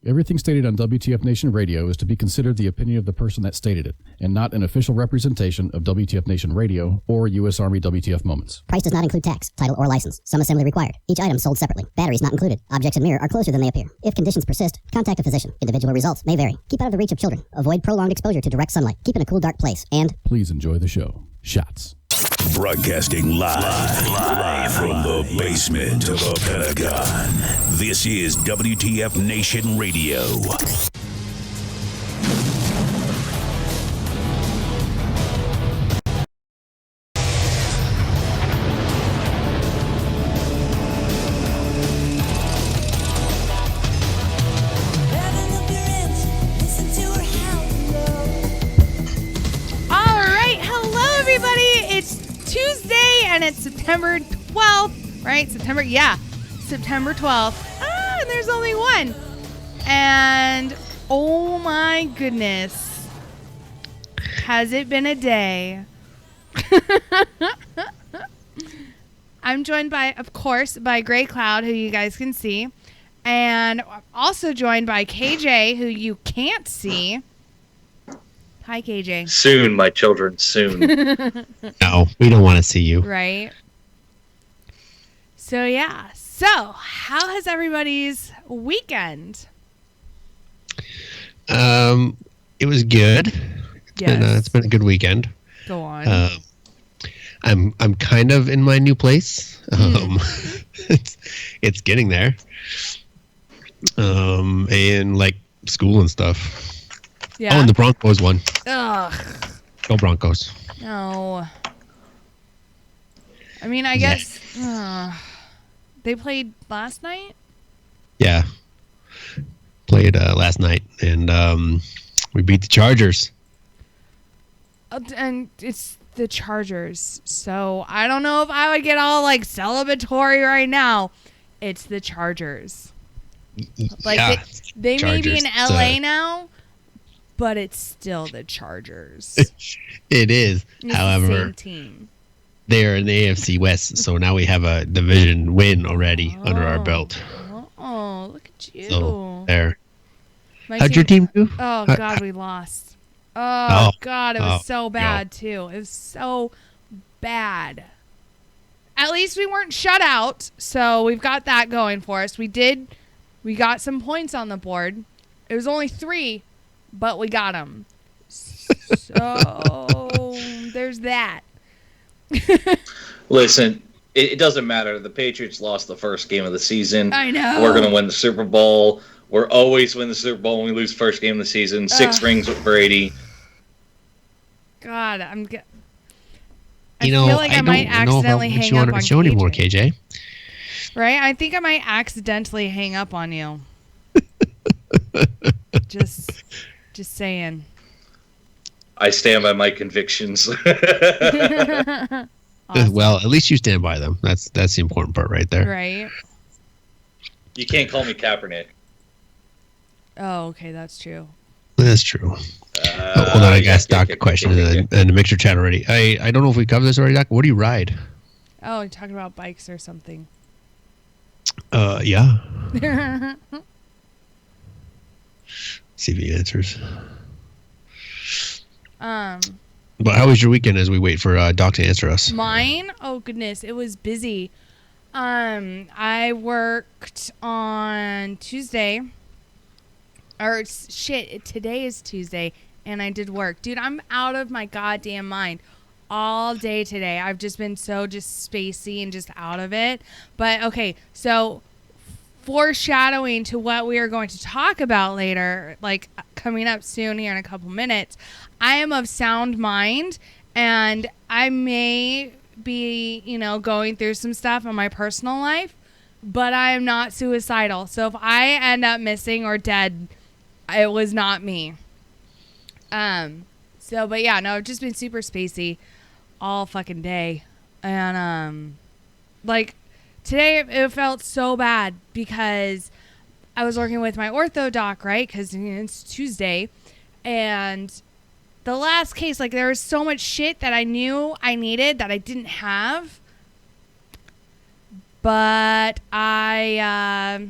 Everything stated on WTF Nation Radio is to be considered the opinion of the person that stated it, and not an official representation of WTF Nation Radio or U.S. Army WTF Moments. Price does not include tax, title, or license. Some assembly required. Each item sold separately. Batteries not included. Objects in mirror are closer than they appear. If conditions persist, contact a physician. Individual results may vary. Keep out of the reach of children. Avoid prolonged exposure to direct sunlight. Keep in a cool, dark place. And please enjoy the show. Shots. Broadcasting live from the basement of the Pentagon. This is WTF Nation Radio. And it's September 12th, right? September 12th. And there's only one. And oh my goodness. Has it been a day? I'm joined by, of course, by Gray Cloud, who you guys can see. And also joined by KJ, who you can't see. Hi, KJ. Soon, my children, soon. No, we don't want to see you. Right. So, yeah. So, how has everybody's weekend? It was good. It's been a good weekend. Go on. I'm kind of in my new place. It's getting there. And like school and stuff. Yeah. Oh, and the Broncos won. Ugh. Go Broncos. No. I mean, I guess they played last night? Yeah. Played last night, and we beat the Chargers. And it's the Chargers, so I don't know if I would get all, like, celebratory right now. It's the Chargers. Like, yeah, they may be in Chargers. LA now, but it's still the Chargers. It is. It's However, the same team. They're in the AFC West, so now we have a division win already under our belt. Oh, look at you. So there. My How'd your team do? Oh, God, we lost. Oh, God, it was so bad, too. It was so bad. At least we weren't shut out, so we've got that going for us. We got some points on the board. It was only 3, but we got them. So there's that. Listen, it doesn't matter. The Patriots lost the first game of the season. I know. We're going to win the Super Bowl. We're always win the Super Bowl when we lose first game of the season. 6 rings with Brady. God, I feel like I might accidentally hang up on show anymore, KJ. Right? I think I might accidentally hang up on you. Just saying. I stand by my convictions. Awesome. Well, at least you stand by them. That's the important part right there. Right. You can't call me Kaepernick. Oh, okay, that's true. That's true. Hold on, I got Doc a question in the mixer chat already. I don't know if we covered this already, Doc. What do you ride? Oh, you're talking about bikes or something. Yeah. See if he answers. But how was your weekend as we wait for Doc to answer us? Mine? Oh, goodness. It was busy. I worked on Tuesday. Or, today is Tuesday, and I did work. Dude, I'm out of my goddamn mind all day today. I've just been so just spacey and just out of it. But, okay, so foreshadowing to what we are going to talk about later, like coming up soon here in a couple minutes, I am of sound mind, and I may be, going through some stuff in my personal life, but I am not suicidal. So if I end up missing or dead, it was not me. But yeah, no, I've just been super spacey all fucking day. And, today it felt so bad because I was working with my ortho doc, right? Because it's Tuesday. And the last case, there was so much shit that I knew I needed that I didn't have. But I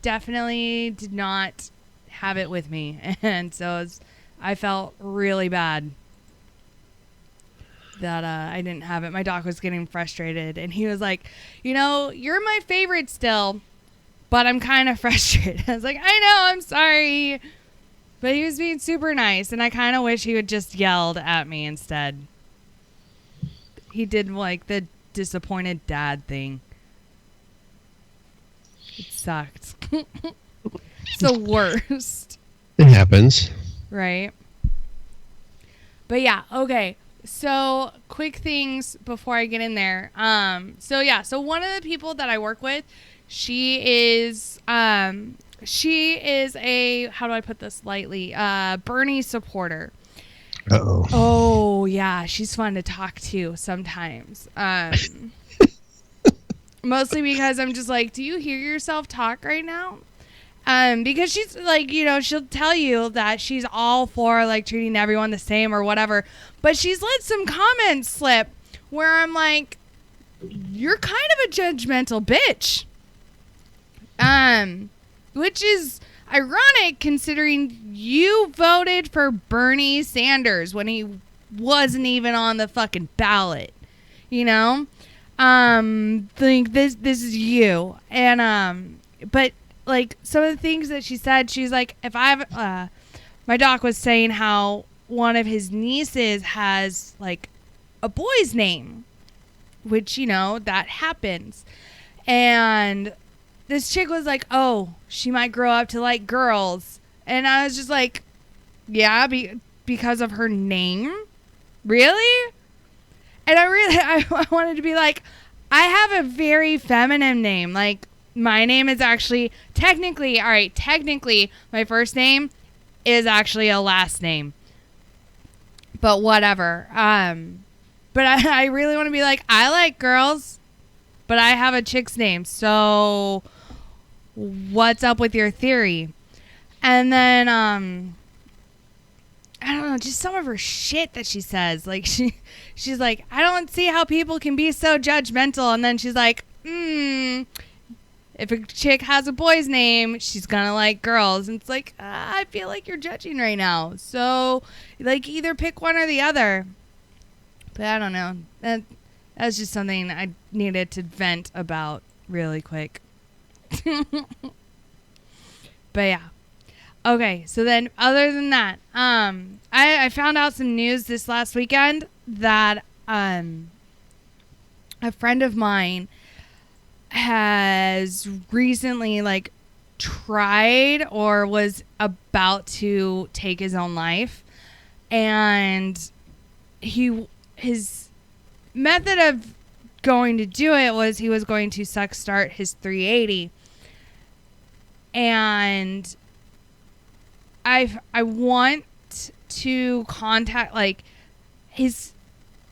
definitely did not have it with me. And so I felt really bad that I didn't have it. My doc was getting frustrated, and he was like, you know, you're my favorite still, but I'm kind of frustrated. I was like, I know, I'm sorry. But he was being super nice, and I kind of wish he would just yelled at me instead. He did like the disappointed dad thing. It sucked. It's the worst. It happens. Right? But yeah, okay. So quick things before I get in there. So one of the people that I work with, she is a, how do I put this lightly? Bernie supporter. Uh-oh. Oh yeah, she's fun to talk to sometimes. Mostly because I'm just like, do you hear yourself talk right now? Because she's like, you know, she'll tell you that she's all for like treating everyone the same or whatever, but she's let some comments slip where I'm like, you're kind of a judgmental bitch. Which is ironic considering you voted for Bernie Sanders when he wasn't even on the fucking ballot, you know? Think this is you. And, but like some of the things that she said, she's like, if I've, my doc was saying how one of his nieces has like a boy's name, which, you know, that happens. And this chick was like, oh, she might grow up to like girls. And I was just like, yeah, because of her name? Really? And I wanted to be like, I have a very feminine name. Like, my name is actually technically, my first name is actually a last name. But whatever. But I really want to be like, I like girls, but I have a chick's name. So what's up with your theory? And then, I don't know, just some of her shit that she says. Like, she's like, I don't see how people can be so judgmental. And then she's like, if a chick has a boy's name, she's gonna like girls. And it's like, I feel like you're judging right now. So, like, either pick one or the other. But I don't know. That's just something I needed to vent about really quick. But yeah. Okay, so then other than that, I found out some news this last weekend that a friend of mine has recently like tried or was about to take his own life, and his method of going to do it was he was going to suck start his 380, and I want to contact like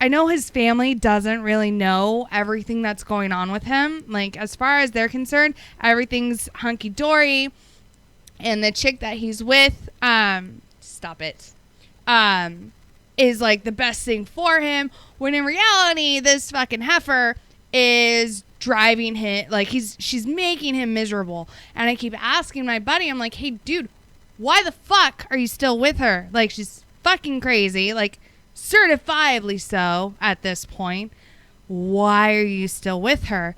I know his family doesn't really know everything that's going on with him. Like, as far as they're concerned, everything's hunky-dory. And the chick that he's with, is like the best thing for him. When in reality, this fucking heifer is driving him, like she's making him miserable. And I keep asking my buddy, I'm like, hey, dude, why the fuck are you still with her? Like, she's fucking crazy. Like, certifiably so at this point. Why are you still with her?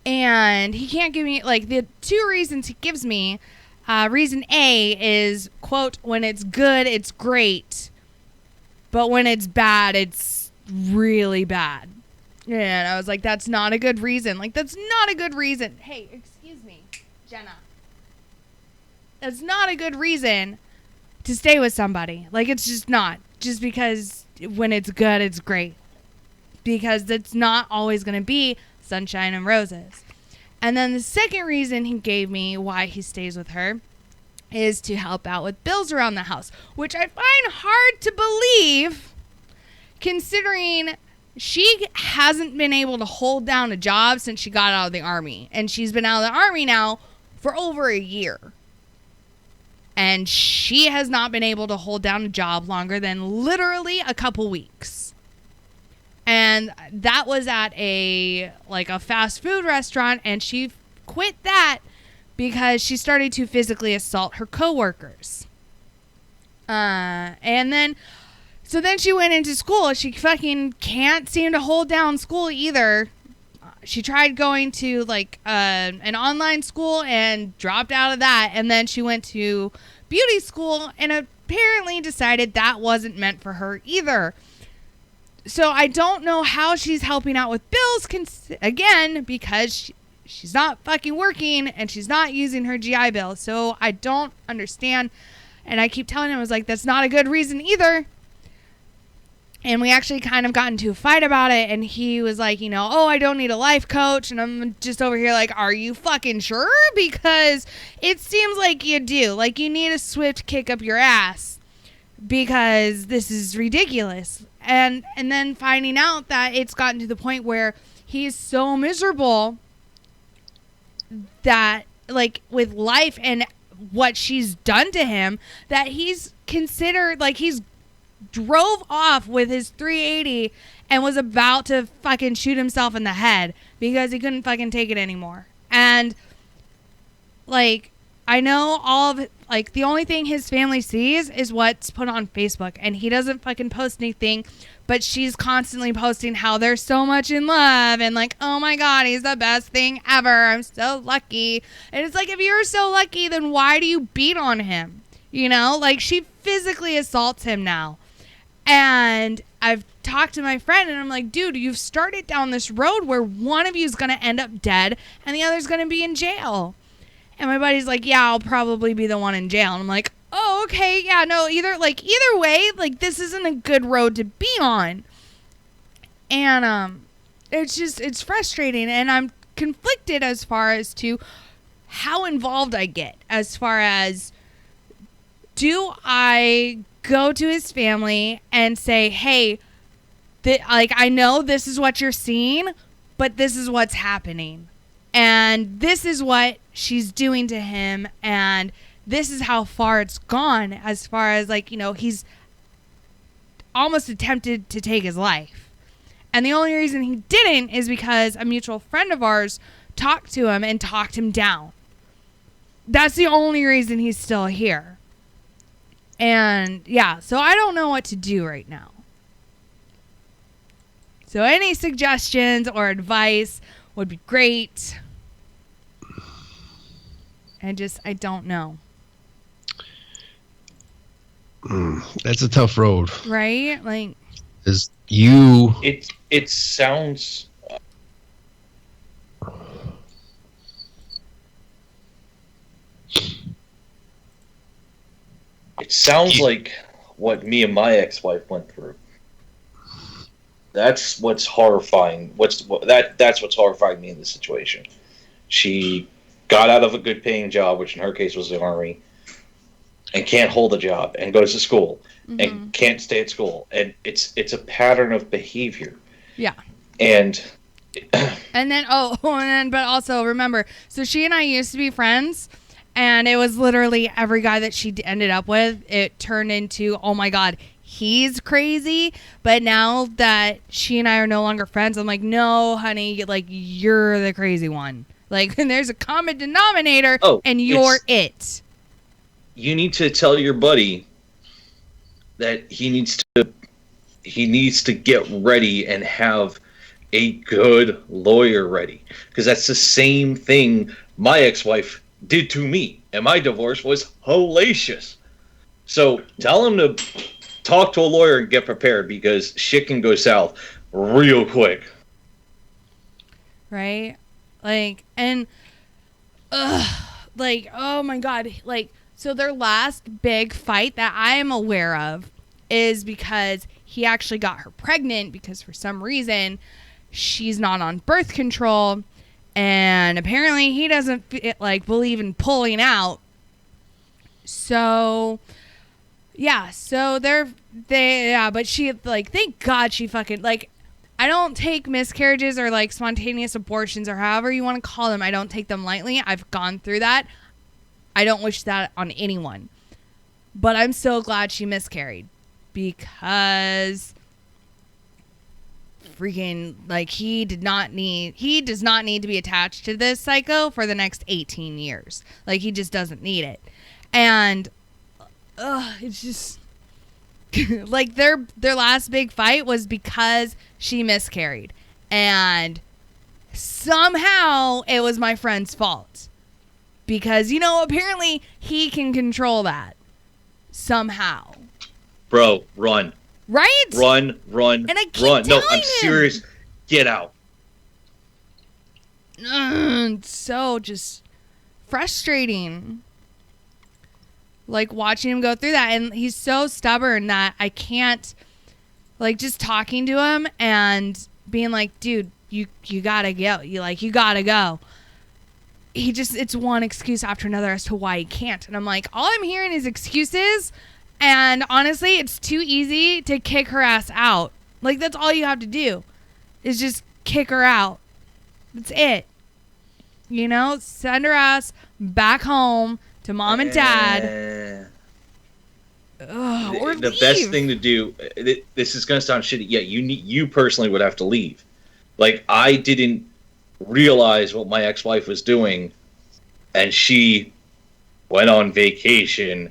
And he can't give me, like, the two reasons he gives me. Reason A is, quote, when it's good, it's great. But when it's bad, it's really bad. And I was like, that's not a good reason. Like, that's not a good reason. Hey, excuse me, Jenna. That's not a good reason to stay with somebody. Like, it's just not. Just because when it's good, it's great. Because it's not always going to be sunshine and roses. And then the second reason he gave me why he stays with her is to help out with bills around the house, which I find hard to believe considering she hasn't been able to hold down a job since she got out of the Army. And she's been out of the Army now for over a year. And she has not been able to hold down a job longer than literally a couple weeks. And that was at a fast food restaurant, and she quit that because she started to physically assault her coworkers. And then she went into school. She fucking can't seem to hold down school either. She tried going to like an online school and dropped out of that. And then she went to beauty school and apparently decided that wasn't meant for her either. So I don't know how she's helping out with bills again, because she's not fucking working and she's not using her GI Bill. So I don't understand. And I keep telling him, I was like, that's not a good reason either. And we actually kind of got into a fight about it. And he was like, you know, oh, I don't need a life coach. And I'm just over here like, are you fucking sure? Because it seems like you do. Like, you need a swift kick up your ass because this is ridiculous. And then finding out that it's gotten to the point where he's so miserable that, like, with life and what she's done to him, that he's considered, like, he's drove off with his 380 and was about to fucking shoot himself in the head because he couldn't fucking take it anymore. And, like, I know all of it, like, the only thing his family sees is what's put on Facebook, and he doesn't fucking post anything, but she's constantly posting how they're so much in love and like, oh my God, he's the best thing ever. I'm so lucky. And it's like, if you're so lucky, then why do you beat on him? You know, like, she physically assaults him now. And I've talked to my friend and I'm like, dude, you've started down this road where one of you is going to end up dead and the other's going to be in jail. And my buddy's like, yeah, I'll probably be the one in jail. And I'm like, oh, okay. Yeah, no, either way, like, this isn't a good road to be on. And it's frustrating. And I'm conflicted as far as to how involved I get, as far as, do I go to his family and say, hey, like, I know this is what you're seeing, but this is what's happening. And this is what she's doing to him. And this is how far it's gone, as far as, like, you know, he's almost attempted to take his life. And the only reason he didn't is because a mutual friend of ours talked to him and talked him down. That's the only reason he's still here. And yeah, so I don't know what to do right now. So any suggestions or advice would be great. I don't know. That's a tough road. Right? Like, Is you... It sounds... It sounds like what me and my ex-wife went through. That's what's horrifying. That's what's horrifying me in this situation. She got out of a good-paying job, which in her case was the Army, and can't hold a job, and goes to school, and can't stay at school, and it's a pattern of behavior. Yeah. And then but also remember, so she and I used to be friends, and it was literally every guy that she ended up with, it turned into, oh my God, he's crazy. But now that she and I are no longer friends, I'm like, no, honey, like, you're the crazy one. Like, and there's a common denominator, and you're it. You need to tell your buddy that he needs to get ready and have a good lawyer ready, because that's the same thing my ex-wife did to me, and my divorce was hellacious. So tell him to talk to a lawyer and get prepared, because shit can go south real quick. Right? Like, and like, oh my God, like, so their last big fight that I am aware of is because he actually got her pregnant, because for some reason she's not on birth control, and apparently he doesn't believe in pulling out. So yeah, so but she, like, thank God she fucking, like, I don't take miscarriages or, like, spontaneous abortions or however you want to call them. I don't take them lightly. I've gone through that. I don't wish that on anyone. But I'm so glad she miscarried, because freaking like he does not need to be attached to this psycho for the next 18 years. Like he just doesn't need it. And it's just like their last big fight was because she miscarried, and somehow it was my friend's fault because apparently he can control that somehow. Bro, run. Right? Run. And I keep run. No, telling I'm him. serious. Get out. It's so just frustrating. Like watching him go through that, and he's so stubborn that I can't, like, just talking to him and being like, dude, you gotta go. You gotta go. It's one excuse after another as to why he can't. And I'm like, all I'm hearing is excuses. And honestly, it's too easy to kick her ass out. Like, that's all you have to do is just kick her out. That's it. Send her ass back home to mom and dad. Or the leave. best thing to do, this is going to sound shitty. Yeah, you personally would have to leave. Like, I didn't realize what my ex-wife was doing, and she went on vacation,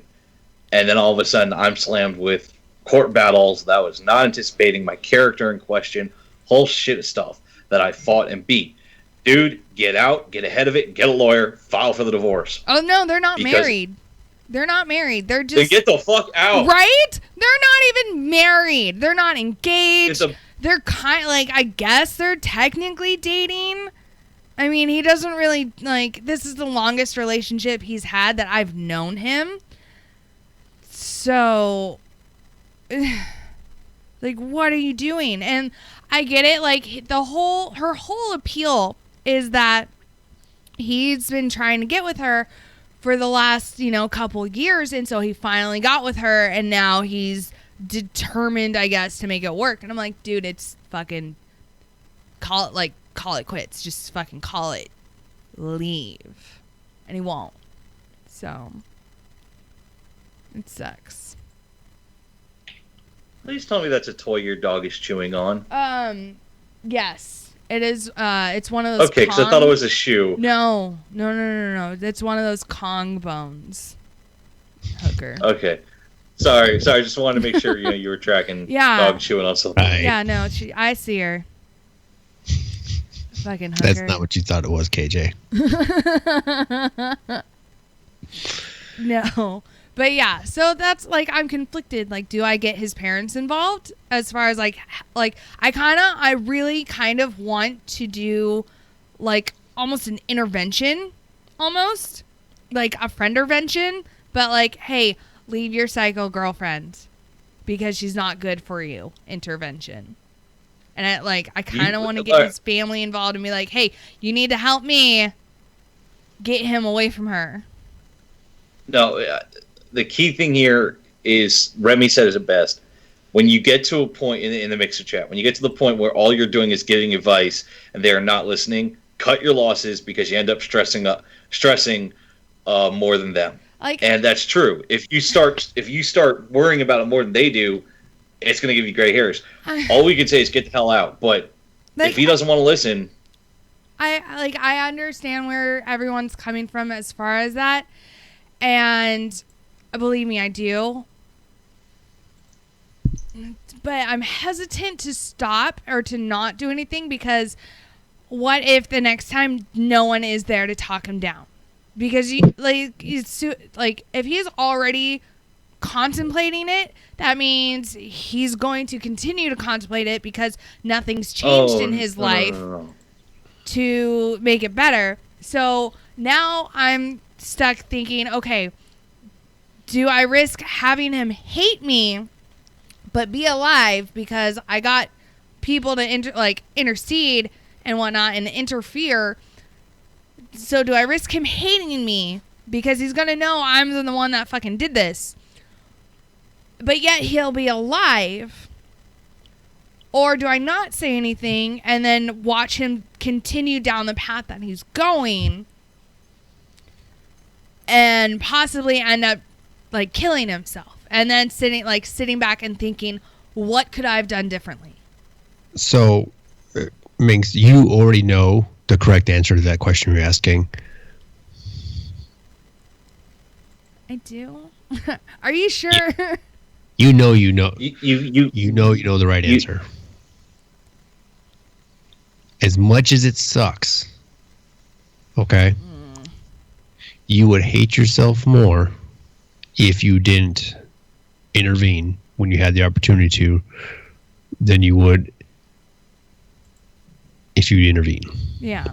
and then all of a sudden I'm slammed with court battles that I was not anticipating, my character in question, whole shit of stuff that I fought and beat. Dude, get out, get ahead of it, get a lawyer, file for the divorce. Oh, no, they're not married. They're not married. They're just... Then get the fuck out. Right? They're not even married. They're not engaged. They're kind of like, I guess they're technically dating. I mean, he doesn't really, like, this is the longest relationship he's had that I've known him. So, like, what are you doing? And I get it. Like, her whole appeal is that he's been trying to get with her for the last, couple years. And so he finally got with her, and now he's determined, I guess, to make it work. And I'm like, dude, it's fucking call it quits. Just fucking call it. Leave. And he won't. So it sucks. Please tell me that's a toy your dog is chewing on. Yes. It is. It's one of those. Okay, because I thought it was a shoe. No. It's one of those Kong bones. Hooker. Okay. Sorry. Just wanted to make sure you were tracking dog chewing on something. Right. Yeah, no. I see her. Fucking hooker. That's not what you thought it was, KJ. No. But yeah, so that's like, I'm conflicted. Like, do I get his parents involved as far as like I really kind of want to do like almost an intervention, almost like a friend-ervention, but like, hey, leave your psycho girlfriend because she's not good for you. Intervention. And I kind of want to get his family involved and be like, hey, you need to help me get him away from her. No, the key thing here is, Remy said it best. When you get to a point in the Mixer chat, when you get to the point where all you're doing is giving advice and they are not listening, cut your losses because you end up stressing more than them. And that's true. If you start worrying about it more than they do, it's going to give you gray hairs. All we can say is get the hell out. But if he doesn't want to listen, I understand where everyone's coming from as far as that, and believe me, I do. But I'm hesitant to stop or to not do anything because what if the next time no one is there to talk him down? Because if he's already contemplating it, that means he's going to continue to contemplate it because nothing's changed in his life to make it better. So now I'm stuck thinking, okay, do I risk having him hate me but be alive because I got people to intercede and whatnot and interfere? So do I risk him hating me because he's going to know I'm the one that fucking did this, but yet he'll be alive? Or do I not say anything and then watch him continue down the path that he's going and possibly end up killing himself, and then sitting back and thinking, what could I have done differently? So, Minx, you already know the correct answer to that question you're asking. I do. Are you sure? You know. You You know the right answer. As much as it sucks, okay, you would hate yourself more if you didn't intervene when you had the opportunity to than you would if you intervene. Yeah.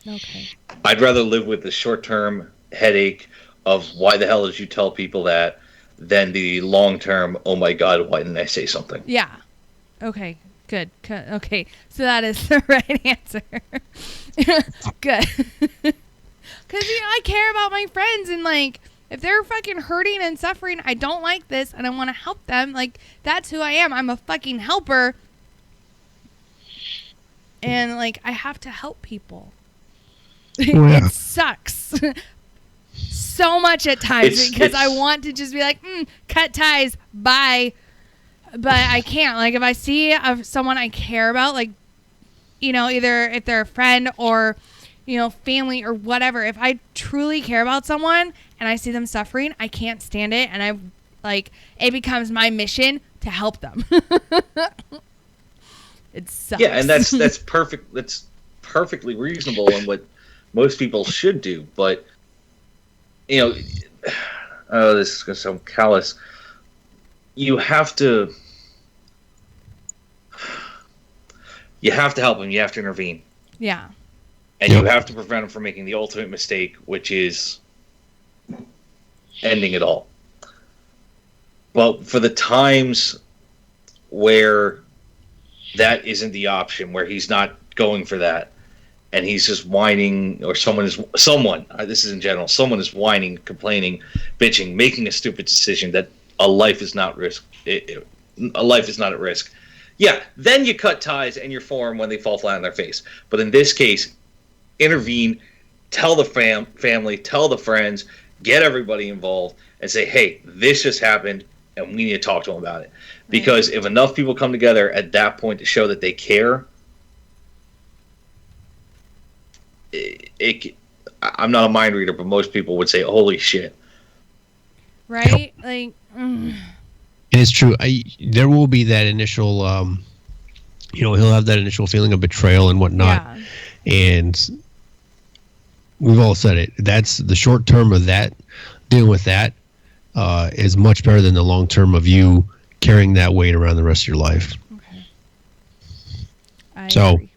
Okay. I'd rather live with the short-term headache of why the hell did you tell people that than the long-term, oh my God, why didn't I say something? Yeah. Okay. Good. Okay. So that is the right answer. Good. Because, I care about my friends and, like, if they're fucking hurting and suffering, I don't like this and I want to help them. Like, that's who I am. I'm a fucking helper. And, like, I have to help people. Yeah. It sucks so much at times because I want to just be like, cut ties, bye. But I can't. Like, if I see someone I care about, like, either if they're a friend or, family or whatever, if I truly care about someone and I see them suffering, I can't stand it. And it becomes my mission to help them. It sucks. Yeah, and that's perfect. That's perfectly reasonable and what most people should do. But, this is going to sound callous. You have to help him. You have to intervene. Yeah. And you have to prevent him from making the ultimate mistake, which is ending it all. But for the times where that isn't the option, where he's not going for that, and he's just whining, or this is in general, someone is whining, complaining, bitching, making a stupid decision that a life is not a life is not at risk. Yeah, then you cut ties and you form when they fall flat on their face. But in this case, intervene, tell the family, tell the friends, get everybody involved, and say, hey, this just happened, and we need to talk to them about it. Because if enough people come together at that point to show that they care, I'm not a mind reader, but most people would say, holy shit. Right? Like, And it's true. There will be that initial, he'll have that initial feeling of betrayal and whatnot. yeah. And we've all said it. That's the short term of that. Dealing with that is much better than the long term of you carrying that weight around the rest of your life. Okay. I So, agree.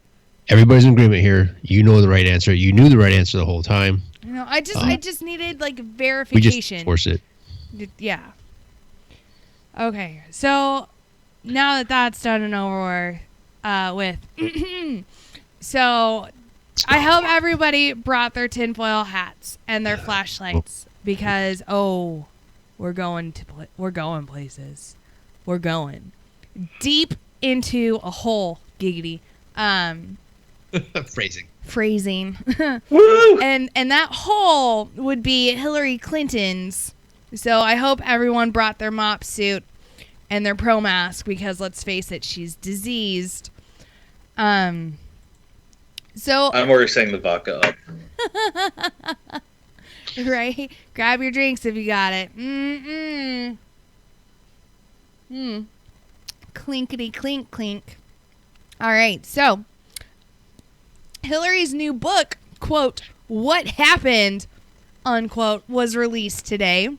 everybody's in agreement here. You know the right answer. You knew the right answer the whole time. I just needed, like, We verification. just force it. Yeah. Okay, so now that that's done and over with, so I hope everybody brought their tinfoil hats and their flashlights because we're going places. We're going deep into a hole, giggity. Phrasing. Woo! And that hole would be Hillary Clinton's. So I hope everyone brought their mop suit and their pro mask because let's face it, she's diseased. So I'm already saying the vodka up. right, grab your drinks if you got it. Clinkety clink clink. All right, so Hillary's new book, quote, "What Happened," unquote, was released today.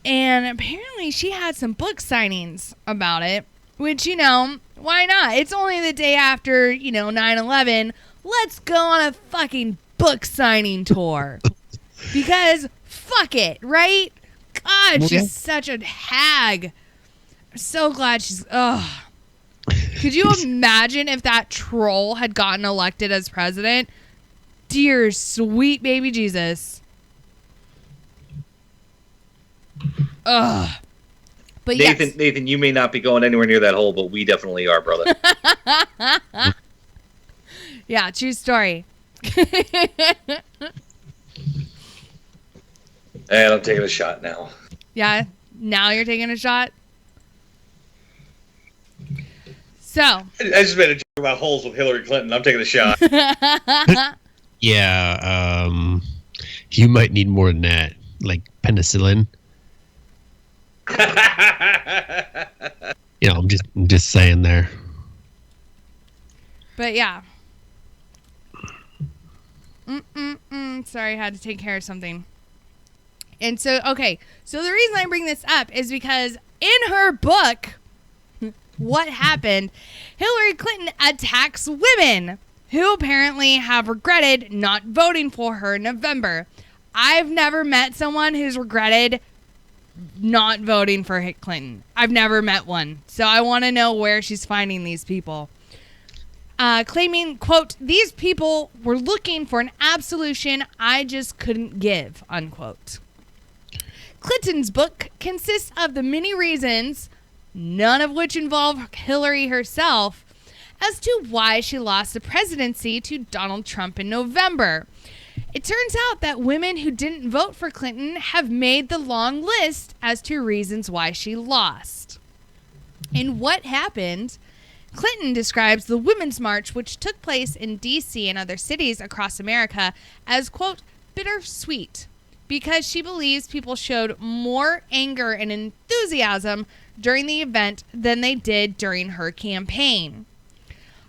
And apparently she had some book signings about it, which, why not? It's only the day after, 9/11. Let's go on a fucking book signing tour. Because fuck it, right? God, she's such a hag. I'm so glad Could you imagine if that troll had gotten elected as president? Dear sweet baby Jesus. Ugh. But Nathan, you may not be going anywhere near that hole, but we definitely are, brother. Yeah, true story. And I'm taking a shot now. Yeah, now you're taking a shot? So. I just made a joke about holes with Hillary Clinton. I'm taking a shot. Yeah, you might need more than that, like penicillin. I'm just saying there. But yeah. Sorry, I had to take care of something. And so, okay. So the reason I bring this up is because in her book, What Happened, Hillary Clinton attacks women who apparently have regretted not voting for her in November. I've never met someone who's regretted not voting for Clinton. I've never met one. So I want to know where she's finding these people. Claiming, quote, these people were looking for an absolution I just couldn't give, unquote. Clinton's book consists of the many reasons, none of which involve Hillary herself, as to why she lost the presidency to Donald Trump in November. It turns out that women who didn't vote for Clinton have made the long list as to reasons why she lost. In What Happened, Clinton describes the Women's March, which took place in D.C. and other cities across America, as, quote, bittersweet, because she believes people showed more anger and enthusiasm during the event than they did during her campaign.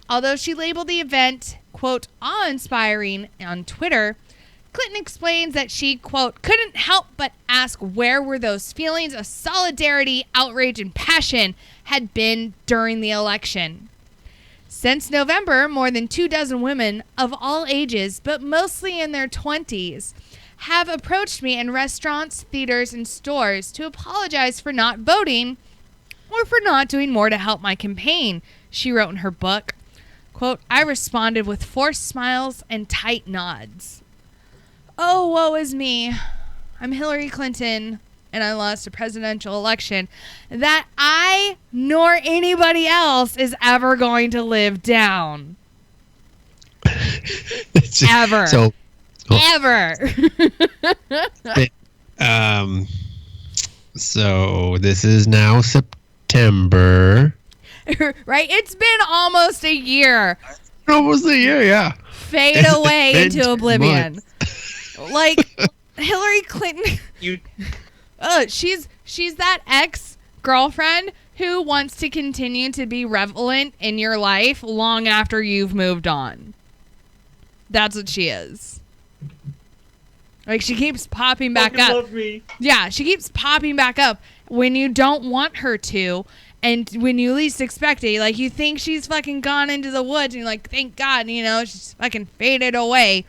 Although she labeled the event, quote, awe-inspiring on Twitter, Clinton explains that she, quote, couldn't help but ask where were those feelings of solidarity, outrage, and passion had been during the election. Since November, more than 24 women of all ages, but mostly in their 20s, have approached me in restaurants, theaters, and stores to apologize for not voting or for not doing more to help my campaign, she wrote in her book. Quote, I responded with forced smiles and tight nods. Oh, woe is me. I'm Hillary Clinton, and I lost a presidential election that I nor anybody else is ever going to live down. Ever. So, Ever. So this is now September. Right? It's been almost a year. Almost a year, yeah. Fade away into oblivion. Like Hillary Clinton. She's that ex-girlfriend who wants to continue to be relevant in your life long after you've moved on. That's what she is. Like, she keeps popping back up. Love me. Yeah, she keeps popping back up when you don't want her to, and when you least expect it. Like, you think she's fucking gone into the woods, and you're like, thank God, she's fucking faded away.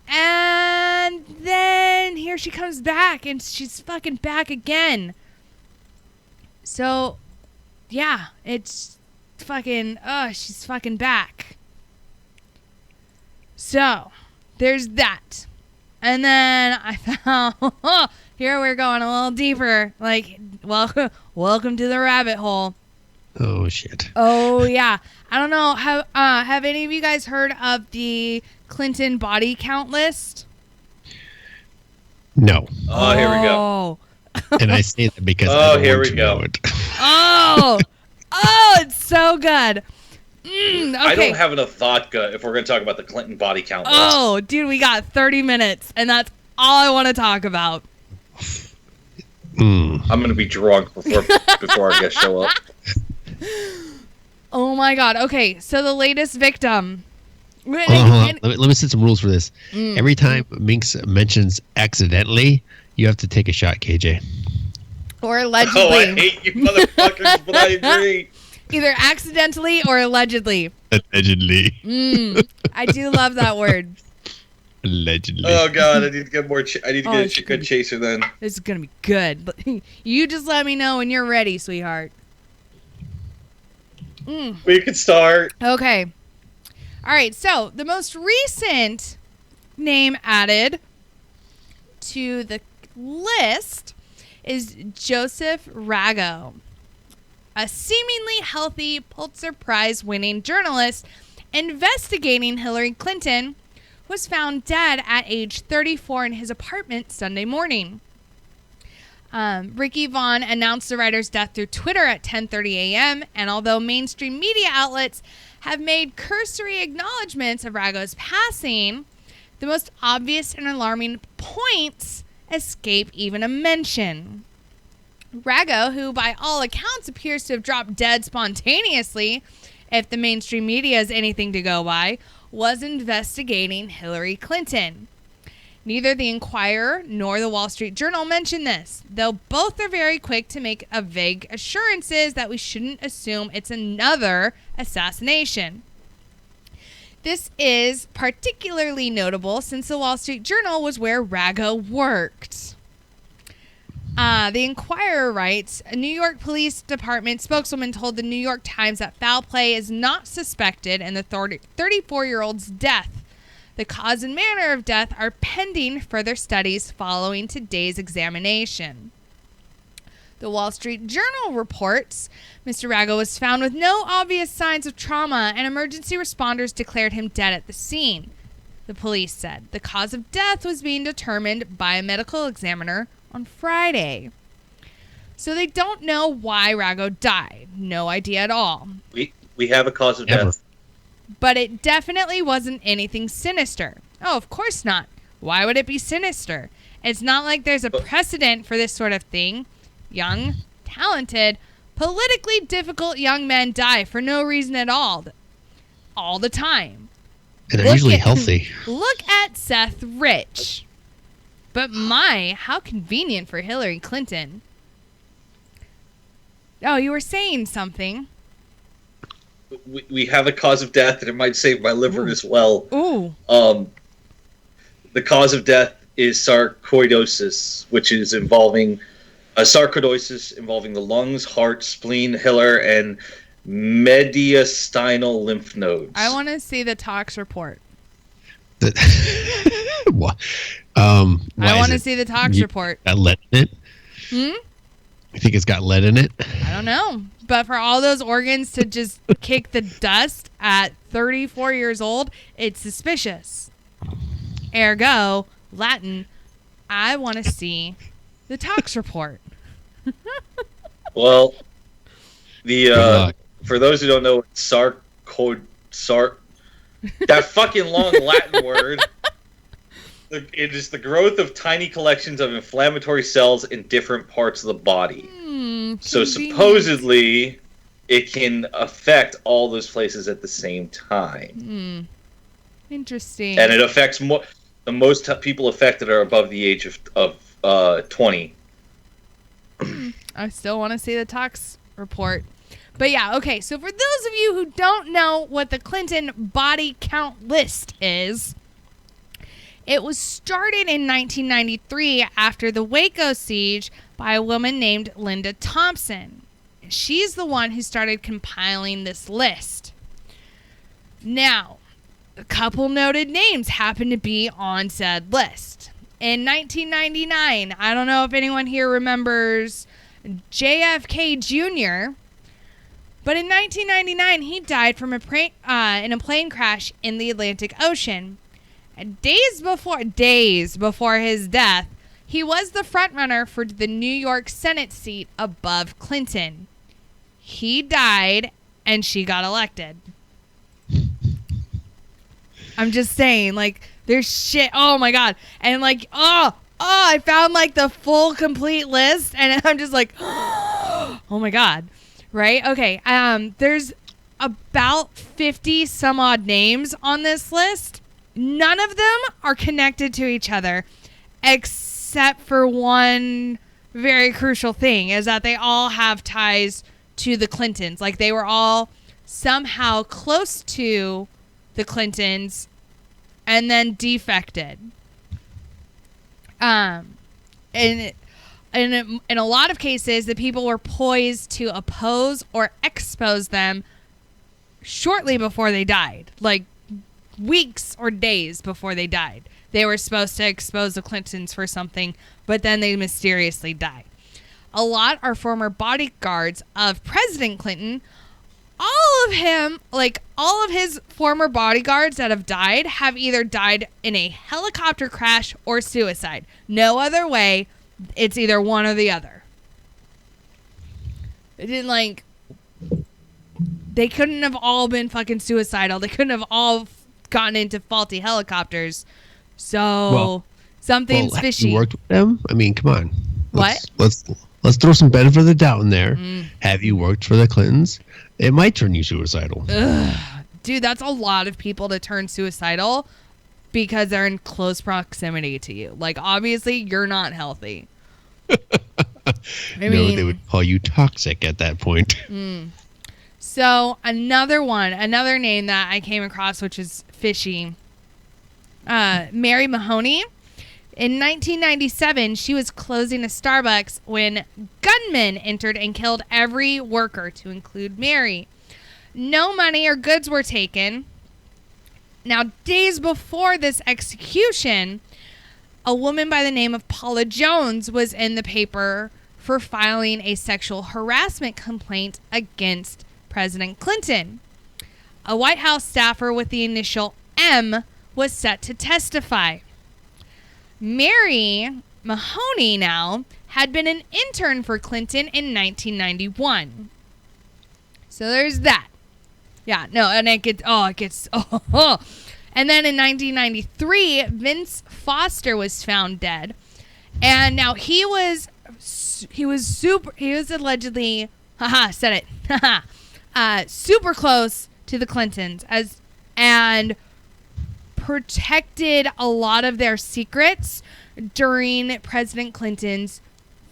And then here she comes back, and she's fucking back again. So, yeah, it's fucking, she's fucking back. So, there's that. And then I found, here we're going a little deeper. Like, welcome to the rabbit hole. Oh, shit. Oh, yeah. I don't know. Have any of you guys heard of the Clinton body count list? No. Oh, here we go. And I say that because I don't here want we to go. know it. It's so good. Okay. I don't have enough vodka if we're going to talk about the Clinton body count list. Oh, dude, we got 30 minutes, and that's all I want to talk about. I'm going to be drunk before our guests show up. Oh, my God. Okay, so the latest victim. Hold on. Let me set some rules for this. Every time Minx mentions accidentally, you have to take a shot, KJ. Or allegedly. Oh, I hate you motherfuckers, but I agree. Either accidentally or allegedly. Allegedly. I do love that word. Allegedly. Oh God, I need to get more. I need to it's get a good chaser then. This is gonna be good. You just let me know when you're ready, sweetheart. We can start. Okay. All right. So the most recent name added to the list is Joseph Rago, a seemingly healthy Pulitzer Prize winning journalist investigating Hillary Clinton, was found dead at age 34 in his apartment Sunday morning. Ricky Vaughn announced the writer's death through Twitter at 10:30 a.m., and although mainstream media outlets have made cursory acknowledgments of Rago's passing, the most obvious and alarming points escape even a mention. Rago, who by all accounts appears to have dropped dead spontaneously, if the mainstream media is anything to go by, was investigating Hillary Clinton. Neither the Inquirer nor the Wall Street Journal mention this, though both are very quick to make vague assurances that we shouldn't assume it's another assassination. This is particularly notable since the Wall Street Journal was where Rago worked. The Inquirer writes, a New York Police Department spokeswoman told the New York Times that foul play is not suspected in the 34-year-old's death. The cause and manner of death are pending further studies following today's examination. The Wall Street Journal reports Mr. Rago was found with no obvious signs of trauma, and emergency responders declared him dead at the scene. The police said the cause of death was being determined by a medical examiner on Friday. So they don't know why Rago died. No idea at all. We have a cause of Never. death. But it definitely wasn't anything sinister. Oh, of course not. Why would it be sinister? It's not like there's a precedent for this sort of thing. Young, talented, politically difficult young men die for no reason at all the time. And they're usually healthy. Look at Seth Rich. But my, how convenient for Hillary Clinton. Oh, you were saying something. We have a cause of death, and it might save my liver as well. Ooh. The cause of death is sarcoidosis, which is involving sarcoidosis involving the lungs, heart, spleen, hilar, and mediastinal lymph nodes. I want to see the tox report. What? I want to see the tox report. Got lead in it? Hmm? You think it's got lead in it? I don't know. But for all those organs to just kick the dust at 34 years old, it's suspicious. Ergo, Latin, I want to see the tox report. Well, luck. for those who don't know, that fucking long Latin word. It is the growth of tiny collections of inflammatory cells in different parts of the body. So convenient. supposedly, it can affect all those places at the same time. Interesting. And it affects the most people affected are above the age of 20. I still want to see the tox report. But yeah, okay. So for those of you who don't know what the Clinton body count list is, it was started in 1993 after the Waco siege by a woman named Linda Thompson. She's the one who started compiling this list. Now, a couple noted names happen to be on said list. In 1999, I don't know if anyone here remembers JFK Jr., but in 1999, he died from in a plane crash in the Atlantic Ocean. And days before his death, he was the frontrunner for the New York Senate seat above Clinton. He died, and she got elected. I'm just saying, like, there's shit. Oh, my God. And, like, I found, like, the full, complete list, and I'm just like, oh, my God. Right? Okay. There's about 50 some odd names on this list. None of them are connected to each other, except for one very crucial thing, is that they all have ties to the Clintons. Like, they were all somehow close to the Clintons and then defected. And in a lot of cases, the people were poised to oppose or expose them shortly before they died, like weeks or days before they died. They were supposed to expose the Clintons for something, but then they mysteriously die. A lot are former bodyguards of President Clinton. All of his former bodyguards that have died have either died in a helicopter crash or suicide. No other way It's either one or the other. It didn't like. They couldn't have all been fucking suicidal. They couldn't have all gotten into faulty helicopters. So something's Have fishy. you worked with them? I mean, come on. What? Let's throw some benefit of the doubt in there. Have you worked for the Clintons? It might turn you suicidal. Dude, that's a lot of people to turn suicidal because they're in close proximity to you. Like, obviously, you're not healthy. No, they would call you toxic at that point. So another name that I came across, which is fishy. Mary Mahoney. In 1997, she was closing a Starbucks when gunmen entered and killed every worker, to include Mary. No money or goods were taken. Now, days before this execution, a woman by the name of Paula Jones was in the paper for filing a sexual harassment complaint against President Clinton. A White House staffer with the initial M was set to testify. Mary Mahoney now had been an intern for Clinton in 1991. So there's that. Yeah, no, and it gets. And then in 1993, Vince Foster was found dead. And now he was allegedly, said it, super close to the Clintons and protected a lot of their secrets during President Clinton's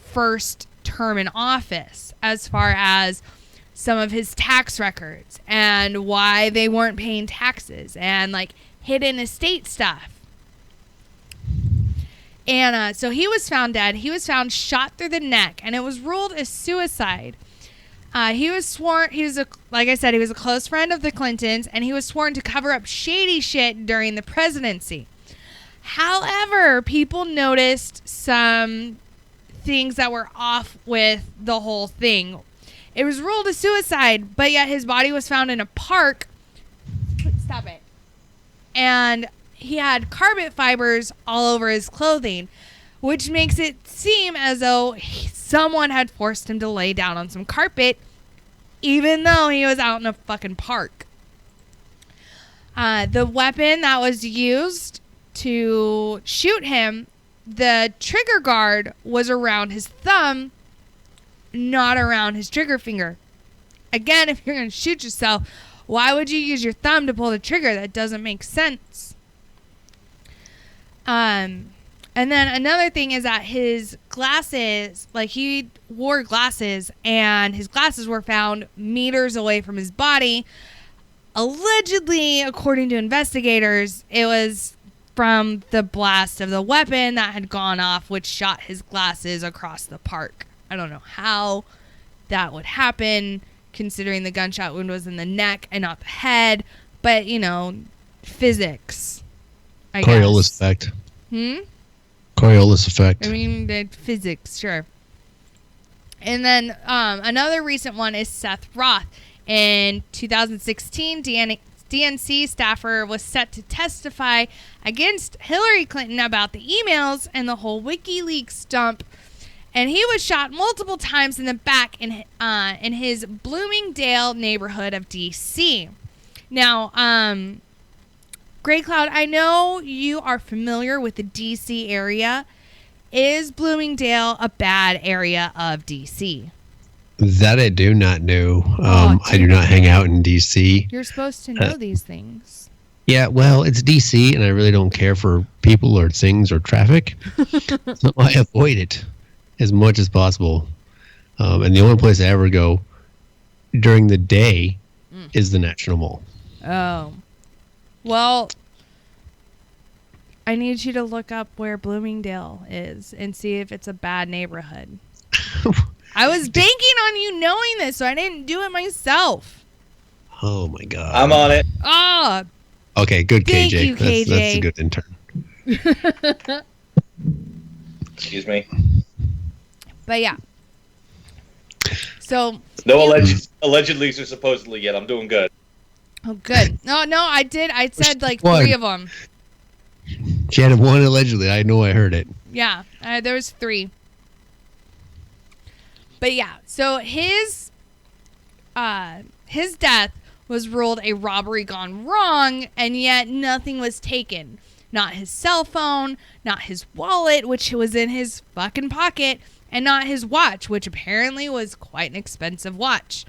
first term in office, as far as some of his tax records and why they weren't paying taxes and like hidden estate stuff. And so he was found dead. He was found shot through the neck, and it was ruled as suicide. He was sworn, like I said, he was a close friend of the Clintons, and he was sworn to cover up shady shit during the presidency. However, people noticed some things that were off with the whole thing. It was ruled a suicide, but yet his body was found in a park. Stop it. And he had carpet fibers all over his clothing, which makes it seem as though someone had forced him to lay down on some carpet, even though he was out in a fucking park. The weapon that was used to shoot him, the trigger guard was around his thumb, not around his trigger finger. Again, if you're going to shoot yourself, why would you use your thumb to pull the trigger? That doesn't make sense. And then another thing is that his glasses, like he wore glasses, and his glasses were found meters away from his body. Allegedly, according to investigators, it was from the blast of the weapon that had gone off, which shot his glasses across the park. I don't know how that would happen, considering the gunshot wound was in the neck and not the head. But, you know, physics, I Coriolis guess. effect. Coriolis effect. I mean, the physics, sure. And then another recent one is Seth Roth. In 2016, DNC staffer was set to testify against Hillary Clinton about the emails and the whole WikiLeaks dump. And he was shot multiple times in the back in his Bloomingdale neighborhood of D.C. Now, Gray Cloud, I know you are familiar with the D.C. area. Is Bloomingdale a bad area of D.C.? That I do not know. Oh, I do not hang out in D.C. You're supposed to know these things. Yeah, well, it's D.C. and I really don't care for people or things or traffic. So I avoid it as much as possible. And the only place I ever go during the day is the National Mall. Oh. Well, I need you to look up where Bloomingdale is and see if it's a bad neighborhood. I was banking on you knowing this, so I didn't do it myself. Oh, my God. I'm on it. Oh, Okay, good, Thank KJ. you, KJ. That's a good intern. Excuse me. but yeah. So, No allegedly or supposedly yet. I'm doing good. oh, good. No, I did. I said like One. 3 of them. She had one allegedly. I know I heard it. Yeah, there was 3. But yeah, so his death was ruled a robbery gone wrong, and yet nothing was taken. Not his cell phone, not his wallet, which was in his fucking pocket, and not his watch, which apparently was quite an expensive watch.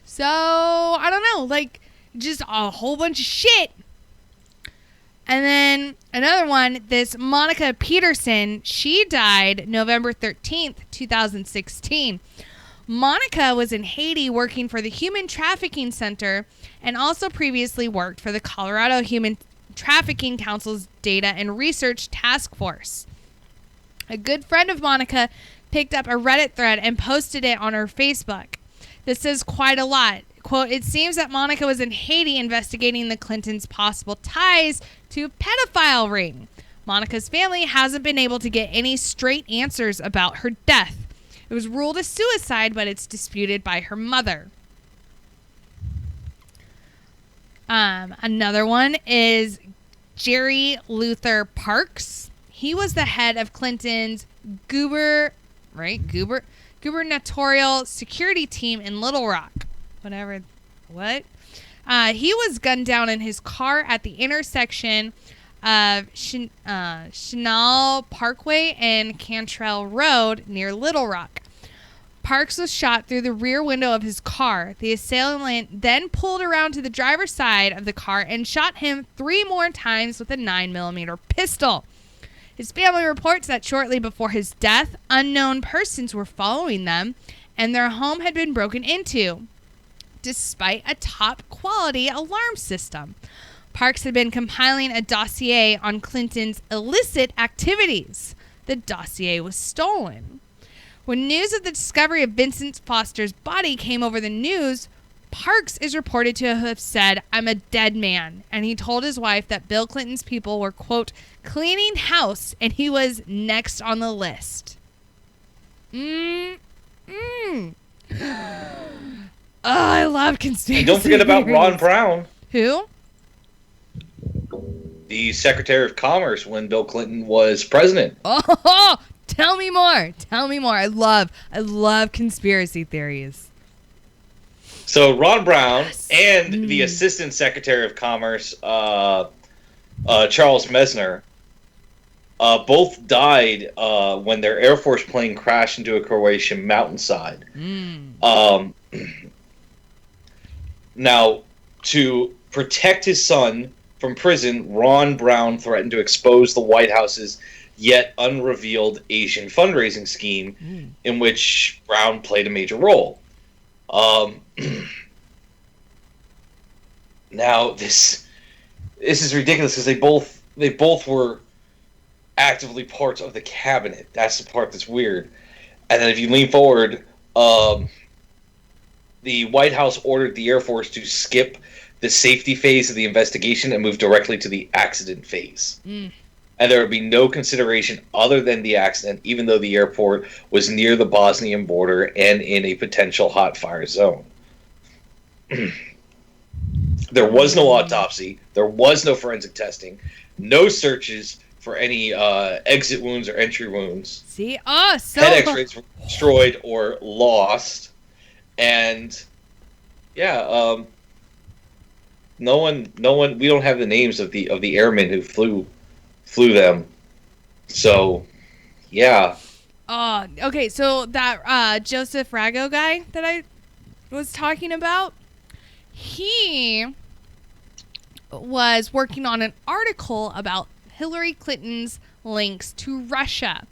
So, I don't know, like, just a whole bunch of shit. And then another one, this Monica Peterson, she died November 13th, 2016. Monica was in Haiti working for the Human Trafficking Center and also previously worked for the Colorado Human Trafficking Council's Data and Research Task Force. A good friend of Monica picked up a Reddit thread and posted it on her Facebook. This says quite a lot. Quote, "It seems that Monica was in Haiti investigating the Clintons' possible ties to a pedophile ring. Monica's family hasn't been able to get any straight answers about her death. It was ruled a suicide, but it's disputed by her mother." Another one is Jerry Luther Parks. He was the head of Clinton's gubernatorial security team in Little Rock. He was gunned down in his car at the intersection of Chenal Parkway and Cantrell Road near Little Rock. Parks was shot through the rear window of his car. The assailant then pulled around to the driver's side of the car and shot him 3 more times with a 9mm pistol. His family reports that shortly before his death, unknown persons were following them, and their home had been broken into, despite a top-quality alarm system. Parks had been compiling a dossier on Clinton's illicit activities. The dossier was stolen. When news of the discovery of Vincent Foster's body came over the news, Parks is reported to have said, "I'm a dead man," and he told his wife that Bill Clinton's people were, quote, "cleaning house," and he was next on the list. Oh, I love conspiracy And don't forget about theories. Ron Brown, Who? the Secretary of Commerce when Bill Clinton was president. Oh, tell me more. Tell me more. I love conspiracy theories. So Ron Brown and the Assistant Secretary of Commerce, Charles Messner, both died when their Air Force plane crashed into a Croatian mountainside. Now, to protect his son from prison, Ron Brown threatened to expose the White House's yet unrevealed Asian fundraising scheme, in which Brown played a major role. Now this is ridiculous because they both were actively parts of the cabinet. That's the part that's weird. And then if you lean forward, the White House ordered the Air Force to skip the safety phase of the investigation and move directly to the accident phase. And there would be no consideration other than the accident, even though the airport was near the Bosnian border and in a potential hot fire zone. There was no autopsy. There was no forensic testing. No searches for any exit wounds or entry wounds. See? So Head x-rays were destroyed or lost. And, yeah, no one, we don't have the names of the airmen who flew them. So, yeah. Okay, so that Joseph Rago guy that I was talking about, he was working on an article about Hillary Clinton's links to Russia.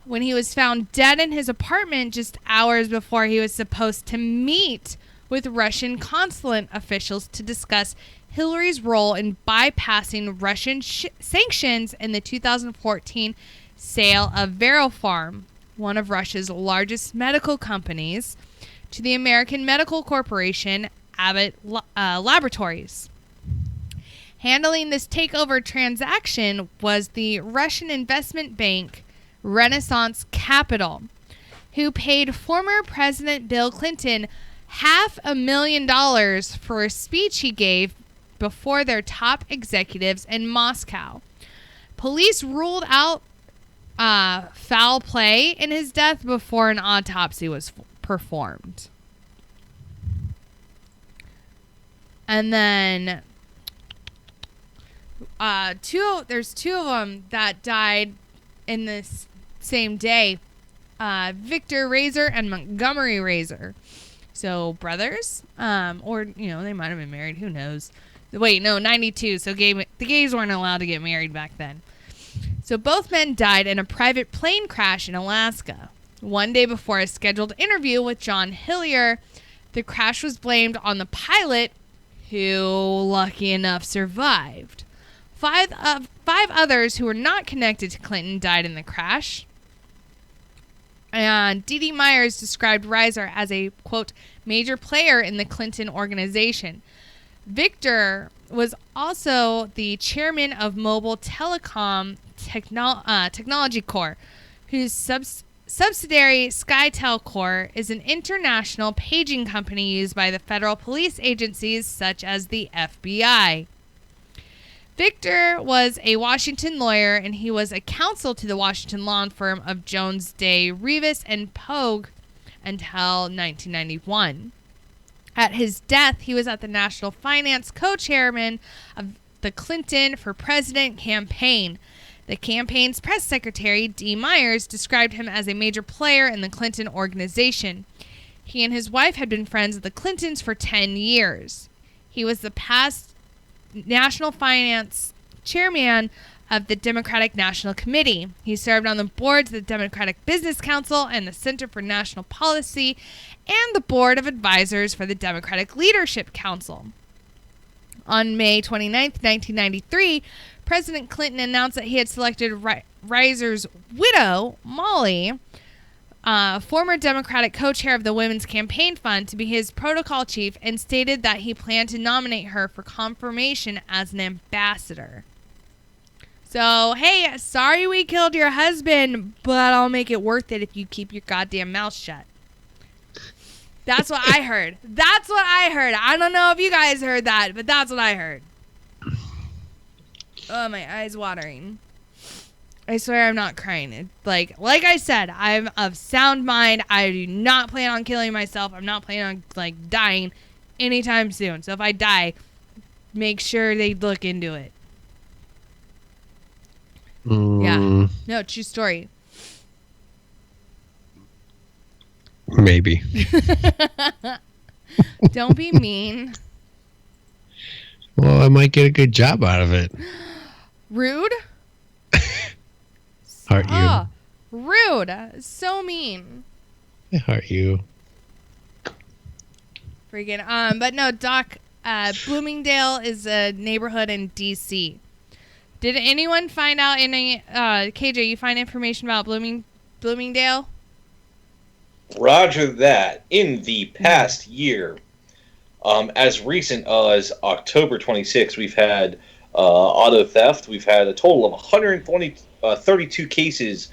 When he was found dead in his apartment just hours before he was supposed to meet with Russian consulate officials to discuss Hillary's role in bypassing Russian sanctions in the 2014 sale of Veropharm, one of Russia's largest medical companies, to the American medical corporation Abbott Laboratories. Handling this takeover transaction was the Russian investment bank Renaissance Capital, who paid former President Bill Clinton $500,000 for a speech he gave before their top executives in Moscow. Police ruled out foul play in his death before an autopsy was performed. And then there's two of them that died in this same day. Victor Razor and Montgomery Razor. So brothers, or they might have been married. Who knows? Wait, no, 92. So the gays weren't allowed to get married back then. So both men died in a private plane crash in Alaska. One day before a scheduled interview with John Hillier, the crash was blamed on the pilot, who, lucky enough, survived. Five others who were not connected to Clinton died in the crash. And Dee Myers described Reiser as a, quote, major player in the Clinton organization. Victor was also the chairman of Mobile Telecom Technology Corp., whose subsidiary SkyTel Corp. Is an international paging company used by the federal police agencies such as the FBI. Victor was a Washington lawyer, and he was a counsel to the Washington law firm of Jones Day Revis and Pogue until 1991. At his death, he was at the National Finance co-chairman of the Clinton for President campaign. The campaign's press secretary, Dee Myers, described him as a major player in the Clinton organization. He and his wife had been friends of the Clintons for 10 years. He was the past National Finance chairman of the Democratic National Committee. He served on the boards of the Democratic Business Council and the Center for National Policy and the Board of Advisors for the Democratic Leadership Council. On May 29, 1993, President Clinton announced that he had selected Reiser's widow, Molly, former Democratic co-chair of the Women's Campaign Fund, to be his protocol chief, and stated that he planned to nominate her for confirmation as an ambassador. So, hey, sorry we killed your husband, but I'll make it worth it if you keep your goddamn mouth shut. That's what I heard. That's what I heard. I don't know if you guys heard that, but that's what I heard. Oh, my eyes watering. I swear I'm not crying. Like I said, I'm of sound mind. I do not plan on killing myself. I'm not planning on dying anytime soon. So if I die, make sure they look into it. Yeah. No, true story. Maybe. Don't be mean. Well, I might get a good job out of it. Rude? Heart you. Oh, rude. So mean. I heart you. Freaking. But no, Doc, Bloomingdale is a neighborhood in D.C. Did anyone find out any, KJ, you find information about Bloomingdale? Roger that. In the past year, as recent as October 26th, we've had auto theft. We've had a total of 32 cases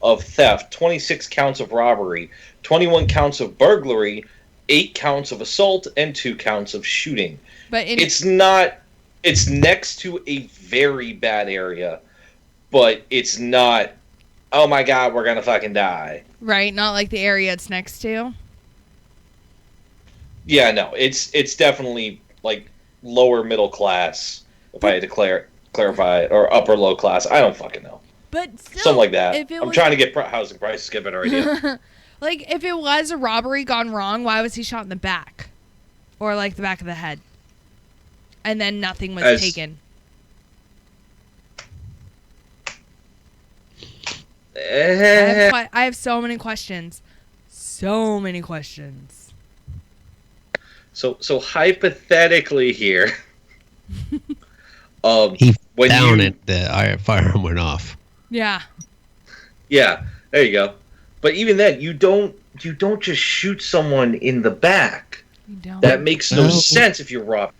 of theft, 26 counts of robbery, 21 counts of burglary, 8 counts of assault, and 2 counts of shooting. But it's next to a very bad area, but it's not, oh my god, we're gonna fucking die. Right, not like the area it's next to. Yeah, no, it's definitely like lower middle class, if I had to clarify, or upper low class. I don't fucking know. But still, something like that. I'm trying to get housing prices to get a better idea. Like, if it was a robbery gone wrong, why was he shot in the back? Or, like, the back of the head? And then nothing was taken. I have so many questions. So many questions. So hypothetically here, he found it. The firearm went off. Yeah. Yeah. There you go. But even then, you don't just shoot someone in the back. You don't. That makes no sense if you're robbing.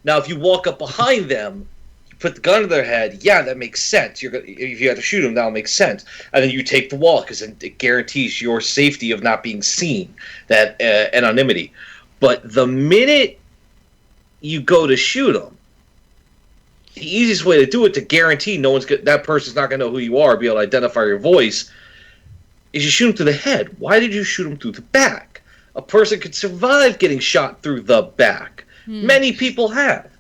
Now, if you walk up behind them, you put the gun to their head, yeah, that makes sense. If you have to shoot them, that'll make sense. And then you take the wallet because it guarantees your safety of not being seen, that anonymity. But the minute you go to shoot them, the easiest way to do it to guarantee that person's not going to know who you are, be able to identify your voice, is you shoot him through the head. Why did you shoot him through the back? A person could survive getting shot through the back. Many people have.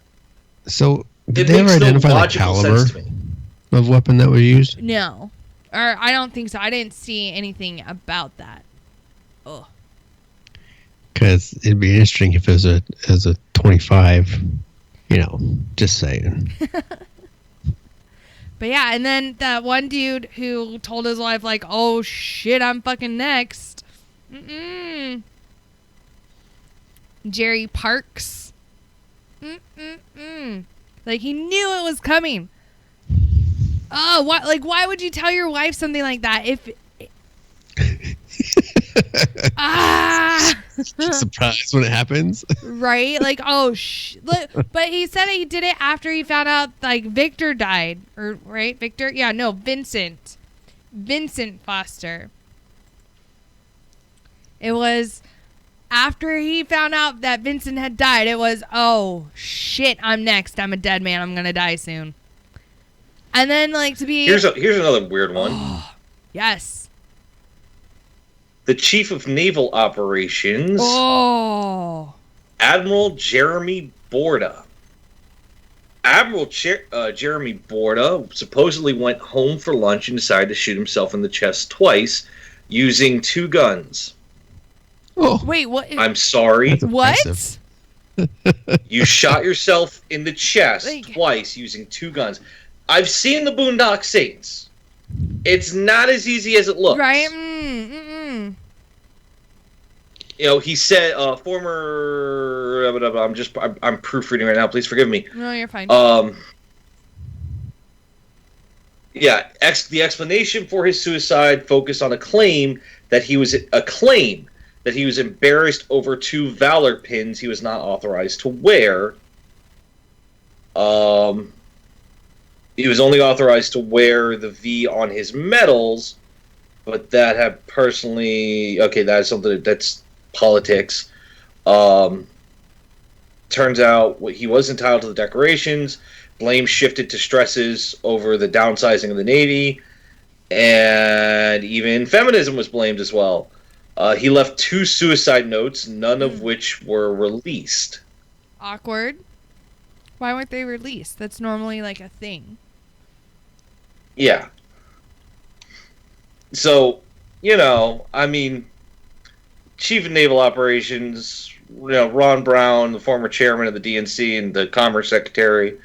So, did It they ever makes no identify the logical caliber sense to me. of weapon that was used? No. Or I don't think so. I didn't see anything about that. Oh. Because it'd be interesting if it was a 25. You know, just saying. But yeah, and then that one dude who told his wife, like, oh shit, I'm fucking next. Jerry Parks. Like, he knew it was coming. Oh, what? Like, why would you tell your wife something like that if... Surprised when it happens. Right? Like, oh, but he said he did it after he found out, like, Victor died. Or, right? Victor? Yeah, no, Vincent. Vincent Foster. It was after he found out that Vincent had died. It was, oh, shit, I'm next. I'm a dead man. I'm going to die soon. And then, like, to be... Here's another weird one. Yes. The Chief of Naval Operations, Oh. Admiral Jeremy Borda. Admiral Jeremy Borda supposedly went home for lunch and decided to shoot himself in the chest twice using 2 guns. Oh, Wait, what? I'm sorry. That's What? impressive. You shot yourself in the chest Like- twice using 2 guns. I've seen the Boondock Saints. It's not as easy as it looks. Right? You know, he said, former... I'm proofreading right now. Please forgive me. No, you're fine. Yeah, the explanation for his suicide focused on a claim that he was embarrassed over 2 Valor pins he was not authorized to wear. He was only authorized to wear the V on his medals, but that had personally... Okay, that is something that's politics. Turns out he was entitled to the decorations. Blame shifted to stresses over the downsizing of the Navy, and even feminism was blamed as well. He left 2 suicide notes, none of which were released. Awkward. Why weren't they released? That's normally like a thing. Yeah. So, you know, I mean, Chief of Naval Operations, you know, Ron Brown, the former chairman of the DNC and the Commerce Secretary.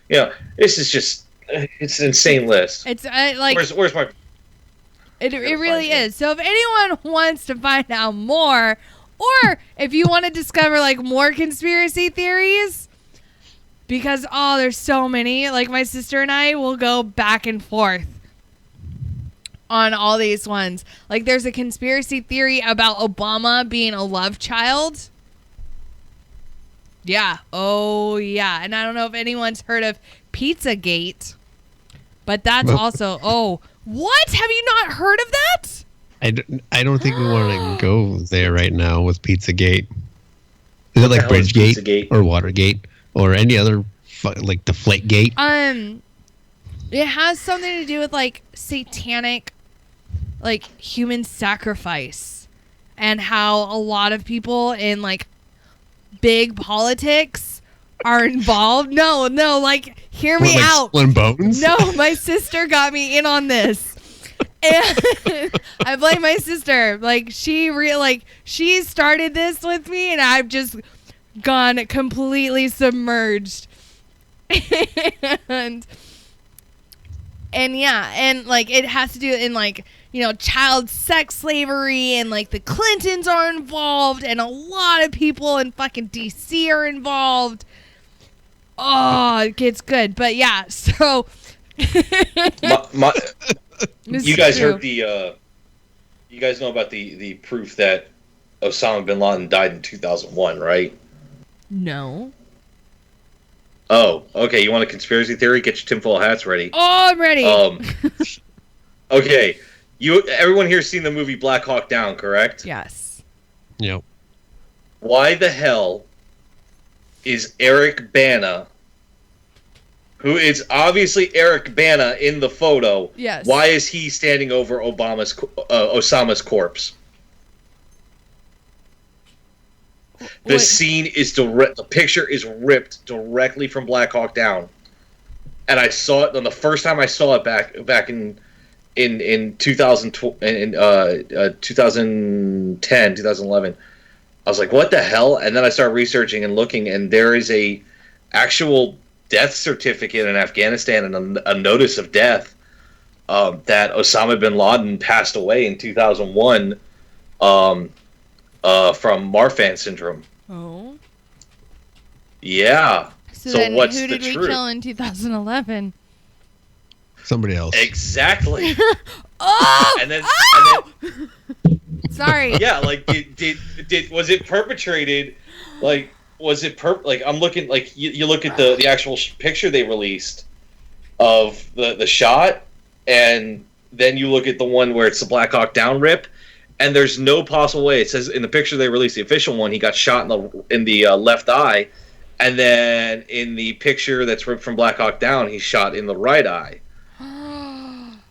You know, this is just, it's an insane list. It's like... Where's my... It really is. So if anyone wants to find out more, or if you want to discover like more conspiracy theories, because there's so many, like my sister and I will go back and forth on all these ones. Like there's a conspiracy theory about Obama being a love child. Yeah. Oh yeah. And I don't know if anyone's heard of Pizzagate, but that's also, what? Have you not heard of that? I don't think we want to go there right now with Pizzagate. Is it like hell is Bridgegate Pizzagate? or Watergate or any other like Deflategate? It has something to do with like satanic, like human sacrifice, and how a lot of people in like big politics are involved. No, like hear me out. Splin Bones? No, my sister got me in on this. And I blame my sister. Like she started this with me and I've just gone completely submerged. and yeah, and like it has to do in like, you know, child sex slavery, and like the Clintons are involved and a lot of people in fucking DC are involved. Oh, it gets good. But yeah, so you guys heard the you guys know about the proof that Osama bin Laden died in 2001, right? No. Oh, okay. You want a conspiracy theory? Get your tinfoil hats ready. Oh, I'm ready. Okay. Everyone here's seen the movie Black Hawk Down, correct? Yes. Yep. Why the hell is Eric Bana, who is obviously Eric Bana in the photo. Yes. Why is he standing over Osama's corpse? The What? scene is direct. The picture is ripped directly from Black Hawk Down, and I saw it on the first time I saw it back in 2010, 2011. I was like, "What the hell?" And then I started researching and looking, and there is a actual death certificate in Afghanistan and a notice of death that Osama bin Laden passed away in 2001 from Marfan syndrome. Oh. Yeah. So, So then what's who the did we truth? kill in 2011? Somebody else. Exactly. Oh! And then Sorry. yeah, like did was it perpetrated? Like was it I'm looking like you look at the actual picture they released of the shot, and then you look at the one where it's the Black Hawk Down rip, and there's no possible way. It says in the picture they released, the official one, he got shot in the left eye, and then in the picture that's ripped from Black Hawk Down, he's shot in the right eye.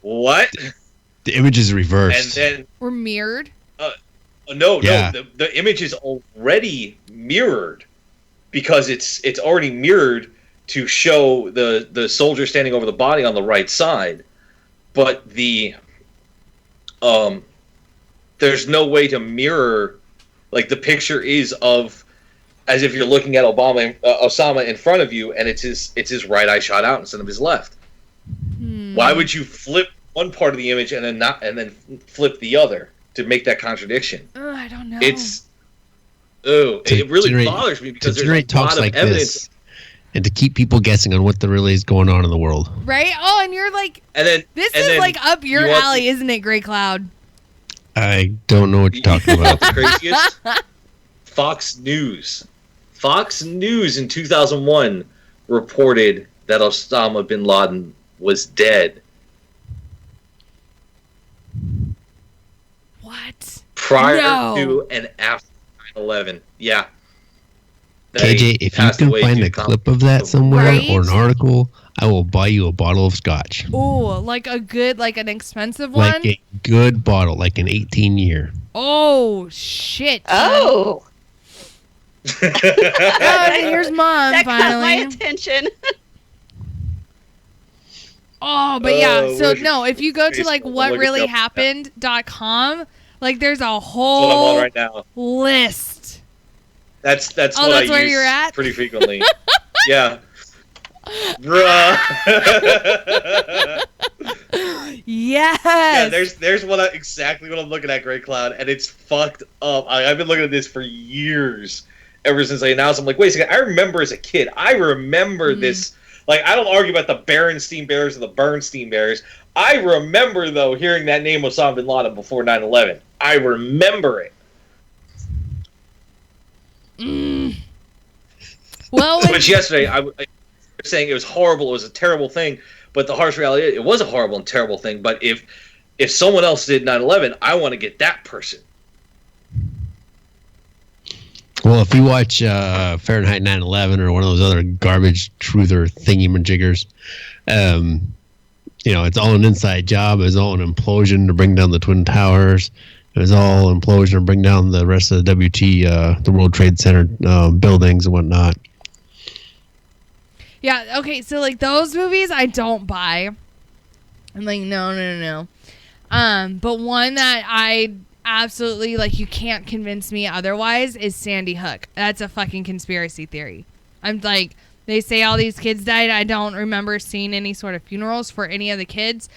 What? The image is reversed. And then We're mirrored. no, Yeah. the image is already mirrored because it's already mirrored to show the soldier standing over the body on the right side, but there's no way to mirror, like the picture is of as if you're looking at Osama in front of you, and it's his right eye shot out instead of his left. Why would you flip one part of the image and then flip the other to make that contradiction? I don't know. It really bothers me because to there's a generate talks lot of like evidence. this, and to keep people guessing on what really is going on in the world. right? Oh, and you're like, And then this and is then like up your you want alley, isn't it, Gray Cloud? I don't know what you're talking about. the craziest? Fox News in 2001 reported that Osama bin Laden was dead What? prior No. to and after 9/11. Yeah. That KJ, he if you passed can away find due a to clip of that somewhere Right? or an article, I will buy you a bottle of scotch. Oh, like a good, like an expensive one? Like a good bottle, like an 18-year. Oh, shit. Oh, Oh, here's Mom, that caught my finally. attention. Oh, but yeah. Oh, So, where's no, if you go to, like, Facebook? Look at that. whatreallyhappened.com, like, there's a That's what I'm whole on right now. list. That's Oh, what I that's where use you're at? pretty frequently. Yeah. Bruh. Yes. Yeah, there's exactly what I'm looking at, Great Cloud, and it's fucked up. I've been looking at this for years, ever since I announced. I'm like, wait a second, I remember as a kid, I remember this. Like, I don't argue about the Berenstein Bears or the Bernstein Bears. I remember, though, hearing that name Osama bin Laden before 9/11. I remember it. Well, Which yesterday, I was saying it was horrible, it was a terrible thing, but the harsh reality is it was a horrible and terrible thing, but if someone else did 9/11, I want to get that person. Well, if you watch Fahrenheit 9/11 or one of those other garbage truther thingy-majiggers, it's all an inside job. It was all an implosion to bring down the Twin Towers. It was all an implosion to bring down the rest of the the World Trade Center buildings and whatnot. yeah, okay, so, like, those movies I don't buy. I'm like, no. But one that I absolutely, like, you can't convince me otherwise is Sandy Hook. That's a fucking conspiracy theory. I'm like, they say all these kids died. I don't remember seeing any sort of funerals for any of the kids.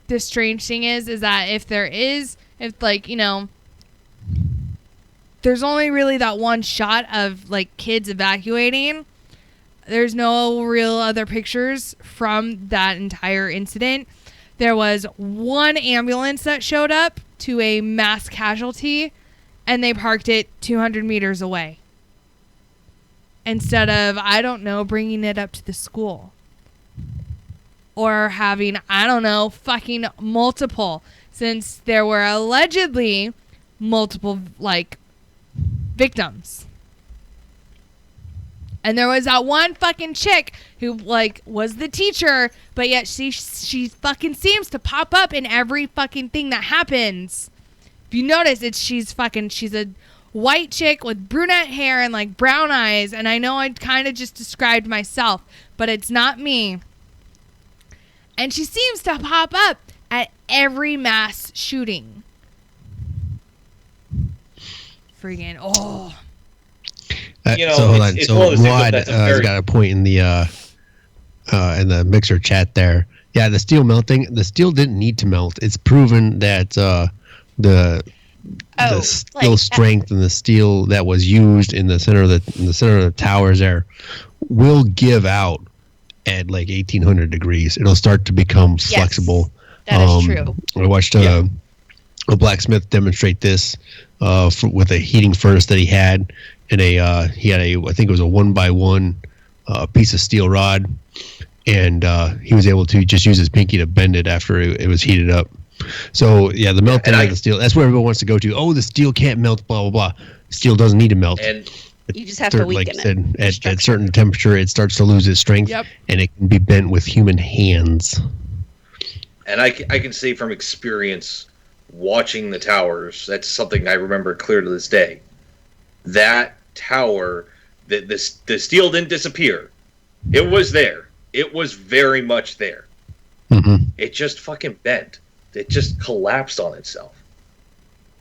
The strange thing is that if there's only really that one shot of, like, kids evacuating. There's no real other pictures from that entire incident. There was one ambulance that showed up to a mass casualty, and they parked it 200 meters away. Instead of, I don't know, bringing it up to the school. Or having, I don't know, fucking multiple. Since there were allegedly multiple, like, victims. And there was that one fucking chick who like was the teacher, but yet she fucking seems to pop up in every fucking thing that happens. If you notice, she's a white chick with brunette hair and like brown eyes. And I know I kind of just described myself, but it's not me. And she seems to pop up at every mass shooting. Freaking, oh. So hold on. it's So one of those things Rod that's a has very- got a point in the mixer chat there. Yeah, the steel melting. The steel didn't need to melt. It's proven that the steel strength and the steel that was used in the center of the towers there will give out at like 1800 degrees. It'll start to become flexible. That is true. I watched a blacksmith demonstrate this with a heating furnace that he had, and I think it was a 1x1 piece of steel rod, and he was able to just use his pinky to bend it after it was heated up. So yeah, the melting of the steel, that's where everyone wants to go to. Oh, the steel can't melt, blah blah blah. Steel doesn't need to melt. And You just have to weaken it. At a certain temperature, it starts to lose its strength, and it can be bent with human hands. And I can say from experience, watching the towers, that's something I remember clear to this day. That tower, the steel didn't disappear. It was there. It was very much there. Mm-hmm. It just fucking bent. It just collapsed on itself.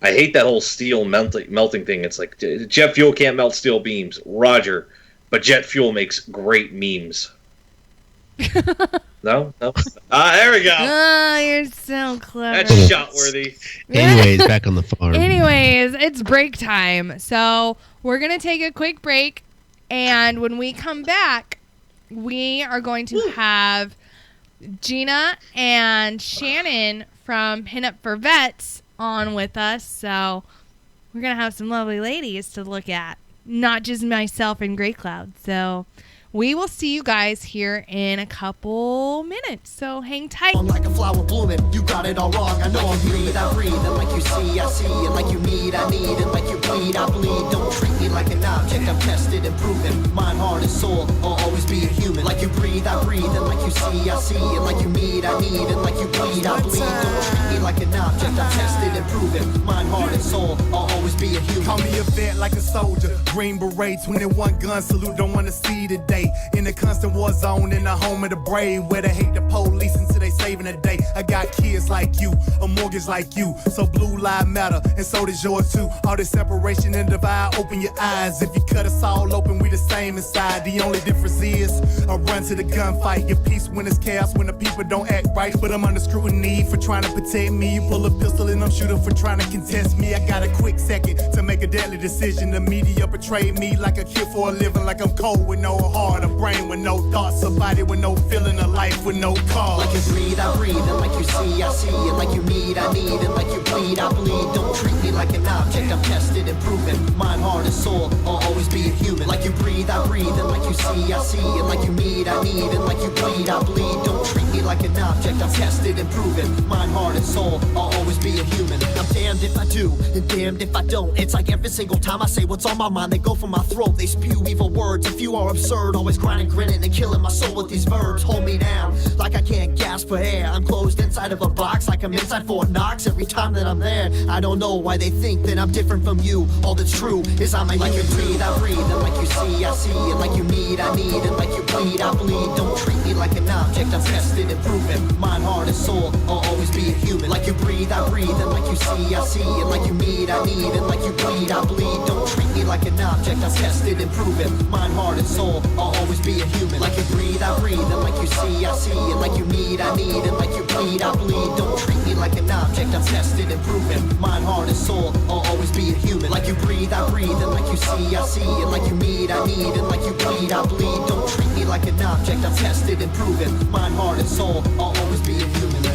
I hate that whole steel melting thing. It's like, jet fuel can't melt steel beams. Roger. But jet fuel makes great memes. No? There we go. Oh, you're so clever. That's shot worthy. Anyways, back on the farm. Anyways, it's break time. So we're going to take a quick break. And when we come back, we are going to have Gina and Shannon from Pinup for Vets on with us. So we're going to have some lovely ladies to look at. Not just myself and Grey Cloud. So we will see you guys here in a couple minutes. So hang tight. I'm like a flower blooming, you got it all wrong. I know I'm breathe, I breathe, and like you see, I see, and like you need, I need, and like you bleed, I bleed. Don't treat me like an object, I'm tested and proven. Mind, heart, and soul, I'll always be a human. Like you breathe, I breathe, and like you see, I see, and like you need, I need, and like you bleed, I bleed. Don't treat me like an object, I'm tested and proven. Mind, heart, and soul, I'll always be a human. Call me a vet like a soldier, Green Beret, 21 gun salute, don't wanna see the day. In a constant war zone, in the home of the brave, where they hate the police until they saving the day. I got kids like you, a mortgage like you, so blue lives matter, and so does yours too. All this separation and divide, open your eyes. If you cut us all open, we the same inside. The only difference is I run to the gunfight. Your peace when it's chaos, when the people don't act right. But I'm under scrutiny for trying to protect me. You pull a pistol and I'm shooting for trying to contest me. I got a quick second to make a deadly decision. The media portray me like a kid for a living, like I'm cold with no heart, a brain with no thoughts, a body with no feeling, a life with no cause. Like you breathe, I breathe, and like you see, I see, and like you need, I need, and like you bleed, I bleed. Don't treat me like an object, I'm tested and proven. Mind, heart, and soul, I'll always be a human. Like you breathe, I breathe, and like you see, I see, and like you need, I need, and like you bleed, I bleed. Don't treat me like an object, I'm tested and proven. Mind, heart, and soul, I'll always be a human. I'm damned if I do, and damned if I don't. It's like every single time I say what's on my mind, they go for my throat, they spew evil words. If you are absurd, always grinding, grinning, and killing my soul with these verbs. Hold me down, like I can't gasp for air. I'm closed inside of a box, like I'm inside Fort Knox. Every time that I'm there, I don't know why they think that I'm different from you. All that's true is I'm a like you breathe, I breathe, and like you see, I see, and like you need, I need, and like you bleed, I bleed. Don't treat me like an object, I'm tested and proven. Mind, heart, and soul, I'll always be a human. Like you breathe, I breathe, and like you see, I see, and like you need, I need, and like you bleed, I bleed. Don't treat me like an object, I'm tested and proven. Mind, heart, and soul, I'll always be a human. Like you breathe, I breathe, and like you see, I see, and like you need, I need, and like you bleed, I bleed. Don't treat me like an object, I'm tested and proven. Mind, heart, and soul, I'll always be a human. Like you breathe, I breathe, and like you see, I see, and like you need, I need, and like you bleed, I bleed. Don't treat me like an object, I'm tested and proven. Mind, heart, and soul, I'll always be a human.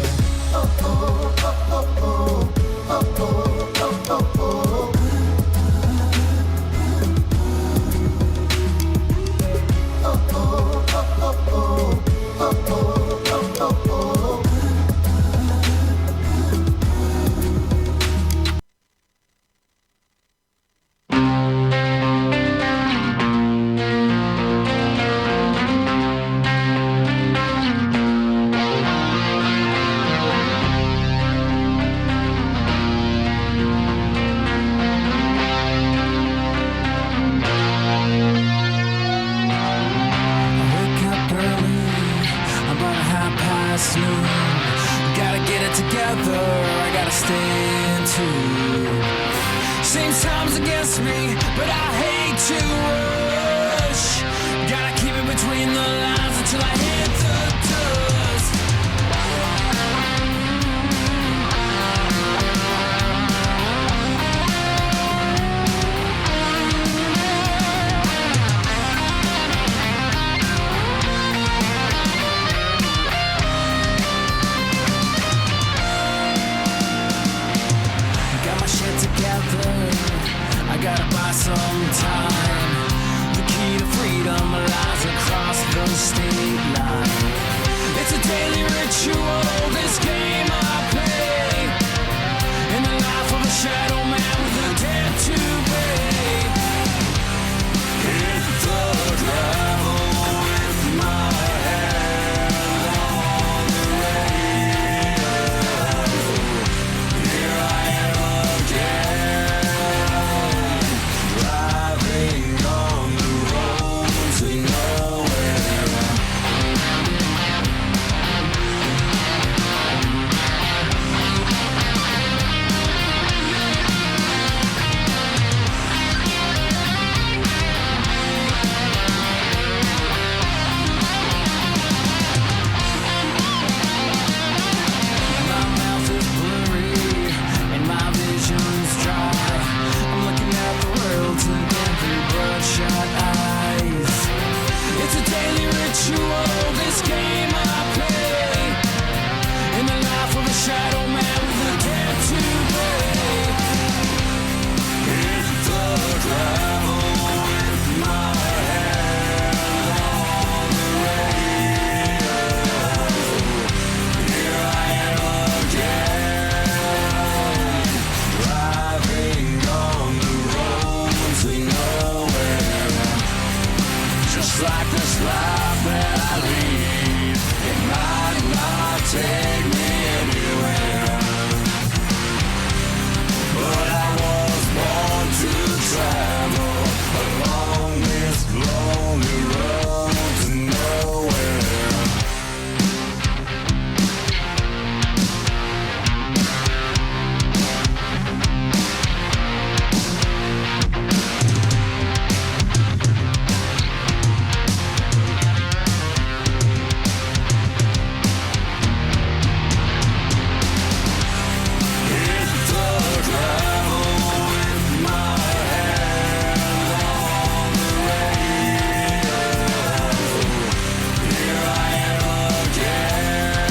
past noon. Gotta get it together, I gotta stay in tune. Seems time's against me, but I hate to rush. Gotta keep it between the lines until I hit the dust. Got my shit together, I gotta buy some time. The key to freedom lies across the state line. It's a daily ritual, this game I play. In the life of a shadow man with a debt to pay. Hit the gravel with my hand on the radio. Here I am again, driving on the road to nowhere. My mouth is blurry and my vision's dry. I'm looking at the world through bloodshot eyes. It's a daily ritual, this game I play. In the life of a shadow man with a debt to pay. Hit the gravel with my hand on the radio. Here I am again, driving on the road to nowhere. Just like this life that I lead, it might not take me anywhere. But I was born to travel along this lonely road to nowhere. Hit the gravel with my hand on the radio. Here I am again,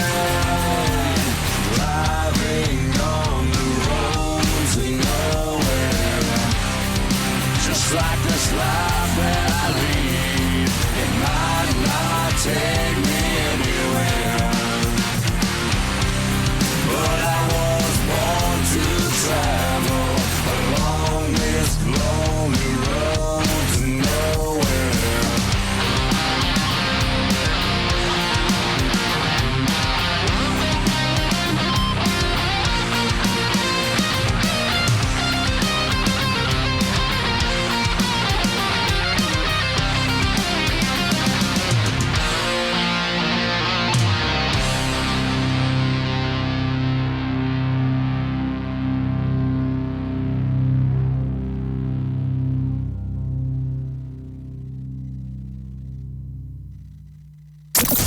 driving on the road to nowhere. Just like this life that I lead, it might not take me anywhere. But I was born to travel along this lonely road to nowhere.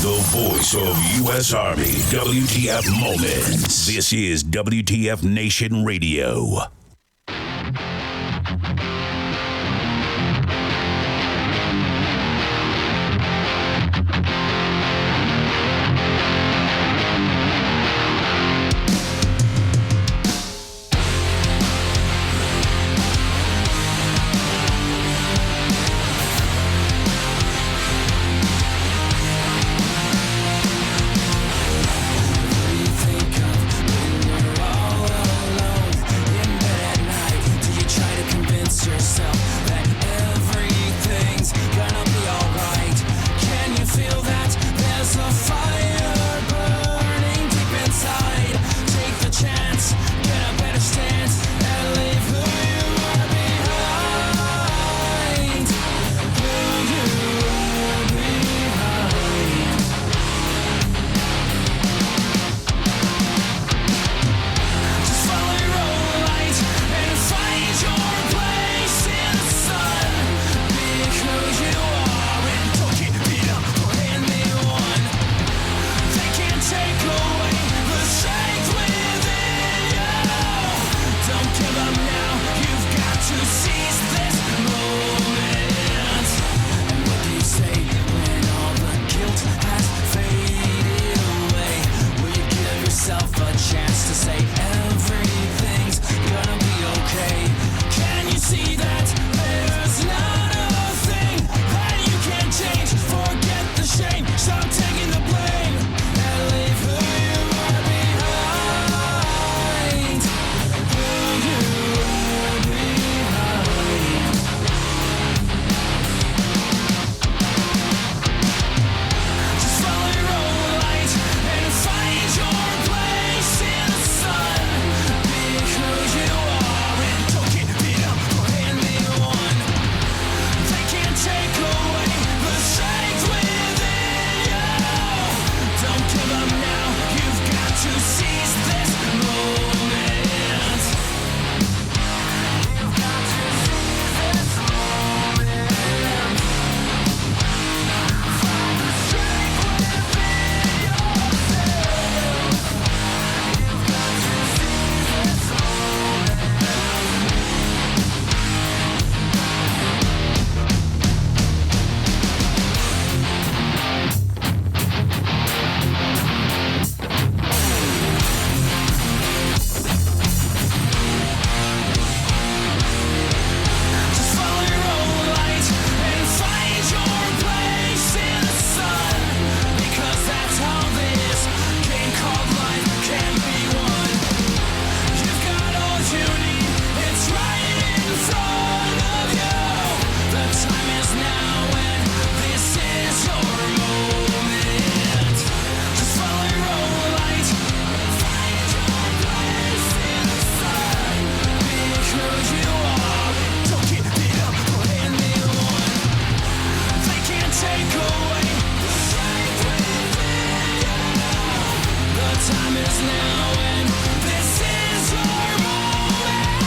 The voice of U.S. Army, WTF Moments. This is WTF Nation Radio. Think of when you're all alone in bed. Don't give up now, you've got to seize this moment. You've got to seize this moment. Find the strength within yourself. You've got to seize this Just follow your own light and find your place in the sun, because that's how this game called life can be won. You've got all you need, it's right in front of you. The time is now and this is your moment. Just follow your own light and find your place in the sun, because you are. Don't give it up for anyone. They can't take away the strength within you. The time is now and this is your moment.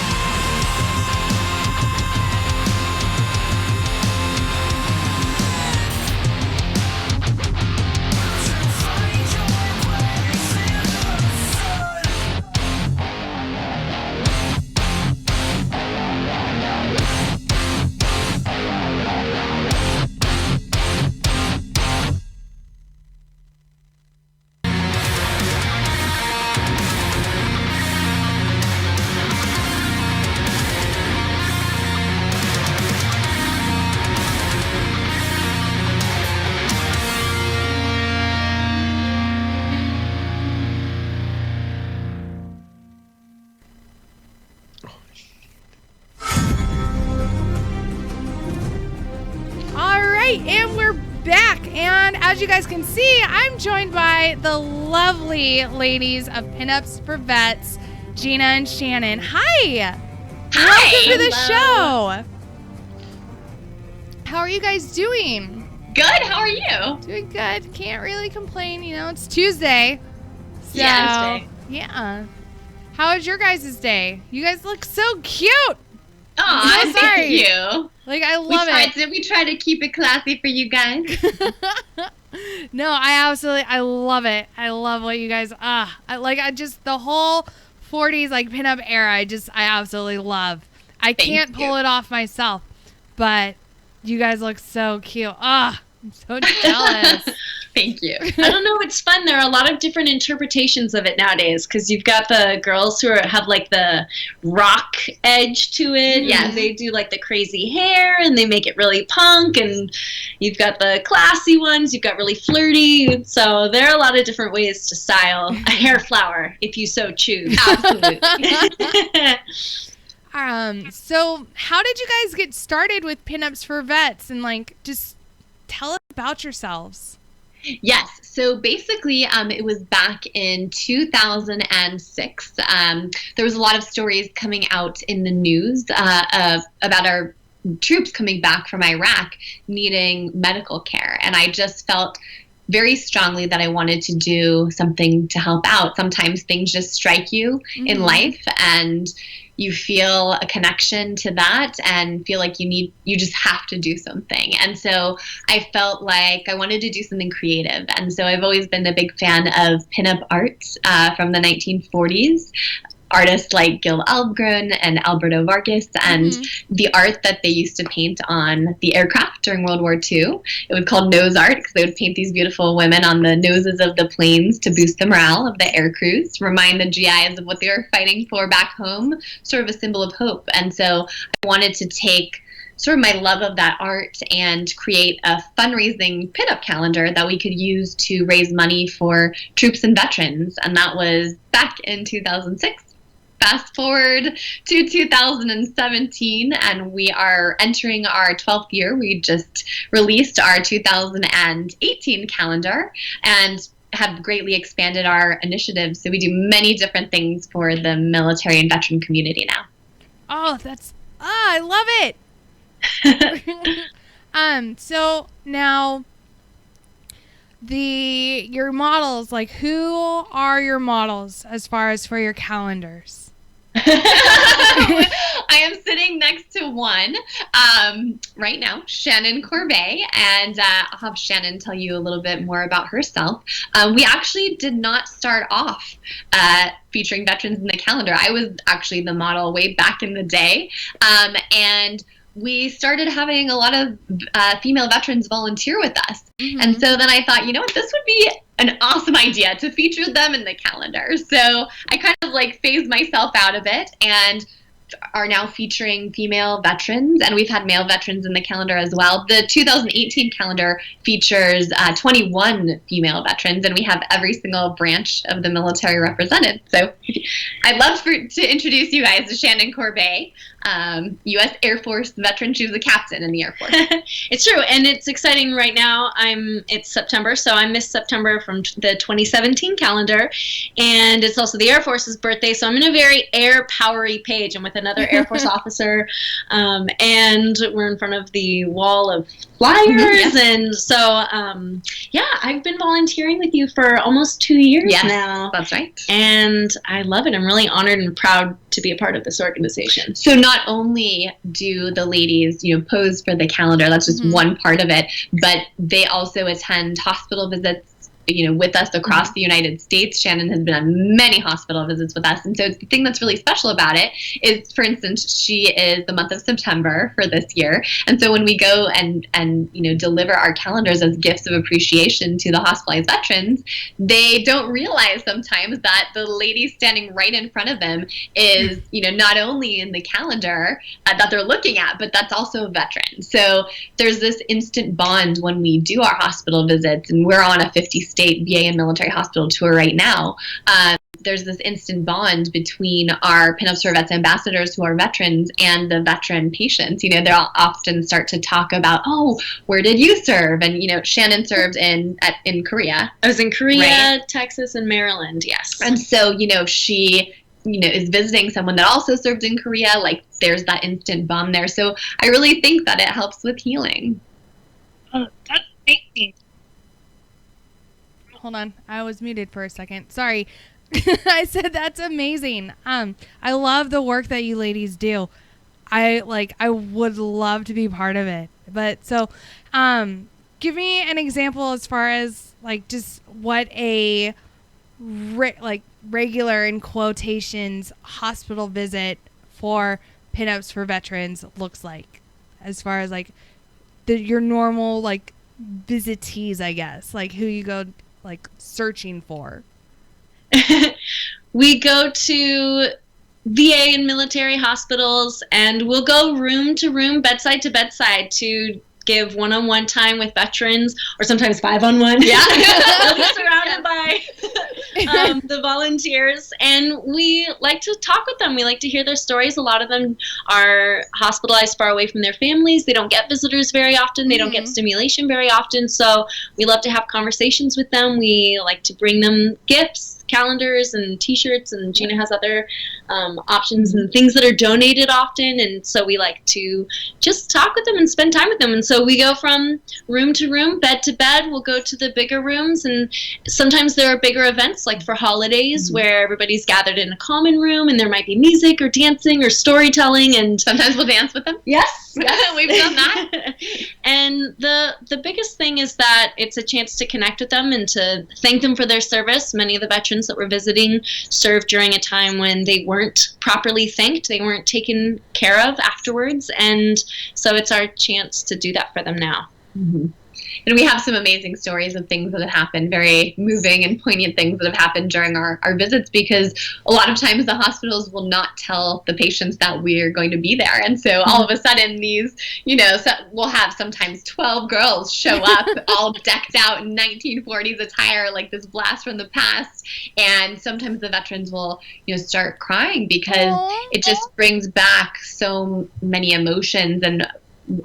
To find your place in the sun. All right, and we're back. And as you guys can see, I'm joined by the lovely ladies of Pinups for Vets, Gina and Shannon. Hi. Welcome to the show. How are you guys doing? Good. How are you? Doing good. Can't really complain. You know, it's Tuesday. So, Yeah, it's day. yeah. How was your guys' day? You guys look so cute. Aw, I'm so sorry. thank you. Like, I love it. We try to keep it classy for you guys. No, I love it. I love what you guys, I just, the whole 40s, like, pinup era, I absolutely love. I can't pull it off myself, but you guys look so cute. I'm so jealous. Thank you. I don't know. It's fun. There are a lot of different interpretations of it nowadays, because you've got the girls who have like the rock edge to it. Mhm. Yeah, they do like the crazy hair and they make it really punk. And you've got the classy ones. You've got really flirty. So there are a lot of different ways to style a hair flower if you so choose. Absolutely. So how did you guys get started with Pinups for Vets, and like, just tell us about yourselves. Yes. So basically, it was back in 2006. There was a lot of stories coming out in the news about our troops coming back from Iraq needing medical care. And I just felt very strongly that I wanted to do something to help out. Sometimes things just strike you in life, and you feel a connection to that and feel like you just have to do something. And so I felt like I wanted to do something creative. And so I've always been a big fan of pinup art from the 1940s. Artists like Gil Almgren and Alberto Vargas, and the art that they used to paint on the aircraft during World War II. It was called nose art because they would paint these beautiful women on the noses of the planes to boost the morale of the air crews, remind the GIs of what they were fighting for back home, sort of a symbol of hope. And so I wanted to take sort of my love of that art and create a fundraising pinup calendar that we could use to raise money for troops and veterans. And that was back in 2006. Fast forward to 2017, and we are entering our 12th year. We just released our 2018 calendar and have greatly expanded our initiatives. So we do many different things for the military and veteran community now. Oh, I love it. So now, your models, like who are your models as far as for your calendars? I am sitting next to one right now, Shannon Corbet, and I'll have Shannon tell you a little bit more about herself. We actually did not start off featuring veterans in the calendar. I was actually the model way back in the day, and we started having a lot of female veterans volunteer with us. Mm-hmm. And so then I thought, you know what, this would be an awesome idea to feature them in the calendar. So I kind of like phased myself out of it and are now featuring female veterans, and we've had male veterans in the calendar as well. The 2018 calendar features 21 female veterans, and we have every single branch of the military represented. So I'd love to introduce you guys to Shannon Corbet, U.S. Air Force veteran. She was a captain in the Air Force. It's true, and it's exciting right now. It's September, so I missed September from the 2017 calendar, and it's also the Air Force's birthday, so I'm in a very air-powery page. I'm with another Air Force officer, and we're in front of the wall of flyers, yes. And so, I've been volunteering with you for almost 2 years now. That's right. And I love it. I'm really honored and proud to be a part of this organization. So not only do the ladies, pose for the calendar, that's just one part of it, but they also attend hospital visits, with us across the United States. Shannon has been on many hospital visits with us. And so the thing that's really special about it is, for instance, she is the month of September for this year. And so when we go and deliver our calendars as gifts of appreciation to the hospitalized veterans, they don't realize sometimes that the lady standing right in front of them is, not only in the calendar that they're looking at, but that's also a veteran. So there's this instant bond when we do our hospital visits, and we're on a 50-state VA and military hospital tour right now. There's this instant bond between our Pinups for Vets ambassadors who are veterans and the veteran patients. They'll often start to talk about, oh, where did you serve? And, Shannon served in Korea. I was in Korea, right? Texas, and Maryland, yes. And so, she is visiting someone that also served in Korea. Like, there's that instant bond there. So I really think that it helps with healing. Oh, that's amazing. Hold on. I was muted for a second. Sorry. I said that's amazing. I love the work that you ladies do. I would love to be part of it. But so, give me an example as far as just what a regular in quotations hospital visit for Pinups for Veterans looks like, as far as your normal visitees, I guess, who you go searching for. We go to VA and military hospitals, and we'll go room to room, bedside to bedside, to give one-on-one time with veterans, or sometimes 5-on-1. Yeah. We'll be surrounded by the volunteers, and we like to talk with them. We like to hear their stories. A lot of them are hospitalized far away from their families. They don't get visitors very often. They don't get stimulation very often, so we love to have conversations with them. We like to bring them gifts, calendars and t-shirts, and Gina has other options and things that are donated often, and so we like to just talk with them and spend time with them. And so we go from room to room, bed to bed. We'll go to the bigger rooms, and sometimes there are bigger events like for holidays where everybody's gathered in a common room, and there might be music or dancing or storytelling, and sometimes we'll dance with them. Yes, we've done that. And the biggest thing is that it's a chance to connect with them and to thank them for their service. Many of the veterans that we're visiting served during a time when they weren't properly thanked, they weren't taken care of afterwards, and so it's our chance to do that for them now. Mm-hmm. And we have some amazing stories of things that have happened, very moving and poignant things that have happened during our visits, because a lot of times the hospitals will not tell the patients that we're going to be there. And so all of a sudden these, we'll have sometimes 12 girls show up all decked out in 1940s attire, like this blast from the past. And sometimes the veterans will, start crying because it just brings back so many emotions. And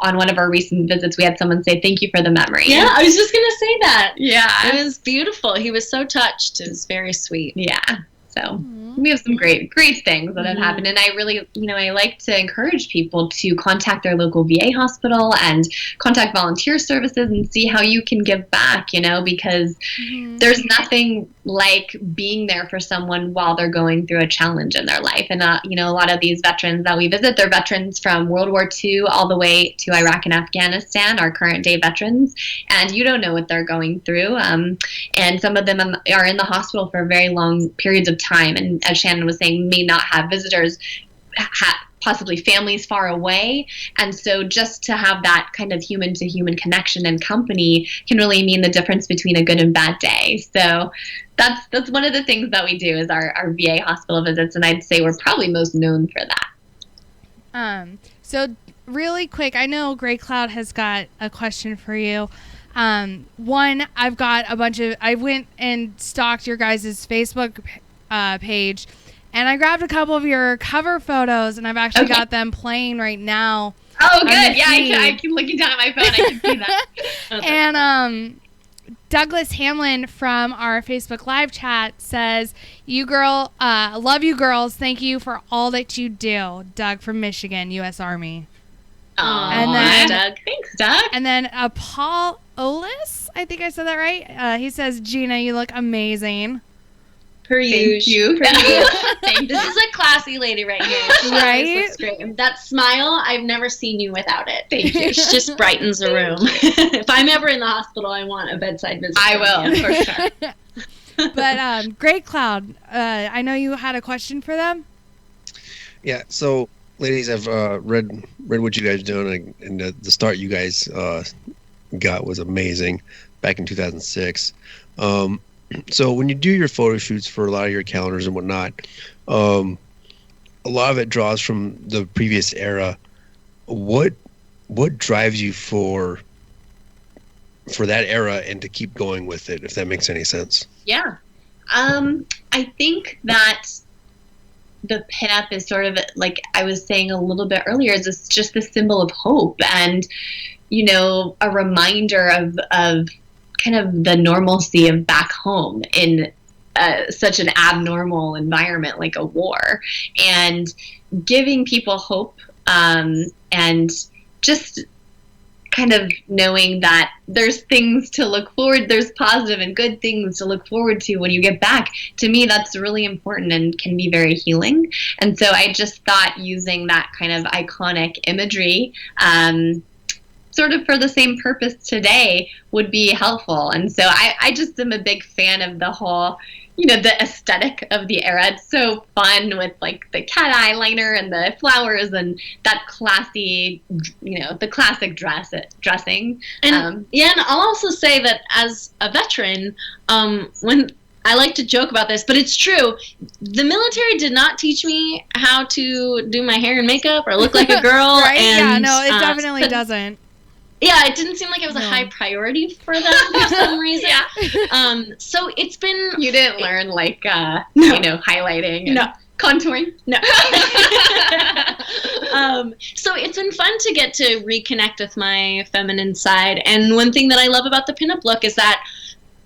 on one of our recent visits, we had someone say, "Thank you for the memory." Yeah, I was just going to say that. Yeah. It was beautiful. He was so touched. It was very sweet. Yeah. So we have some great things that have happened. And I really, I like to encourage people to contact their local VA hospital and contact volunteer services and see how you can give back, because there's nothing like being there for someone while they're going through a challenge in their life. And, a lot of these veterans that we visit, they're veterans from World War II all the way to Iraq and Afghanistan, our current day veterans. And you don't know what they're going through. And some of them are in the hospital for very long periods of time. And as Shannon was saying, may not have visitors, possibly families far away. And so just to have that kind of human to human connection and company can really mean the difference between a good and bad day. So that's one of the things that we do is our VA hospital visits. And I'd say we're probably most known for that. So really quick, I know Gray Cloud has got a question for you. One, I've got I went and stalked your guys' Facebook page, and I grabbed a couple of your cover photos, and I've actually got them playing right now. Oh, good. Yeah, I keep looking down at my phone. I can see that. And Douglas Hamlin from our Facebook live chat says, love you girls. Thank you for all that you do. Doug from Michigan, U.S. Army. And then Doug. Thanks, Doug. And then Paul Olis, I think I said that right. He says, Gina, you look amazing. Thank you. This is a classy lady right here. Right? Looks great. That smile, I've never seen you without it. Thank you. It just brightens the room. If I'm ever in the hospital, I want a bedside visit. I will, for sure. But Great Cloud, I know you had a question for them. Yeah. So, ladies, I've read what you guys doing, and the start you guys got was amazing back in 2006. So when you do your photo shoots for a lot of your calendars and whatnot, a lot of it draws from the previous era. What drives you for that era and to keep going with it, if that makes any sense? Yeah. I think that the pinup is sort of, like I was saying a little bit earlier, is just the symbol of hope and, a reminder of kind of the normalcy of back home in such an abnormal environment like a war, and giving people hope, and just kind of knowing that there's things to look forward, there's positive and good things to look forward to when you get back. To me, that's really important and can be very healing. And so I just thought using that kind of iconic imagery, sort of for the same purpose today, would be helpful. And so I just am a big fan of the whole, the aesthetic of the era. It's so fun with like the cat eyeliner and the flowers and that classy, the classic dressing. And and I'll also say that as a veteran, when I like to joke about this, but it's true. The military did not teach me how to do my hair and makeup or look like a girl. Right? And, yeah, no, it definitely doesn't. Yeah, it didn't seem like it was a high priority for them for some reason. So it's been... You didn't learn, like, highlighting and contouring? No. So it's been fun to get to reconnect with my feminine side. And one thing that I love about the pinup look is that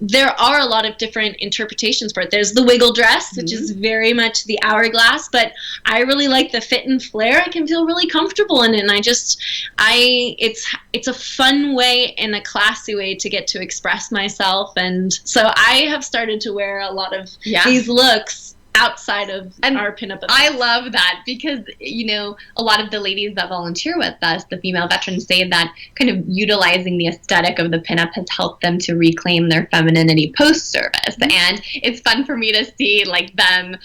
there are a lot of different interpretations for it. There's the wiggle dress, which is very much the hourglass, but I really like the fit and flare. I can feel really comfortable in it, and it's a fun way and a classy way to get to express myself. And so I have started to wear a lot of these looks outside of our pinup events. I love that because, a lot of the ladies that volunteer with us, the female veterans, say that kind of utilizing the aesthetic of the pinup has helped them to reclaim their femininity post-service. And it's fun for me to see like them,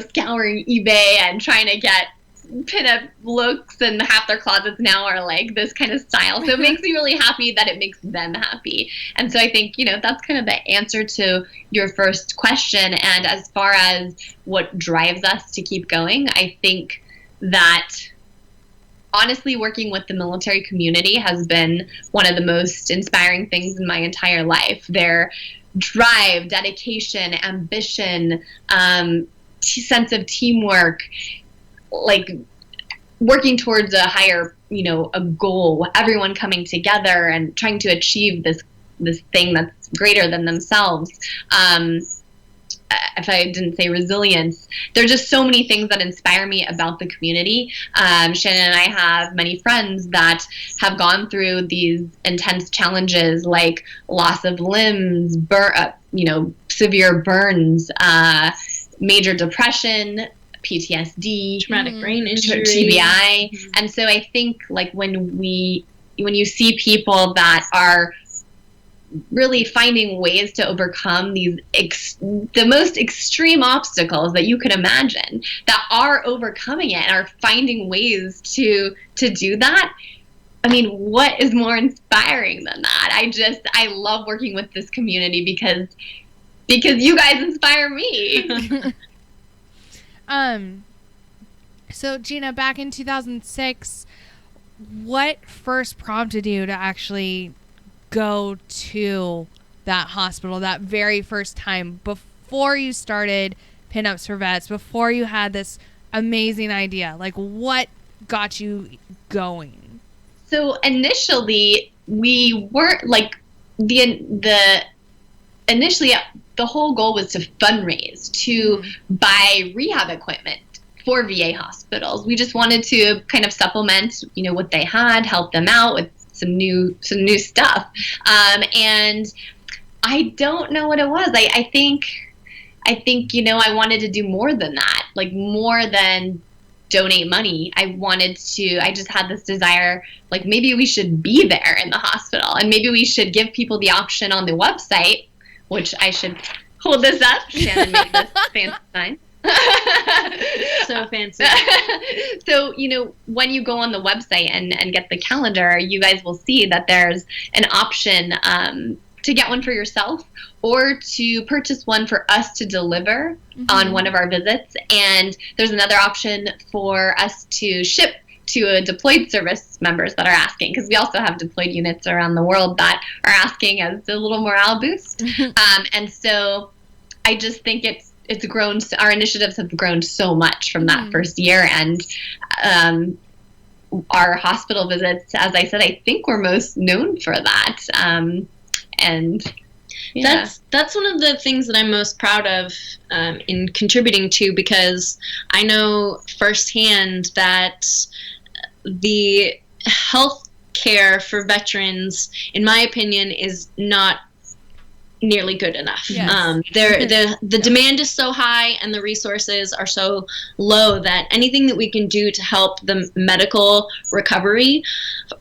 scouring eBay and trying to get pinup looks, and half their closets now are like this kind of style. So it makes me really happy that it makes them happy. And so I think, that's kind of the answer to your first question. And as far as what drives us to keep going, I think that honestly, working with the military community has been one of the most inspiring things in my entire life. Their drive, dedication, ambition, sense of teamwork, like working towards a higher, a goal, everyone coming together and trying to achieve this thing that's greater than themselves. if I didn't say resilience, there are just so many things that inspire me about the community. Shannon and I have many friends that have gone through these intense challenges like loss of limbs, severe burns, major depression, PTSD, traumatic brain injury, TBI. And so I think like when you see people that are really finding ways to overcome these the most extreme obstacles that you could imagine, that are overcoming it and are finding ways to do that. I mean, what is more inspiring than that? I love working with this community because you guys inspire me. So Gina, back in 2006, what first prompted you to actually go to that hospital that very first time, before you started Pinups for Vets, before you had this amazing idea? Like, what got you going? So initially, we weren't like initially the whole goal was to fundraise to buy rehab equipment for VA hospitals. We just wanted to kind of supplement, what they had, help them out with some new stuff. And I don't know what it was. I think I wanted to do more than that, like more than donate money. I just had this desire, like maybe we should be there in the hospital, and maybe we should give people the option on the website, which I should hold this up. Shannon made this fancy sign. So fancy. So, when you go on the website and get the calendar, you guys will see that there's an option to get one for yourself or to purchase one for us to deliver on one of our visits. And there's another option for us to ship to deployed service members that are asking, because we also have deployed units around the world that are asking as a little morale boost. And so I just think it's grown. Our initiatives have grown so much from that first year, and our hospital visits, as I said, I think we're most known for that. And yeah. That's one of the things that I'm most proud of in contributing to, because I know firsthand that the health care for veterans, in my opinion, is not nearly good enough. Yes. The demand is so high and the resources are so low that anything that we can do to help the medical recovery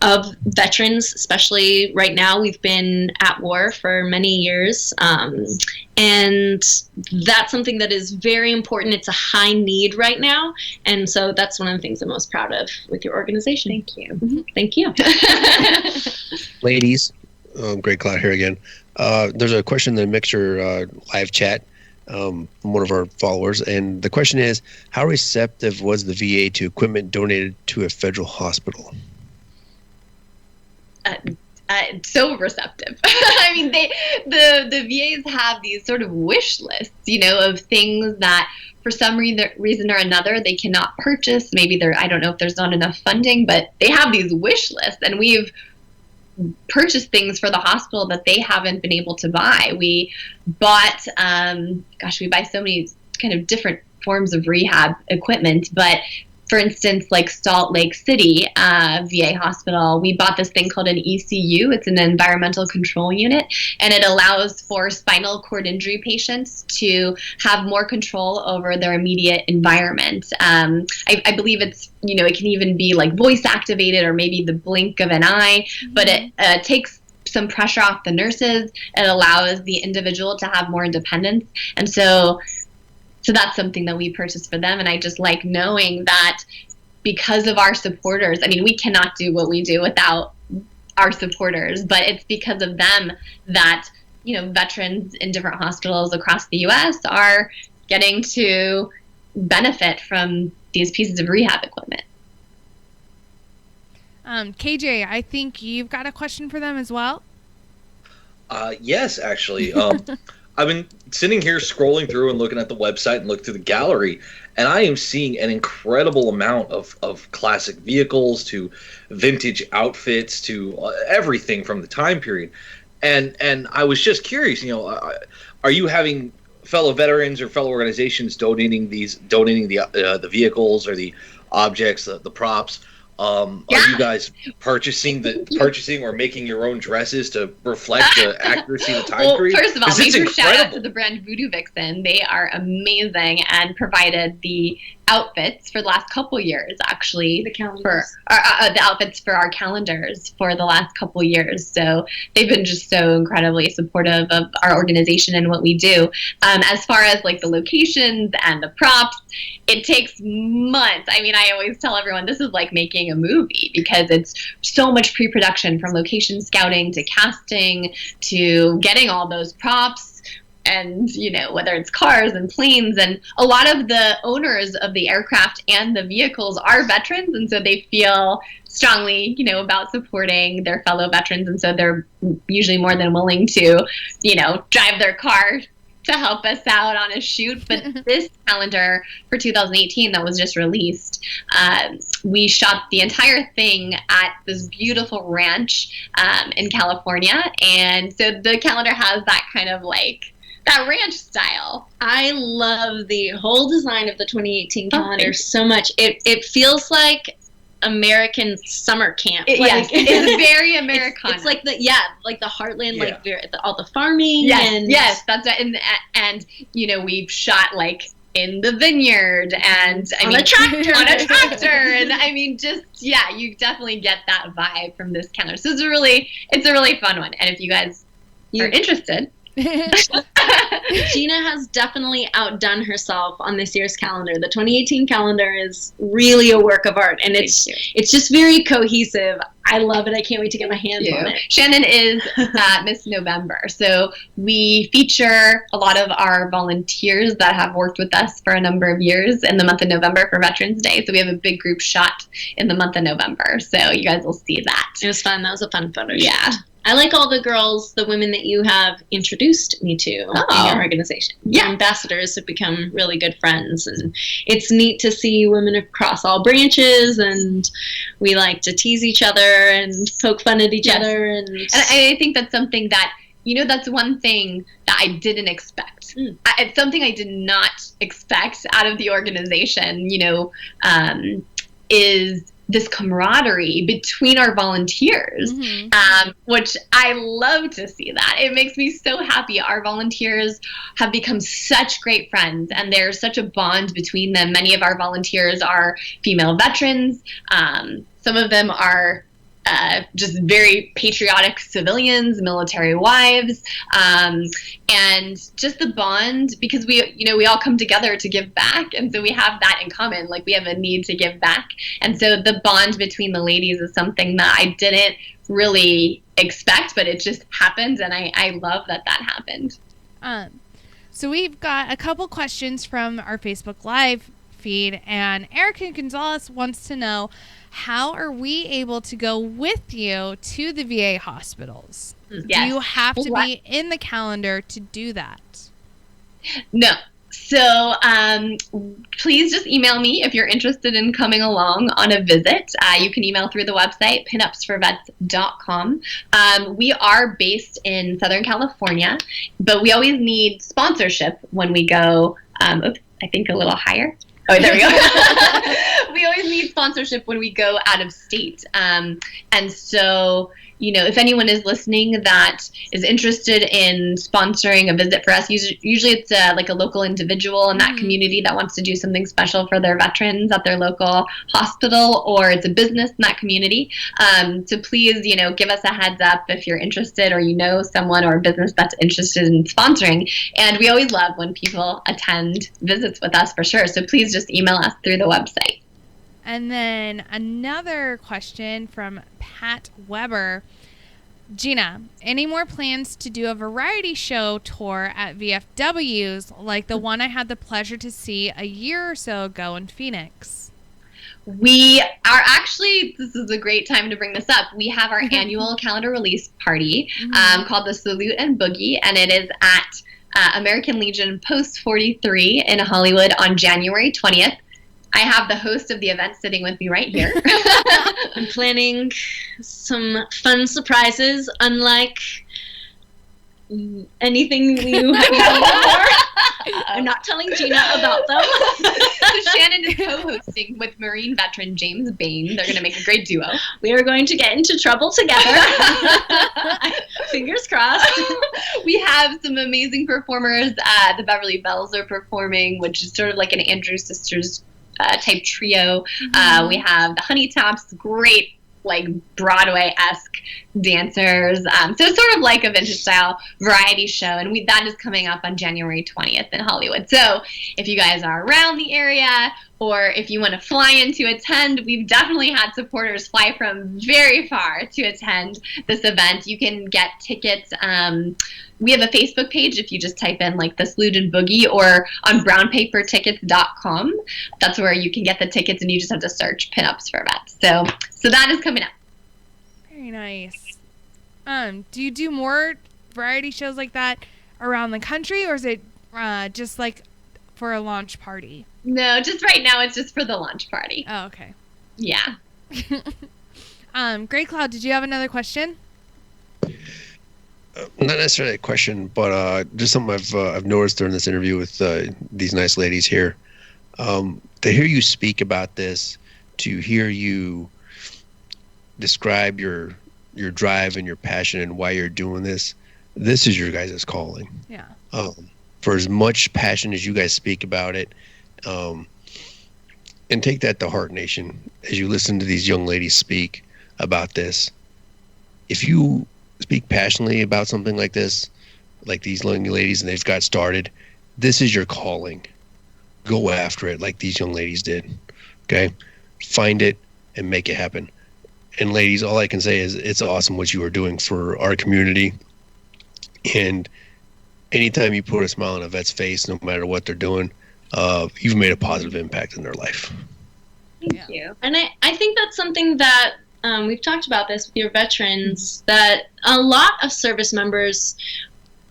of veterans, especially right now, we've been at war for many years, and that's something that is very important. It's a high need right now, and so that's one of the things I'm most proud of with your organization. Thank you. Thank you. Ladies, Greg Cloud here again. There's a question in the Mixer live chat from one of our followers, and the question is, how receptive was the VA to equipment donated to a federal hospital? So receptive. I mean, the VAs have these sort of wish lists, of things that for some reason or another they cannot purchase. Maybe I don't know if there's not enough funding, but they have these wish lists, and we've purchase things for the hospital that they haven't been able to buy. We bought, we buy so many kind of different forms of rehab equipment, but for instance, like Salt Lake City VA hospital, we bought this thing called an ECU. It's an environmental control unit, and it allows for spinal cord injury patients to have more control over their immediate environment. I believe it's, it can even be like voice activated or maybe the blink of an eye, but it takes some pressure off the nurses. It allows the individual to have more independence. And so that's something that we purchased for them. And I just like knowing that because of our supporters, I mean, we cannot do what we do without our supporters, but it's because of them that, veterans in different hospitals across the U.S. are getting to benefit from these pieces of rehab equipment. KJ, I think you've got a question for them as well. Yes, actually. I've been sitting here scrolling through and looking at the website and look through the gallery, and I am seeing an incredible amount of classic vehicles to vintage outfits to everything from the time period. And I was just curious, are you having fellow veterans or fellow organizations donating the vehicles or the objects, the props. Are you guys purchasing or making your own dresses to reflect the accuracy of the time period? First of all, major shout out to the brand Voodoo Vixen. They are amazing and provided the outfits for the last couple years, actually. The outfits for our calendars for the last couple years. So they've been just so incredibly supportive of our organization and what we do. As far as like the locations and the props, it takes months. I mean, I always tell everyone this is like making a movie because it's so much pre-production, from location scouting to casting to getting all those props. And, you know, whether it's cars and planes, and a lot of the owners of the aircraft and the vehicles are veterans, and so they feel strongly, you know, about supporting their fellow veterans, and so they're usually more than willing to, you know, drive their car to help us out on a shoot. But this calendar for 2018 that was just released, we shot the entire thing at this beautiful ranch in California, and so the calendar has that kind of like that ranch style. I love the whole design of the 2018 calendar so much. It feels like American summer camp. Yes, it's very Americana. It's like the heartland, like all the farming. Yes, that's right. And you know, we've shot like in the vineyard and on a tractor, and I mean, just you definitely get that vibe from this calendar. So it's a really fun one. And if you guys are interested. Gina has definitely outdone herself on this year's calendar. The 2018 calendar is really a work of art, and it's just very cohesive. I love it. I can't wait to get my hands on it. Shannon is Miss November, so we feature a lot of our volunteers that have worked with us for a number of years in the month of November for Veterans Day. So we have a big group shot in the month of November, so you guys will see that. It was fun. That was a fun photo shoot. I like all the girls, the women that you have introduced me to in your organization. Your ambassadors have become really good friends, and it's neat to see women across all branches, and we like to tease each other and poke fun at each other. And I think that's something that, you know, that's one thing that I didn't expect. It's something I did not expect out of the organization, you know, is this camaraderie between our volunteers, which I love to see that. It makes me so happy. Our volunteers have become such great friends, and there's such a bond between them. Many of our volunteers are female veterans. Some of them are just very patriotic civilians, military wives, and just the bond, because we all come together to give back, and so we have that in common. Like, we have a need to give back, and so the bond between the ladies is something that I didn't really expect, but it just happened, and I love that happened. So we've got a couple questions from our Facebook Live feed, and Erica Gonzalez wants to know, how are we able to go with you to the VA hospitals? Do you have to be in the calendar to do that? No. So please just email me if you're interested in coming along on a visit. You can email through the website, pinupsforvets.com. We are based in Southern California, but we always need sponsorship when we go, I think a little higher. Oh, there we go. We always need sponsorship when we go out of state. And so, you know, if anyone is listening that is interested in sponsoring a visit for us, usually it's like a local individual in that community that wants to do something special for their veterans at their local hospital, or it's a business in that community. So please, you know, give us a heads up if you're interested, or you know someone or a business that's interested in sponsoring. And we always love when people attend visits with us, for sure. So please just email us through the website. And then another question from Pat Weber. Gina, any more plans to do a variety show tour at VFWs like the one I had the pleasure to see a year or so ago in Phoenix? We are actually, this is a great time to bring this up. We have our annual calendar release party called the Salute and Boogie, and it is at American Legion Post 43 in Hollywood on January 20th. I have the host of the event sitting with me right here. I'm planning some fun surprises, unlike anything you have before. I'm not telling Gina about them. So Shannon is co-hosting with Marine veteran James Bain. They're going to make a great duo. We are going to get into trouble together. Fingers crossed. We have some amazing performers. The Beverly Bells are performing, which is sort of like an Andrews Sisters type trio. We have the Honey Tops, great like Broadway-esque dancers. So it's sort of like a vintage style variety show, and that is coming up on January 20th in Hollywood. So if you guys are around the area, or if you want to fly in to attend, we've definitely had supporters fly from very far to attend this event. You can get tickets. We have a Facebook page if you just type in like the Salute and Boogie, or on brownpapertickets.com. That's where you can get the tickets, and you just have to search pinups for events. So that is coming up. Very nice. Do you do more variety shows like that around the country, or is it just like for a launch party? No, just right now it's just for the launch party. Oh, okay. Yeah. Great Cloud, did you have another question? Not necessarily a question, but just something I've noticed during this interview with these nice ladies here. To hear you speak about this, to hear you describe your drive and your passion and why you're doing this is your guys' calling. Yeah. For as much passion as you guys speak about it, and take that to heart, nation, as you listen to these young ladies speak about this. If you speak passionately about something like this, like these young ladies, and they've got started, this is your calling. Go after it like these young ladies did. Okay? Find it and make it happen. And ladies, all I can say is it's awesome what you are doing for our community. And anytime you put a smile on a vet's face, no matter what they're doing, you've made a positive impact in their life. Thank you. And I think that's something that we've talked about this with your veterans, that a lot of service members,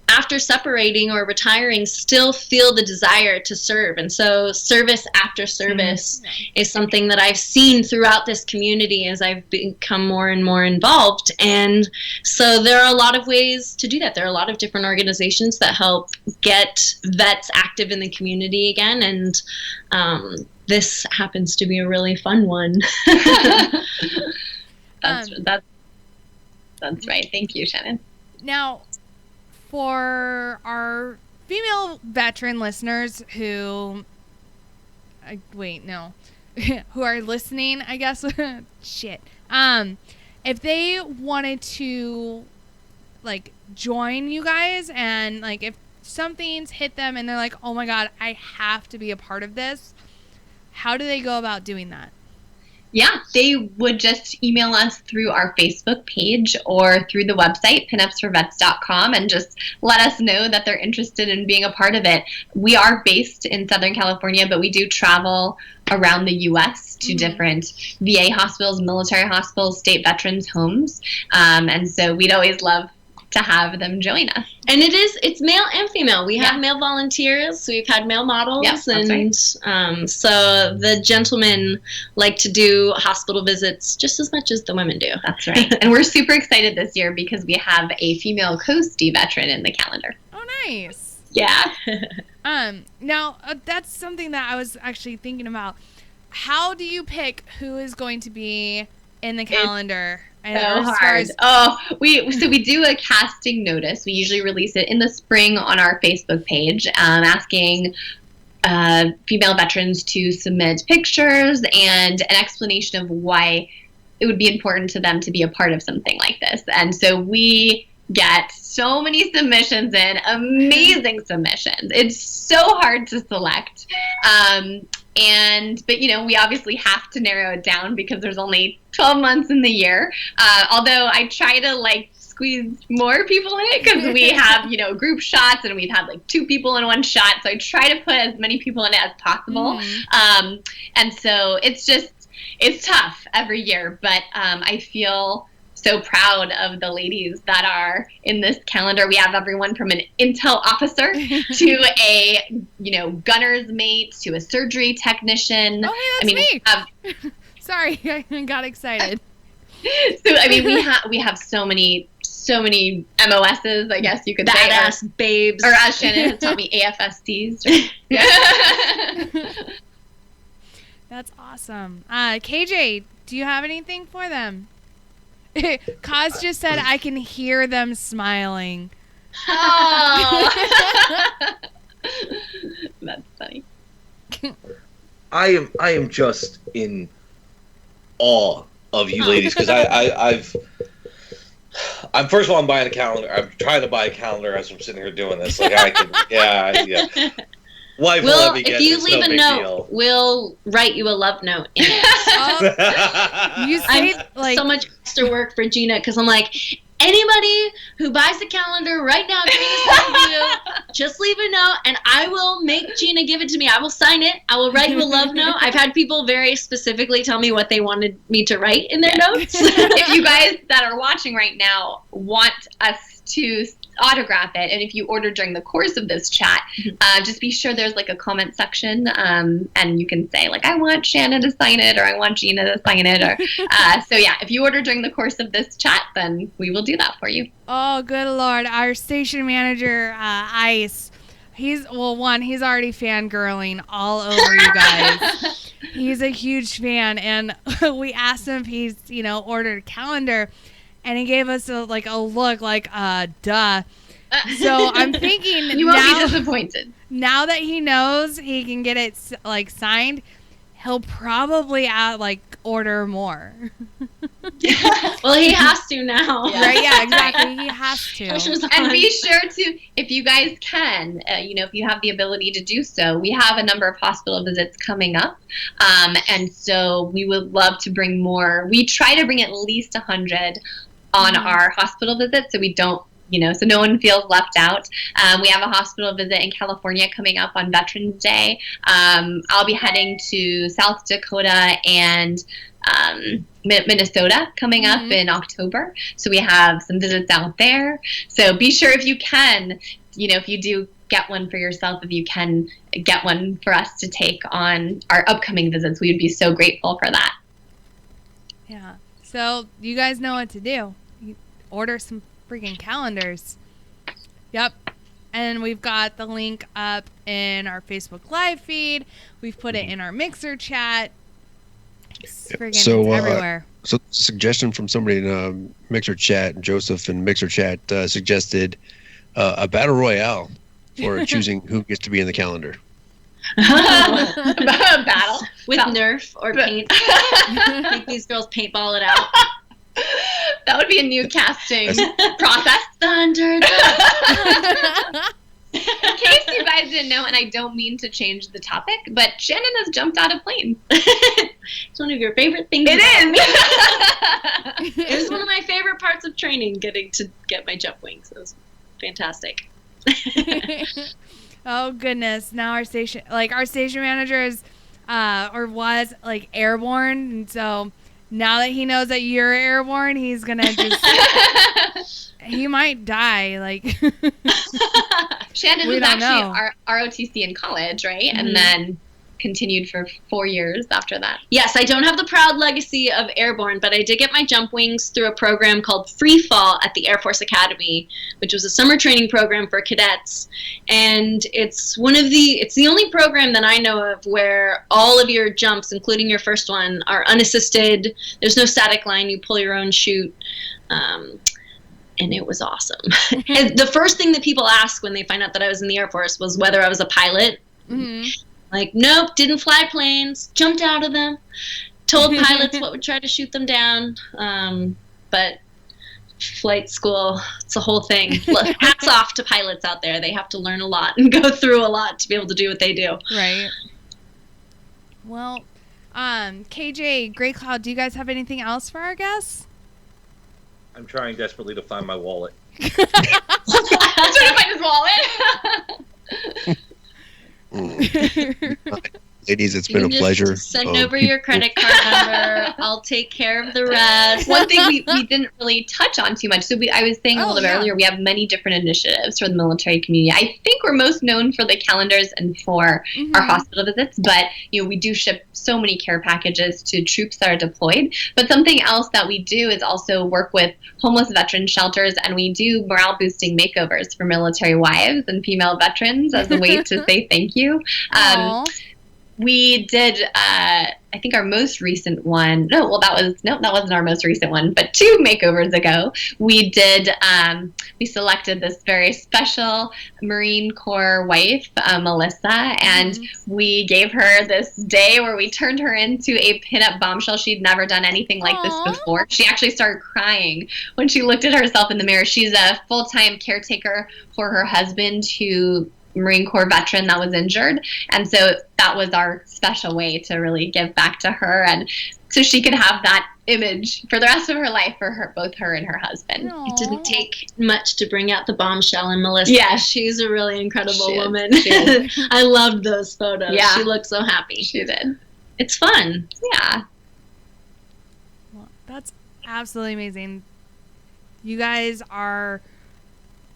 after separating or retiring, still feel the desire to serve. And so service after service is something that I've seen throughout this community as I've become more and more involved. And so there are a lot of ways to do that. There are a lot of different organizations that help get vets active in the community again. And this happens to be a really fun one. That's right. Thank you, Shannon. Now, for our female veteran listeners who who are listening, I guess, shit. If they wanted to like join you guys, and like if something's hit them and they're like, oh my God, I have to be a part of this, how do they go about doing that? Yeah, they would just email us through our Facebook page or through the website, pinupsforvets.com, and just let us know that they're interested in being a part of it. We are based in Southern California, but we do travel around the U.S. to different VA hospitals, military hospitals, state veterans' homes. And so we'd always love to have them join us. And it's male and female. We have male volunteers, we've had male models, and so the gentlemen like to do hospital visits just as much as the women do. That's right. And we're super excited this year because we have a female Coastie veteran in the calendar. Oh, nice. Yeah. Now, that's something that I was actually thinking about. How do you pick who is going to be in the calendar? So hard. We do a casting notice. We usually release it in the spring on our Facebook page, asking female veterans to submit pictures and an explanation of why it would be important to them to be a part of something like this. And so we get so many submissions in, amazing submissions. It's so hard to select. But we obviously have to narrow it down because there's only 12 months in the year. Although I try to squeeze more people in it because we have, group shots and we've had 2 people in one shot. So I try to put as many people in it as possible. And so it's tough every year, but I feel so proud of the ladies that are in this calendar. We have everyone from an intel officer to a, gunner's mate to a surgery technician. Oh, hey, that's me. Sorry, I got excited. So we have so many so many MOSs, I guess you could Badass say. babes. Or as Shannon had taught me, AFSTs. That's awesome. KJ, do you have anything for them? Kaz just said, I can hear them smiling. Oh. That's funny. I am just in awe of you ladies, because I'm first of all, I'm buying a calendar. I'm trying to buy a calendar as I'm sitting here doing this. Like I can, yeah. Wife will let me get if you this, leave no a big note, deal. we'll write you a love note in it. You say I'm so much extra work for Gina, because I'm like, anybody who buys the calendar right now, just leave a note, and I will make Gina give it to me. I will sign it. I will write you a love note. I've had people very specifically tell me what they wanted me to write in their notes. If you guys that are watching right now want us to autograph it, and if you order during the course of this chat, just be sure there's like a comment section, and you can say like, I want Shannon to sign it, or I want Gina to sign it, or so yeah, if you order during the course of this chat, then we will do that for you. Oh, good Lord. Our station manager, Ice, he's already fangirling all over you guys. He's a huge fan, and we asked him if he's, ordered a calendar, and he gave us a look like, duh. So I'm thinking you won't be disappointed. Now that he knows he can get it signed, he'll probably order more. Well, he has to now. Right? Yeah, exactly. He has to. And be sure to, if you guys can, if you have the ability to do so, we have a number of hospital visits coming up. And so we would love to bring more. We try to bring at least 100 on our hospital visits, so we don't, so no one feels left out. We have a hospital visit in California coming up on Veterans Day. I'll be heading to South Dakota and Minnesota coming up in October. So we have some visits out there. So be sure if you can, if you do get one for yourself, if you can get one for us to take on our upcoming visits, we would be so grateful for that. Yeah. So you guys know what to do. You order some freaking calendars. Yep. And we've got the link up in our Facebook Live feed. We've put it in our Mixer chat. It's friggin' everywhere. So suggestion from somebody in Mixer chat, Joseph in Mixer chat suggested a battle royale for choosing who gets to be in the calendar. Battle with Nerf or paint. Make these girls paintball it out. That would be a new casting process. Thunder. In case you guys didn't know, and I don't mean to change the topic, but Shannon has jumped out of planes. It's one of your favorite things. It is. It was one of my favorite parts of training, getting to get my jump wings. It was fantastic. Oh goodness! Now our station manager is, was airborne, and so now that he knows that you're airborne, he's gonna just he might die. Shannon was actually ROTC in college, right? And then continued for 4 years after that. Yes, I don't have the proud legacy of airborne, but I did get my jump wings through a program called Free Fall at the Air Force Academy, which was a summer training program for cadets. And it's the only program that I know of where all of your jumps, including your first one, are unassisted. There's no static line. You pull your own chute. And it was awesome. And the first thing that people ask when they find out that I was in the Air Force was whether I was a pilot. Like, nope, didn't fly planes, jumped out of them, told pilots what would try to shoot them down. But flight school, it's a whole thing. Hats off to pilots out there. They have to learn a lot and go through a lot to be able to do what they do. Right. Well, KJ, Great Cloud, do you guys have anything else for our guests? I'm trying desperately to find my wallet. I'm trying to find his wallet. ladies, it's been a pleasure. Send over your credit card number. I'll take care of the rest. One thing we didn't really touch on too much. So I was saying a little bit earlier, we have many different initiatives for the military community. I think we're most known for the calendars and for our hospital visits, but we do ship so many care packages to troops that are deployed. But something else that we do is also work with homeless veteran shelters, and we do morale boosting makeovers for military wives and female veterans as a way to say thank you. We did, I think our most recent one, that wasn't our most recent one, but 2 makeovers ago, we selected this very special Marine Corps wife, Melissa, and we gave her this day where we turned her into a pinup bombshell. She'd never done anything like this before. She actually started crying when she looked at herself in the mirror. She's a full-time caretaker for her husband, who Marine Corps veteran that was injured, and so that was our special way to really give back to her, and so she could have that image for the rest of her life for both her and her husband. It didn't take much to bring out the bombshell in Melissa. Yeah, she's a really incredible woman. I loved those photos. Yeah, she looked so happy. She did. It's fun. Yeah. Well, that's absolutely amazing. You guys are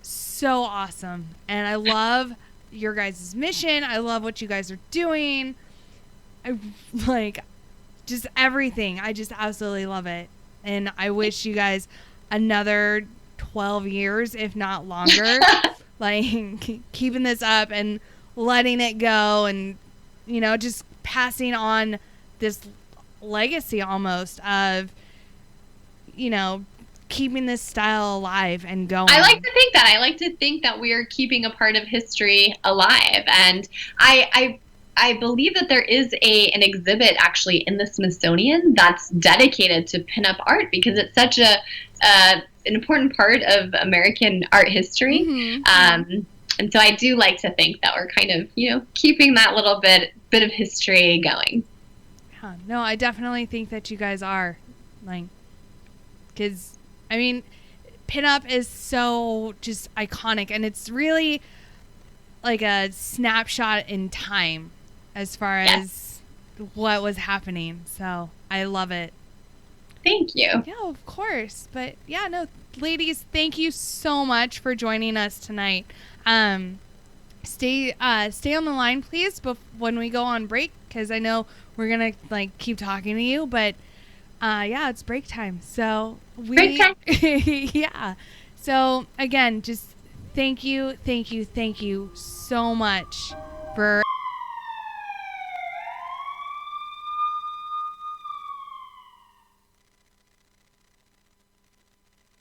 so awesome, and I love your guys' mission. I love what you guys are doing. I like just everything. I just absolutely love it, and I wish you guys another 12 years, if not longer, like keeping this up and letting it go, and just passing on this legacy almost of keeping this style alive and going. I like to think that we're keeping a part of history alive, and I believe that there is an exhibit actually in the Smithsonian that's dedicated to pinup art, because it's such an important part of American art history. And so I do like to think that we're kind of keeping that little bit of history going. Yeah, no, I definitely think that you guys are, like, because I mean, pinup is so just iconic, and it's really like a snapshot in time as far as what was happening. So I love it. Thank you. Yeah, of course. But yeah, no, ladies, thank you so much for joining us tonight. Stay on the line, please, when we go on break, because I know we're gonna keep talking to you, but yeah, it's break time. So break time. Yeah. So again, just thank you so much for.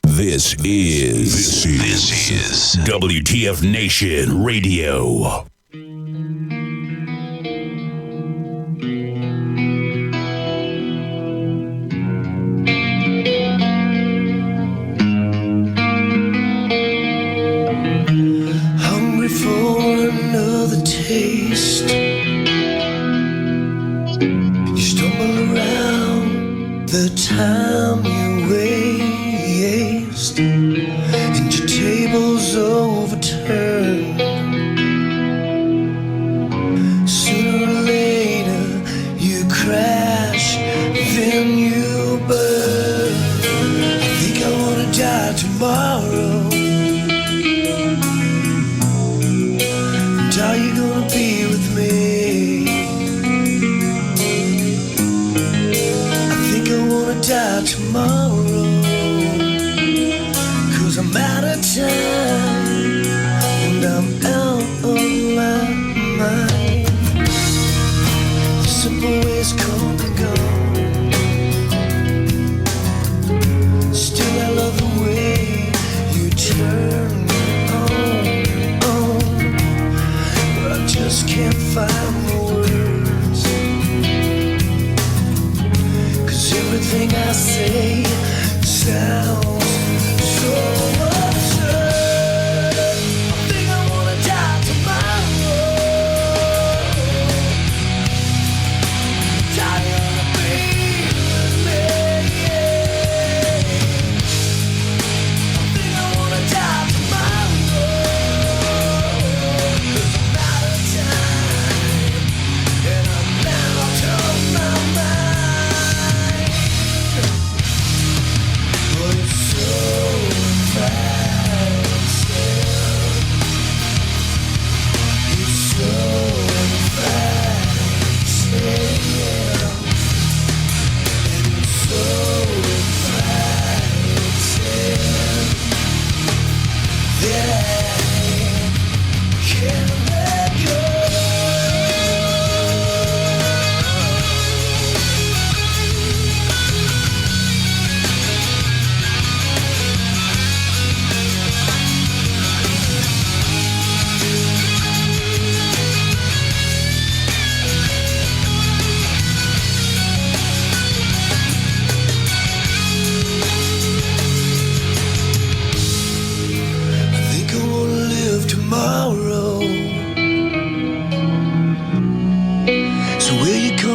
This is WTF Nation Radio. Hungry for another taste. You stumble around the time you waste, and your table's overturned. Sooner or later you crash, then you burn. I think I wanna die tomorrow. And are you gonna be with me? I think I wanna die tomorrow, 'cause I'm out of time and I'm out of my mind. The simple ways come and go. Still I love the way you turn me on, but I just can't find the words, 'cause everything I say sounds so absurd. I think I wanna die tomorrow. Die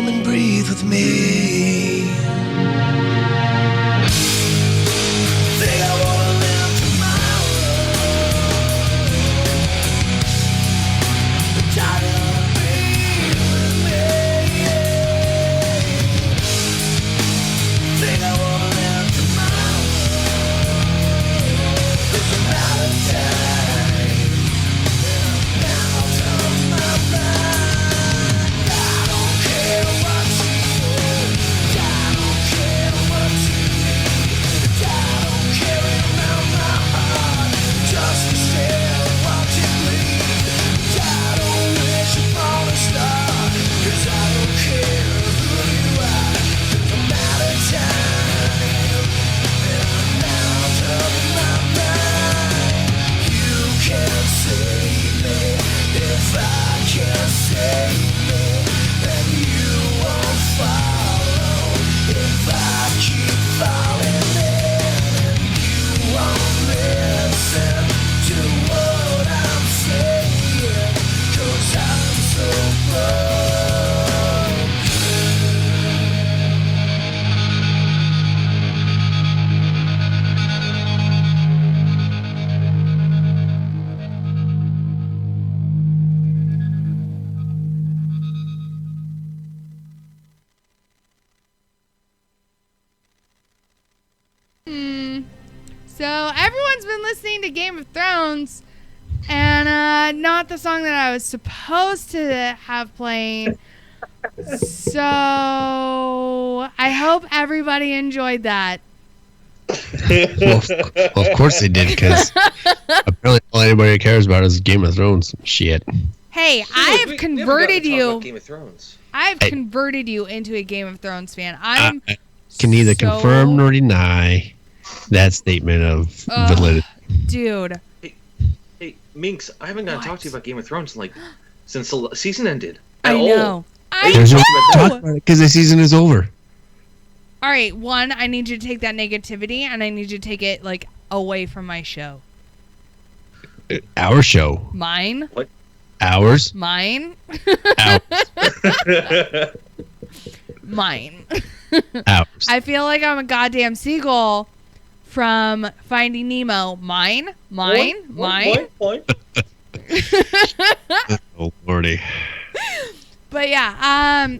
Come and breathe with me. Think I wanna live tomorrow. Try to breathe with me. Think I wanna live tomorrow. It's a matter of time. Out of my mind. I don't care what you do. I don't care what you need. I don't care about my heart. Just instead of what you bleed. I don't wish upon a star. 'Cause I don't care who you are. It's a matter of time. And I'm out of my mind. You can save me if I can save me. And you won't follow if I keep falling in. And you won't listen to what I'm saying. 'Cause I'm so broke. So everyone's been listening to Game of Thrones, and not the song that I was supposed to have playing. So I hope everybody enjoyed that. Well, of course they did, because apparently all anybody cares about is Game of Thrones shit. Hey, I've converted you. Game of Thrones. I've converted you into a Game of Thrones fan. I'm I can neither so- confirm nor deny that statement of validity. Dude. Hey, Minx, I haven't gotten to talk to you about Game of Thrones since the season ended. I know. There's no talk about it because the season is over. All right, one, I need you to take that negativity, and I need you to take it like away from my show. Our show. Mine. What? Ours. Mine. Mine. Ours. I feel like I'm a goddamn seagull from Finding Nemo. Mine. Point. Oh, Lordy. But yeah,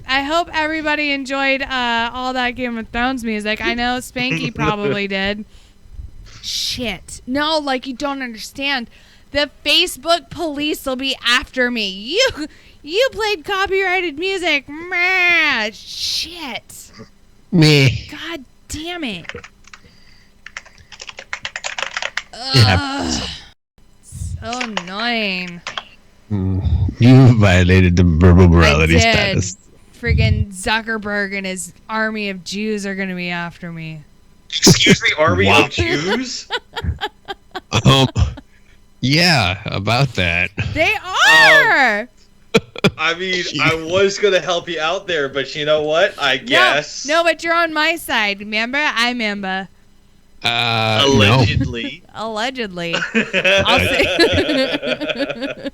I hope everybody enjoyed all that Game of Thrones music. I know Spanky probably did. Shit. No, like you don't understand. The Facebook police will be after me. You played copyrighted music. Meh. Shit. Me. God damn it. Yeah. So annoying. You violated the verbal morality I did. status. Friggin' Zuckerberg and his army of Jews are gonna be after me. Excuse me, army of Jews? Yeah, about that. They are! I mean, I was going to help you out there, but you know what? I guess. No, but you're on my side. Remember? I remember. Allegedly. Allegedly. I'll say.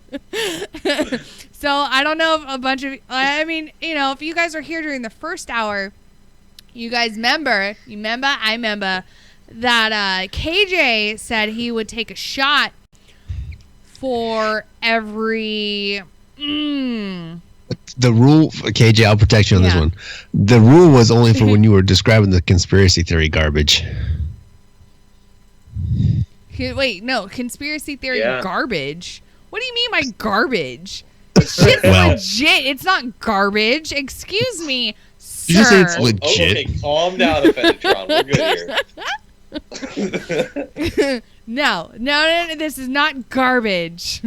So I don't know if a bunch of, I mean, you know, if you guys were here during the first hour, you guys remember that KJ said he would take a shot for every. The rule, KJ, I'll protect you on this one. The rule was only for when you were describing the conspiracy theory garbage. Wait, no, conspiracy theory Yeah. garbage. What do you mean by garbage? Shit's legit. It's not garbage. Excuse me, sir. Did you say it's legit? Okay, calm down, Offenditron. We're good here. No, this is not garbage.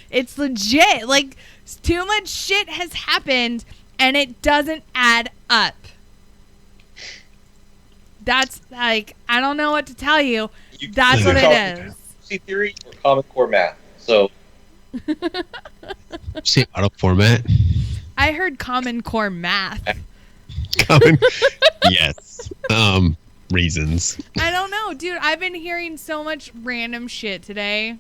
It's legit. Like, too much shit has happened, and it doesn't add up. That's, like, I don't know what to tell you. That's what it is. Conspiracy theory or Common Core math. So. Say auto format. I heard Common Core math. Yes. Reasons. I don't know, dude. I've been hearing so much random shit today.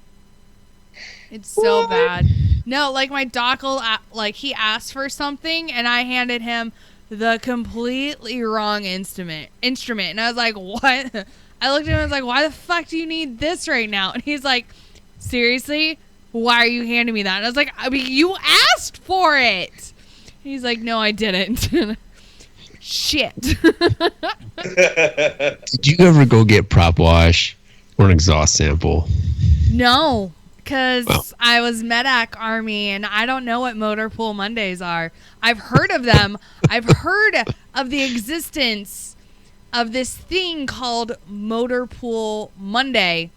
It's so bad. No, like my doc will, like he asked for something and I handed him the completely wrong instrument. And I was like, what? I looked at him and was like, why the fuck do you need this right now? And he's like, seriously? Why are you handing me that? And I was like, I mean, you asked for it. He's like, no, I didn't. Shit. Did you ever go get prop wash or an exhaust sample? No, because I was Medac Army and I don't know what Motor Pool Mondays are. I've heard of them. I've heard of the existence of this thing called Motor Pool Monday.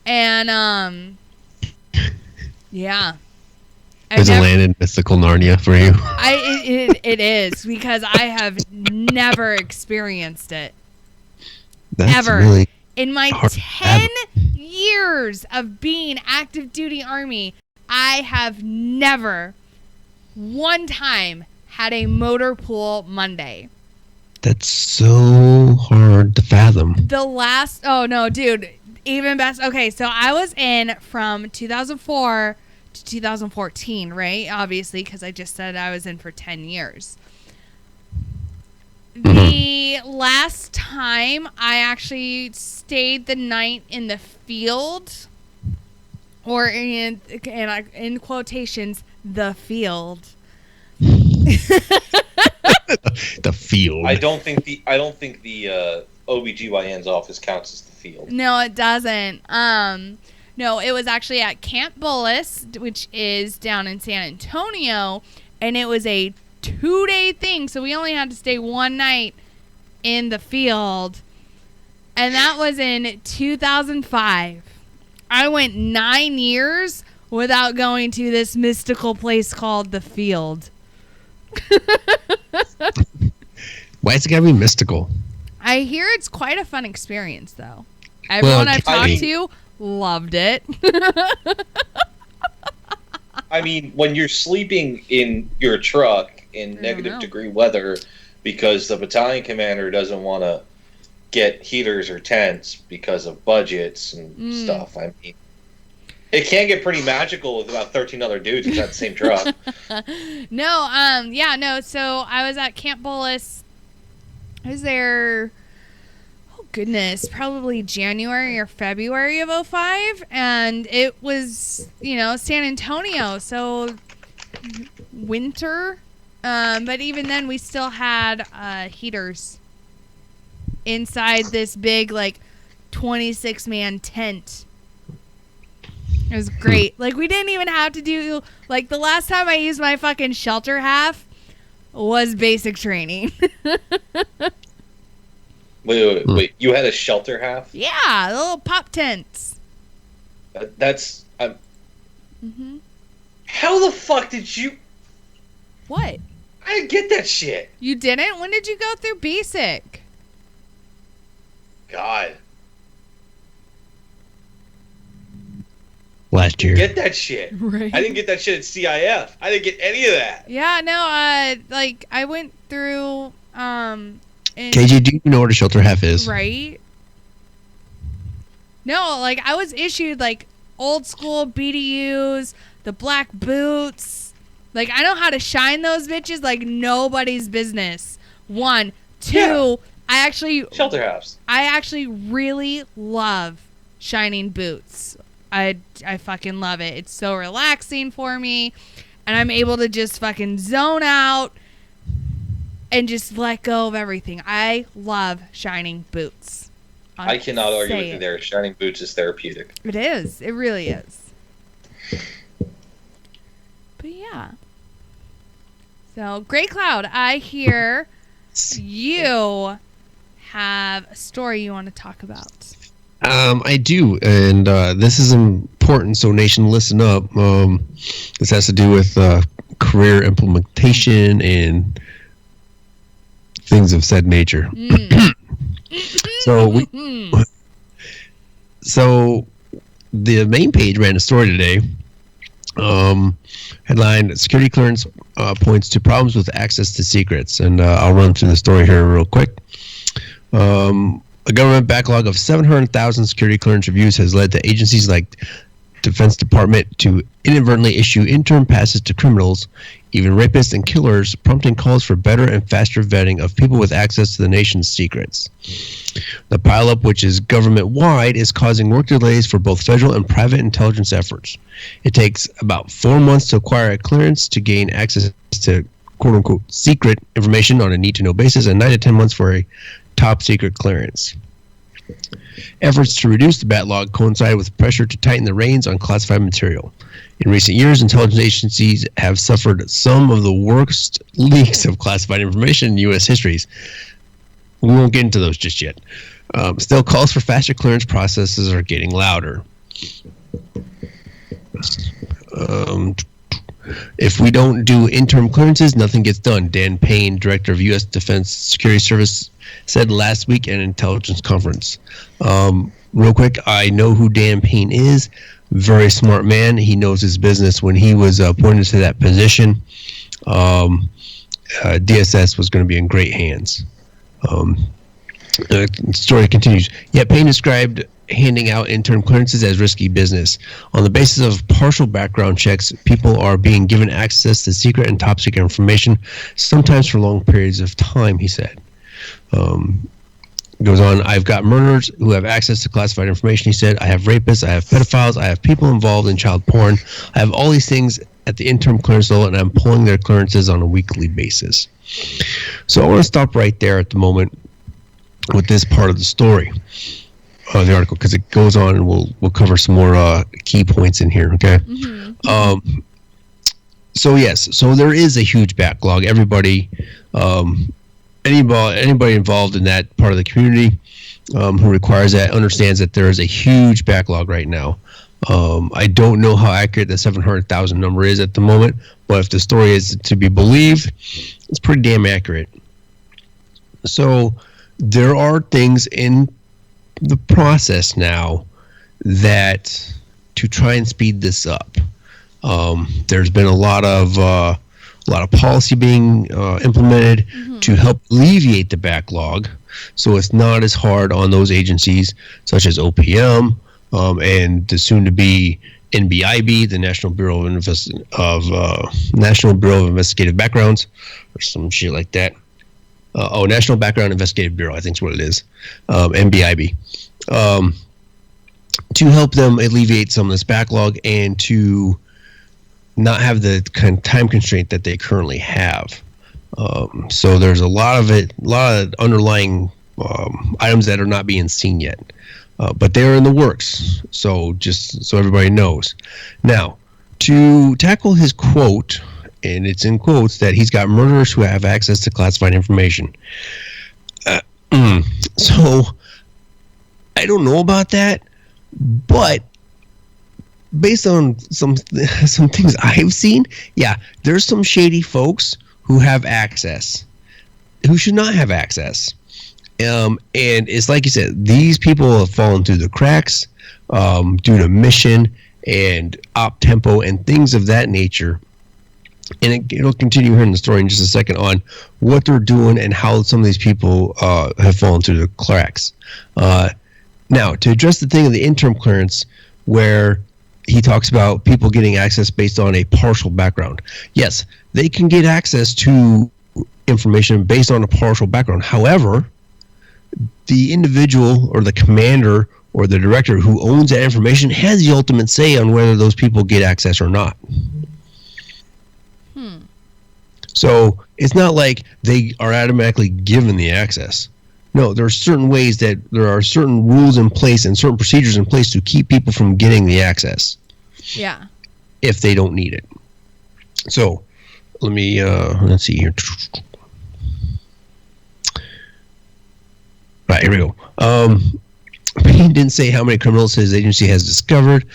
And, yeah. There's a land in mythical Narnia for you. It is, because I have never experienced it. That's ever. Really in my 10 years of being active duty Army, I have never one time had a Motor Pool Monday. That's so hard to fathom. Oh no, dude, even best. Okay, so I was in from 2004 to 2014, right? Obviously, because I just said I was in for 10 years. The last time I actually stayed the night in the field, or in quotations, the field. The field. I don't think the OBGYN's office counts as the field. No, it doesn't. No, it was actually at Camp Bullis, which is down in San Antonio, and it was a 2-day thing, so we only had to stay one night in the field, and that was in 2005. I went 9 years without going to this mystical place called the field. Why is it gotta be mystical? I hear it's quite a fun experience, though. Everyone I've talked to loved it. I mean, when you're sleeping in your truck in negative degree weather because the battalion commander doesn't want to get heaters or tents because of budgets and stuff, I mean, it can get pretty magical with about 13 other dudes inside the same truck. So I was at Camp Bullis. I was there, oh goodness, probably January or February of 2005, and it was, San Antonio, so winter, but even then we still had heaters inside this big, 26-man tent. It was great. We didn't even have to do, the last time I used my fucking shelter half was basic training. Wait. You had a shelter half? Yeah, the little pop tents. That's... How the fuck did you... What? I didn't get that shit. You didn't? When did you go through basic? God. Last year. Get that shit. Right. I didn't get that shit at CIF. I didn't get any of that. Yeah, no, I went through, KG, do you know what a shelter half is? Right. No, I was issued, old school BDUs, the black boots. I know how to shine those bitches like nobody's business. 1. 2, yeah. Shelter halves. I actually really love shining boots. I fucking love it. It's so relaxing for me. And I'm able to just fucking zone out and just let go of everything. I love shining boots. I cannot argue with you there. Shining boots is therapeutic. It is. It really is. But yeah. So, Grey Cloud, I hear you have a story you want to talk about. I do, and this is important, so nation, listen up. This has to do with career implementation and things of said nature. So the main page ran a story today. Headline: Security clearance points to problems with access to secrets, and I'll run through the story here real quick. A government backlog of 700,000 security clearance reviews has led to agencies like Defense Department to inadvertently issue interim passes to criminals, even rapists and killers, prompting calls for better and faster vetting of people with access to the nation's secrets. The pileup, which is government-wide, is causing work delays for both federal and private intelligence efforts. It takes about 4 months to acquire a clearance to gain access to quote-unquote secret information on a need-to-know basis, and 9 to 10 months for a top-secret clearance. Efforts to reduce the backlog coincide with pressure to tighten the reins on classified material. In recent years, intelligence agencies have suffered some of the worst leaks of classified information in U.S. histories. We won't get into those just yet. Still, calls for faster clearance processes are getting louder. If we don't do interim clearances, nothing gets done, Dan Payne, director of U.S. Defense Security Service, said last week at an intelligence conference. Real quick, I know who Dan Payne is. Very smart man. He knows his business. When he was appointed to that position, DSS was going to be in great hands. The story continues. Yet Payne described handing out interim clearances as risky business. On the basis of partial background checks, people are being given access to secret and top secret information, sometimes for long periods of time, he said. Goes on, I've got murderers who have access to classified information, he said. I have rapists, I have pedophiles, I have people involved in child porn. I have all these things at the interim clearance level, and I'm pulling their clearances on a weekly basis. So I want to stop right there at the moment with this part of the story, the article, because it goes on, and we'll cover some more key points in here, okay? Mm-hmm. So yes, so there is a huge backlog. Everybody... Anybody involved in that part of the community who requires that understands that there is a huge backlog right now. I don't know how accurate the 700,000 number is at the moment, but if the story is to be believed, it's pretty damn accurate. So there are things in the process now that to try and speed this up. There's been a lot of policy being implemented to help alleviate the backlog, so it's not as hard on those agencies such as OPM and the soon-to-be NBIB, the National Bureau of Investigative Backgrounds, or some shit like that. National Background Investigative Bureau, I think is what it is, NBIB, to help them alleviate some of this backlog and to not have the kind of time constraint that they currently have. So there's a lot of underlying items that are not being seen yet, but they're in the works. So just so everybody knows. Now, to tackle his quote, and it's in quotes, that he's got murderers who have access to classified information. So I don't know about that, but based on some things I've seen, yeah, there's some shady folks who have access, who should not have access. And it's like you said, these people have fallen through the cracks due to mission and op tempo and things of that nature. And it'll continue here in the story in just a second on what they're doing and how some of these people have fallen through the cracks. Now, to address the thing of the interim clearance, where he talks about people getting access based on a partial background. Yes, they can get access to information based on a partial background. However, the individual or the commander or the director who owns that information has the ultimate say on whether those people get access or not. So it's not like they are automatically given the access. No, there are certain ways that there are certain rules in place and certain procedures in place to keep people from getting the access. Yeah. If they don't need it. So let me let's see here. Right, here we go. Payne didn't say how many criminals his agency has discovered,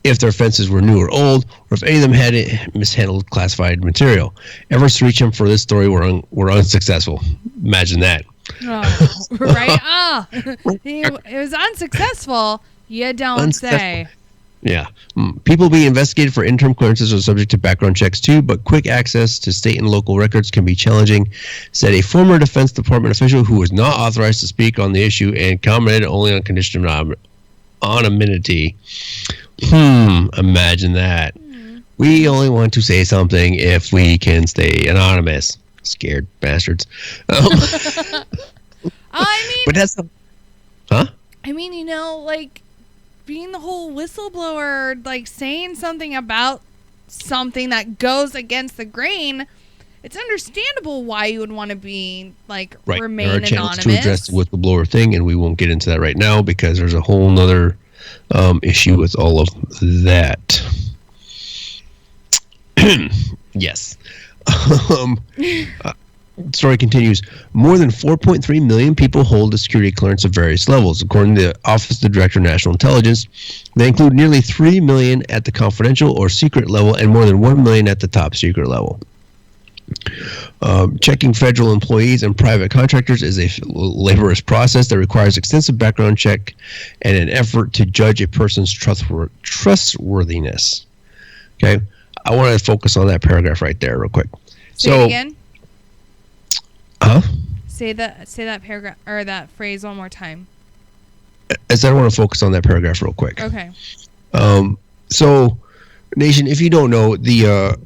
if their offenses were new or old, or if any of them had mishandled classified material. Efforts to reach him for this story were unsuccessful. Imagine that. Oh, right? It was unsuccessful. You don't say. Yeah. People being investigated for interim clearances are subject to background checks too, but quick access to state and local records can be challenging, said a former Defense Department official who was not authorized to speak on the issue and commented only on condition of anonymity. Imagine that. We only want to say something if we can stay anonymous. Scared bastards. I mean, but that's huh? I mean, you know, like being the whole whistleblower, like saying something about something that goes against the grain. It's understandable why you would want to be like remain anonymous. There are channels to address the whistleblower thing, and we won't get into that right now because there's a whole nother issue with all of that. Yes. Story continues. More than 4.3 million people hold a security clearance of various levels, according to the Office of the Director of National Intelligence. They include nearly 3 million at the confidential or secret level and more than 1 million at the top secret level. Checking federal employees and private contractors is a laborious process that requires extensive background check and an effort to judge a person's trustworthiness. Okay, I want to focus on that paragraph right there real quick. Say it again. Huh? Say that paragraph or that phrase one more time. I want to focus on that paragraph real quick. Okay. So, Nation, if you don't know, the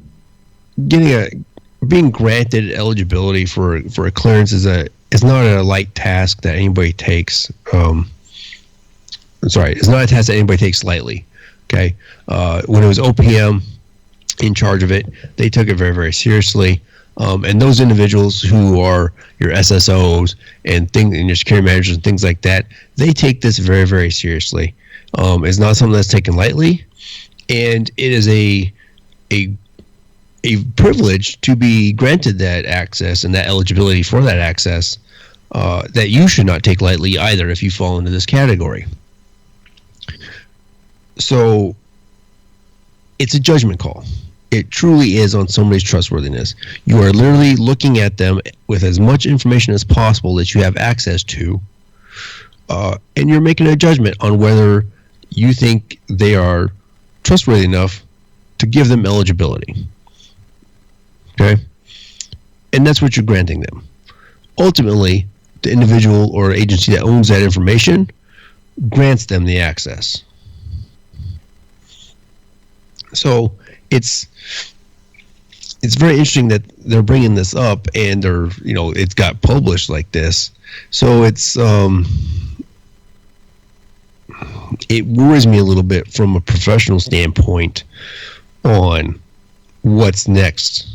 being granted eligibility for a clearance is not a light task that anybody takes. It's not a task that anybody takes lightly. Okay. When it was OPM in charge of it, they took it very, very seriously. And those individuals who are your SSOs and your security managers and things like that, they take this very, very seriously. It's not something that's taken lightly, and it is a privilege to be granted that access and that eligibility for that access that you should not take lightly either if you fall into this category. So it's a judgment call. It truly is on somebody's trustworthiness. You are literally looking at them with as much information as possible that you have access to, and you're making a judgment on whether you think they are trustworthy enough to give them eligibility. Okay? And that's what you're granting them. Ultimately, the individual or agency that owns that information grants them the access. So it's very interesting that they're bringing this up and it's got published like this. So it worries me a little bit from a professional standpoint on what's next.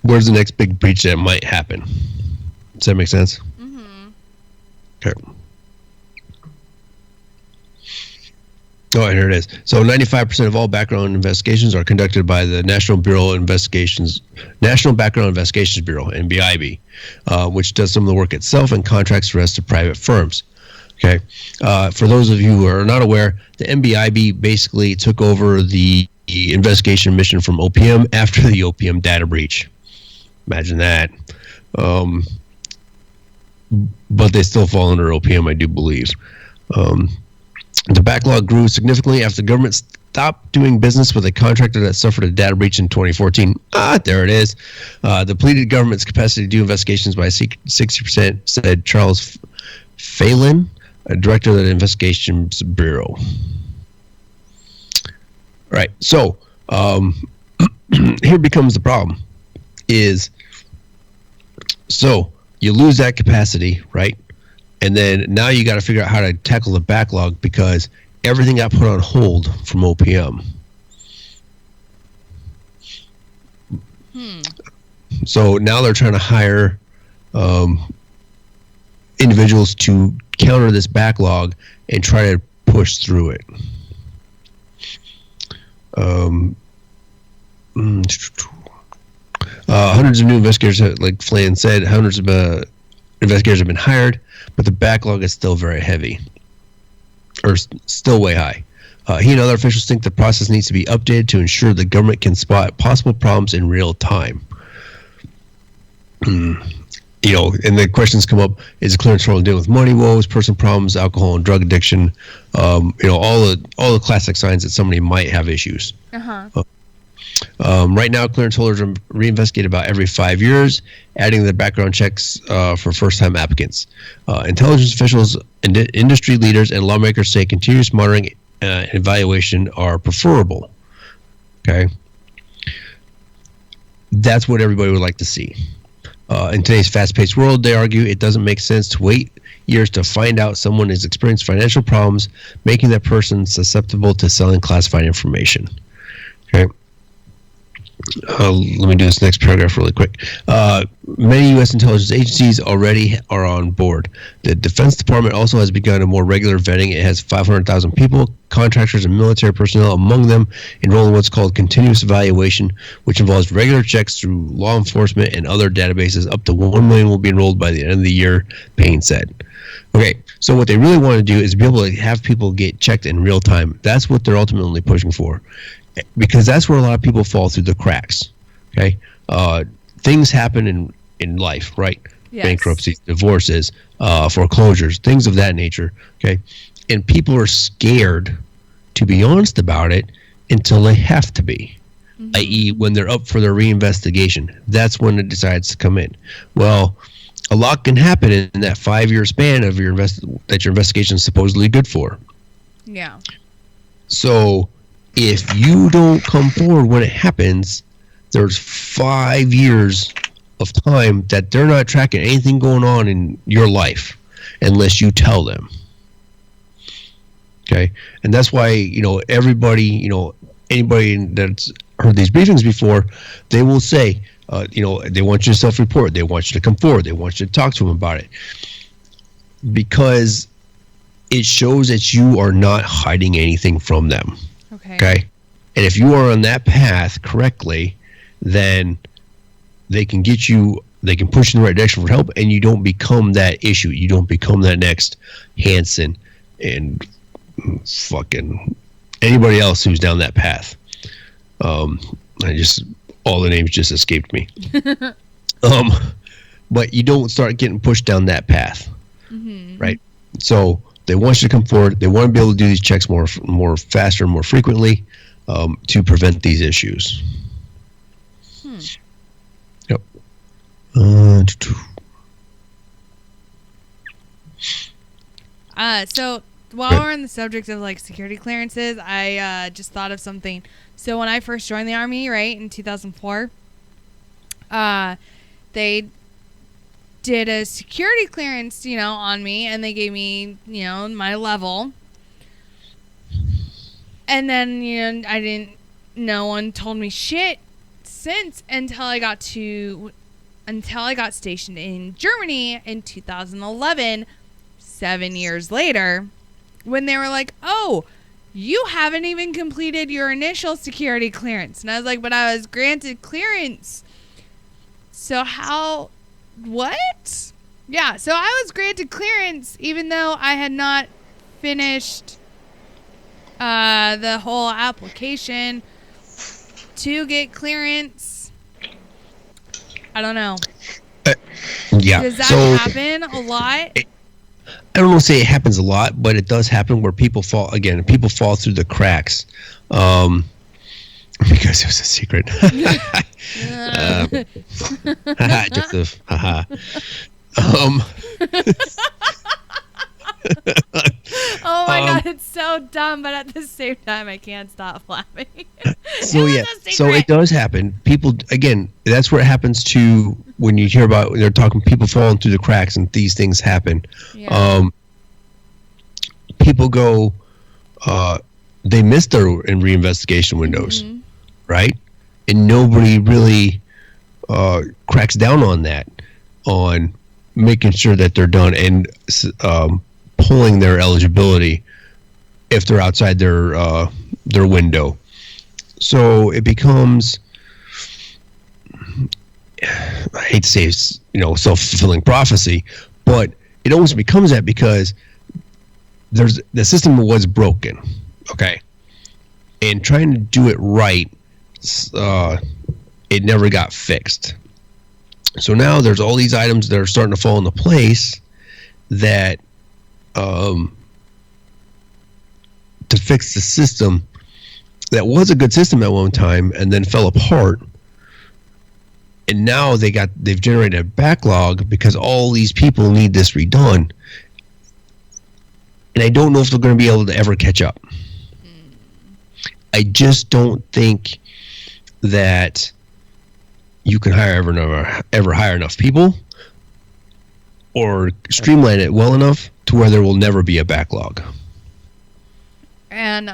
Where's the next big breach that might happen? Does that make sense? Mm-hmm. Okay. Oh, here it is. So 95% of all background investigations are conducted by the National Background Investigations Bureau, NBIB, which does some of the work itself and contracts the rest to private firms. Okay. For those of you who are not aware, the NBIB basically took over the investigation mission from OPM after the OPM data breach. Imagine that. But they still fall under OPM, I do believe. The backlog grew significantly after the government stopped doing business with a contractor that suffered a data breach in 2014. There it is. Depleted government's capacity to do investigations by 60%, said Charles Phelan, a director of the Investigations Bureau. Right. So here becomes the problem so you lose that capacity, right? And then now you got to figure out how to tackle the backlog because everything got put on hold from OPM. So now they're trying to hire individuals to counter this backlog and try to push through it. Hundreds of new investigators, like Flan said, hundreds of investigators have been hired, but the backlog is still very heavy, or still way high. He and other officials think the process needs to be updated to ensure the government can spot possible problems in real time. And the questions come up: is clearance role dealing with money woes, personal problems, alcohol and drug addiction? All the classic signs that somebody might have issues. Right now, clearance holders are reinvestigated about every 5 years, adding the background checks for first-time applicants. Intelligence officials, industry leaders, and lawmakers say continuous monitoring evaluation are preferable. Okay, that's what everybody would like to see. In today's fast-paced world, they argue it doesn't make sense to wait years to find out someone has experienced financial problems, making that person susceptible to selling classified information. Okay. Let me do this next paragraph really quick. Many U.S. intelligence agencies already are on board. The Defense Department also has begun a more regular vetting. It has 500,000 people, contractors, and military personnel among them enrolled in what's called continuous evaluation, which involves regular checks through law enforcement and other databases. Up to 1 million will be enrolled by the end of the year, Payne said. Okay, so what they really want to do is be able to have people get checked in real time. That's what they're ultimately pushing for, because that's where a lot of people fall through the cracks. Okay, things happen in life, right? Yes. Bankruptcies, divorces, foreclosures, things of that nature. Okay, and people are scared to be honest about it until they have to be, i.e., when they're up for their reinvestigation. That's when it decides to come in. Well, a lot can happen in that 5-year span of that your investigation is supposedly good for. Yeah. So if you don't come forward when it happens, there's 5 years of time that they're not tracking anything going on in your life unless you tell them. Okay? And that's why, everybody, anybody that's heard these briefings before, they will say, they want you to self-report. They want you to come forward. They want you to talk to them about it. Because it shows that you are not hiding anything from them. Okay? And if you are on that path correctly, then they can push you in the right direction for help, and you don't become that issue. You don't become that next Hansen and fucking anybody else who's down that path. All the names just escaped me. But you don't start getting pushed down that path, right? So they want you to come forward. They want to be able to do these checks more faster, more frequently, to prevent these issues. Yep. So while we're on the subject of security clearances, I just thought of something. So when I first joined the Army, right, in 2004, they did a security clearance, on me, and they gave me, my level. And then, no one told me shit since until I got stationed in Germany in 2011, 7 years later, when they were like, oh, you haven't even completed your initial security clearance. And I was like, but I was granted clearance. So what? Yeah, so I was granted clearance even though I had not finished the whole application to get clearance. I don't know. Yeah. Does that happen a lot? I don't want to say it happens a lot, but it does happen where people fall through the cracks. Because it was a secret. Joseph. Oh my god, it's so dumb, but at the same time I can't stop laughing. So it does happen. People, again, that's where it happens to when you hear about they're talking people falling through the cracks and these things happen. Yeah. People go they miss their reinvestigation windows, right? And nobody really cracks down on that, on making sure that they're done and pulling their eligibility if they're outside their window. So it becomes, I hate to say it's, self-fulfilling prophecy, but it almost becomes that because the system was broken, okay? And trying to do it right, it never got fixed. So now there's all these items that are starting to fall into place that to fix the system that was a good system at one time and then fell apart. And now they've generated a backlog because all these people need this redone. And I don't know if they're going to be able to ever catch up. I just don't think that you can ever hire enough people or streamline it well enough to where there will never be a backlog. And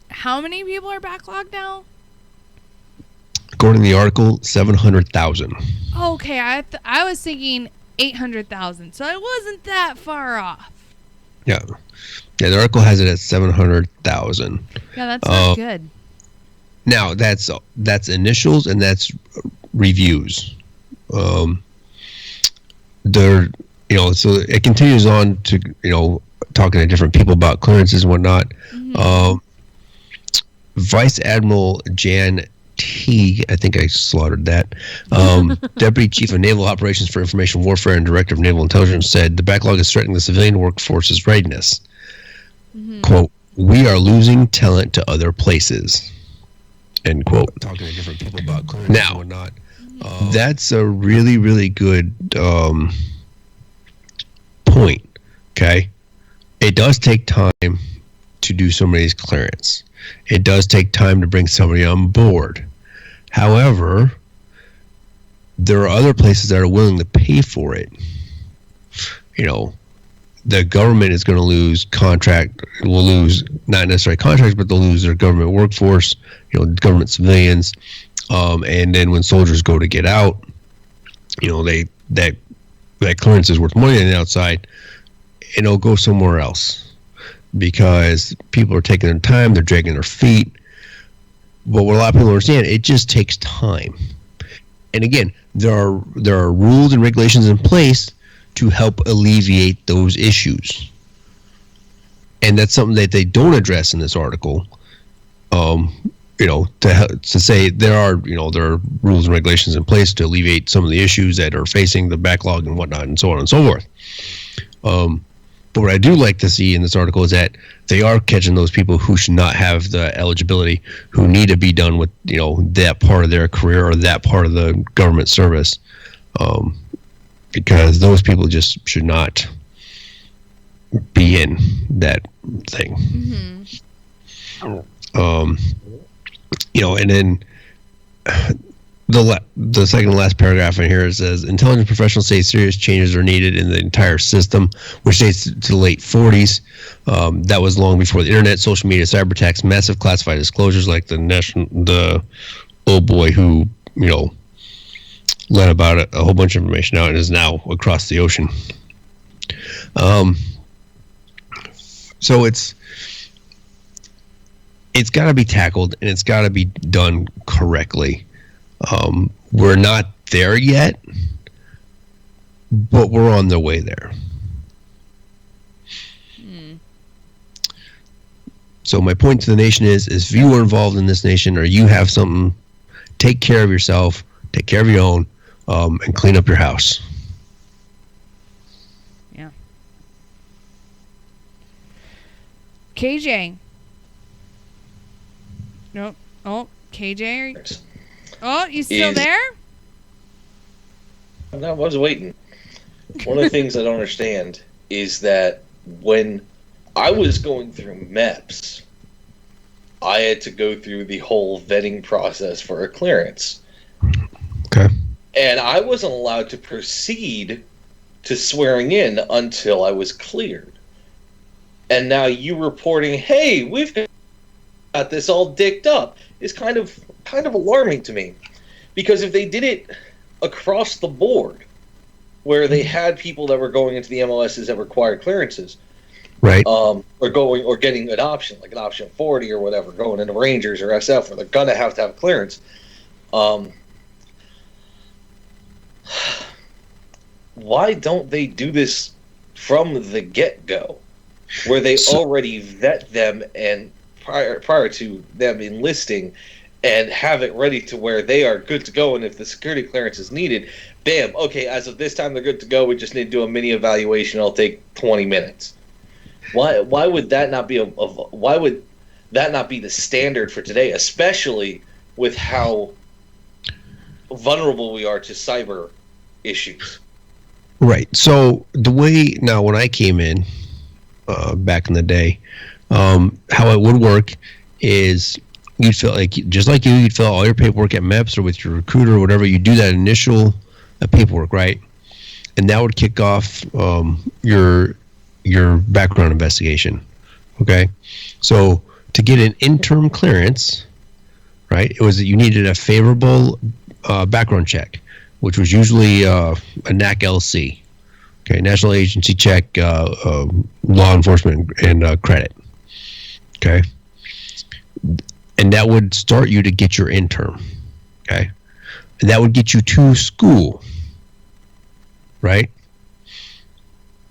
how many people are backlogged now? According to the article, 700,000. Okay, I was thinking 800,000, so it wasn't that far off. Yeah, the article has it at 700,000. Yeah, that's not good. Now that's initials and that's reviews. So it continues on to talking to different people about clearances and whatnot. Mm-hmm. Vice Admiral Jan Teague, I think I slaughtered that, Deputy Chief of Naval Operations for Information Warfare and Director of Naval Intelligence, said the backlog is threatening the civilian workforce's readiness. Mm-hmm. Quote, "We are losing talent to other places." End quote. Talking to different people about clearance and whatnot. That's a really, really good point. Okay, it does take time to do somebody's clearance. It does take time to bring somebody on board. However, there are other places that are willing to pay for it. The government is going to lose will lose not necessarily contracts, but they'll lose their government workforce, government civilians. And then when soldiers go to get out, that clearance is worth money on the outside, and it'll go somewhere else. Because people are taking their time, they're dragging their feet. But what a lot of people understand, it just takes time. And again, there are rules and regulations in place to help alleviate those issues. And that's something that they don't address in this article. To say there are rules and regulations in place to alleviate some of the issues that are facing the backlog and whatnot, and so on and so forth. But what I do like to see in this article is that they are catching those people who should not have the eligibility, who need to be done with that part of their career or that part of the government service, because those people just should not be in that thing. Mm-hmm. And then the second to last paragraph in here says intelligence professionals say serious changes are needed in the entire system, which dates to the late 40s. That was long before the internet, social media, cyber attacks, massive classified disclosures like the old boy who let about a whole bunch of information out and is now across the ocean. So it's got to be tackled and it's got to be done correctly. We're not there yet, but we're on the way there. So my point to the nation is if you are involved in this nation or you have something, take care of yourself, take care of your own, and clean up your house. Yeah. KJ. Nope. Oh, KJ. Oh, you still there? No, I was waiting. One of the things I don't understand is that when I was going through MEPS, I had to go through the whole vetting process for a clearance. Okay. And I wasn't allowed to proceed to swearing in until I was cleared. And now you reporting, hey, we've got this all dicked up, is kind of alarming to me. Because if they did it across the board, where they had people that were going into the MOSs that required clearances, right? Or getting an option, like an option 40 or whatever, going into Rangers or SF, where they're gonna have to have clearance. Why don't they do this from the get-go, where they already vet them and prior to them enlisting, and have it ready to where they are good to go, and if the security clearance is needed, bam, okay, as of this time they're good to go, we just need to do a mini evaluation, it'll take 20 minutes. Why would that not be why would that not be the standard for today, especially with how vulnerable we are to cyber issues? Right. So the way now, when I came in back in the day, how it would work is you'd fill you'd fill all your paperwork at MEPS or with your recruiter or whatever. You do that initial paperwork, right? And that would kick off your background investigation. Okay, so to get an interim clearance, right? It was that you needed a favorable background check, which was usually a NAC-LC, okay, National Agency Check, Law Enforcement and Credit, okay, and that would start you to get your interim, okay, and that would get you to school, right?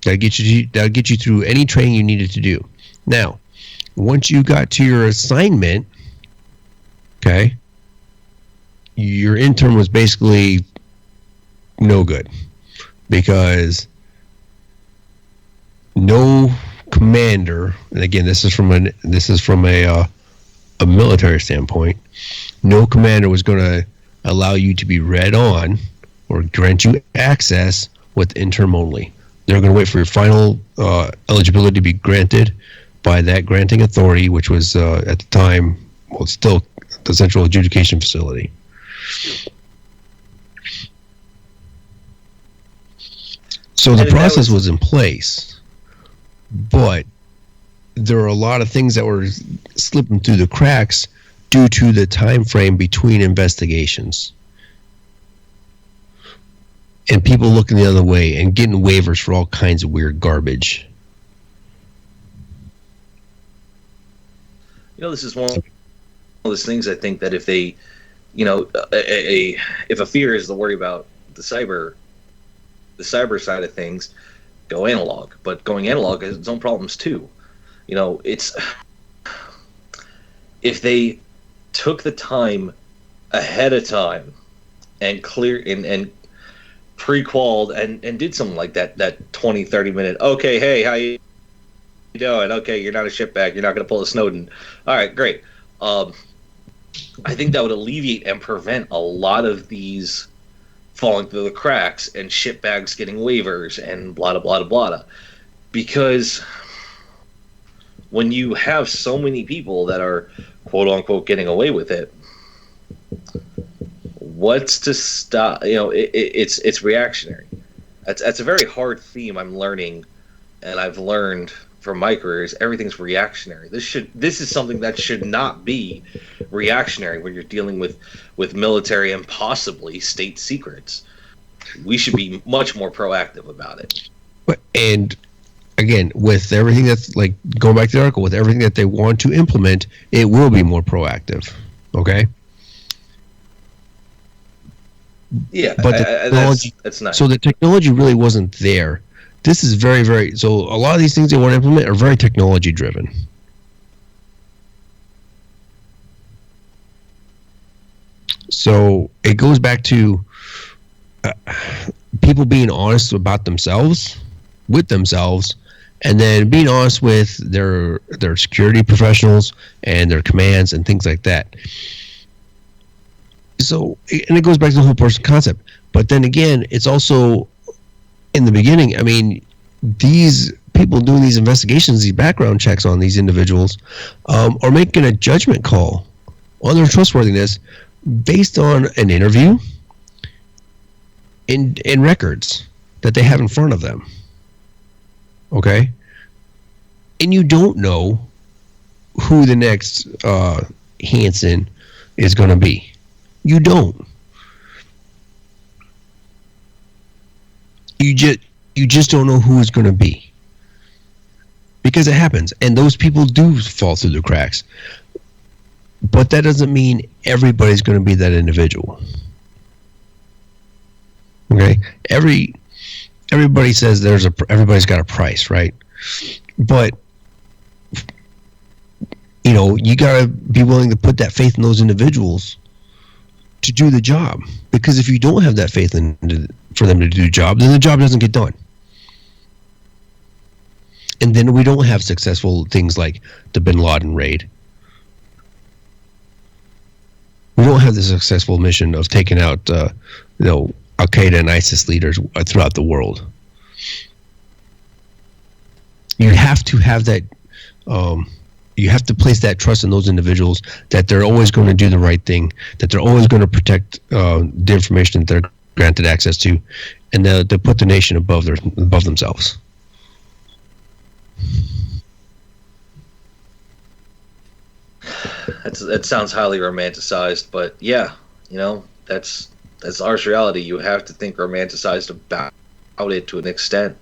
That'd get you through any training you needed to do. Now, once you got to your assignment, okay, your intern was basically no good because no commander, and again, this is from a military standpoint, no commander was going to allow you to be read on or grant you access with interim only. They're going to wait for your final eligibility to be granted by that granting authority, which was at the time, well, it's still the Central Adjudication Facility. So the process was in place, but there are a lot of things that were slipping through the cracks due to the time frame between investigations. And people looking the other way and getting waivers for all kinds of weird garbage. This is one of those things, I think, that if they, if a fear is to worry about the cyber side of things, go analog. But going analog has its own problems too. It's if they took the time ahead of time and clear and pre-qualled and did something like that 20-30 minute, okay, hey, how you doing? Okay, you're not a shitbag, you're not going to pull a Snowden. All right, great. I think that would alleviate and prevent a lot of these falling through the cracks and shitbags getting waivers and blah, blah, blah, blah. Because when you have so many people that are quote-unquote getting away with it, what's to stop? It's reactionary. That's a very hard theme I'm learning, and I've learned from my career is everything's reactionary. This is something that should not be reactionary when you're dealing with military and possibly state secrets. We should be much more proactive about it. And again, with everything that's like going back to the article, with everything that they want to implement, it will be more proactive. Okay. Yeah, but the technology, that's nice. So the technology really wasn't there. This is very, very, so a lot of these things they want to implement are very technology driven. So it goes back to people being honest about themselves, with themselves, and then being honest with their security professionals and their commands and things like that. So, and it goes back to the whole person concept. But then again, it's also in the beginning, I mean, these people doing these investigations, these background checks on these individuals, are making a judgment call on their trustworthiness based on an interview and records that they have in front of them. Okay? And you don't know who the next Hansen is going to be. You don't. You just don't know who it's going to be. Because it happens. And those people do fall through the cracks. But that doesn't mean everybody's going to be that individual. Okay? Everybody says everybody's got a price, right? But you got to be willing to put that faith in those individuals to do the job. Because if you don't have that faith for them to do the job, then the job doesn't get done. And then we don't have successful things like the Bin Laden raid. We don't have the successful mission of taking out Al-Qaeda and ISIS leaders throughout the world. You have to have that you have to place that trust in those individuals that they're always going to do the right thing, that they're always going to protect the information that they're granted access to, and they'll put the nation above themselves. That sounds highly romanticized, but yeah, that's harsh reality. You have to think romanticized about it to an extent.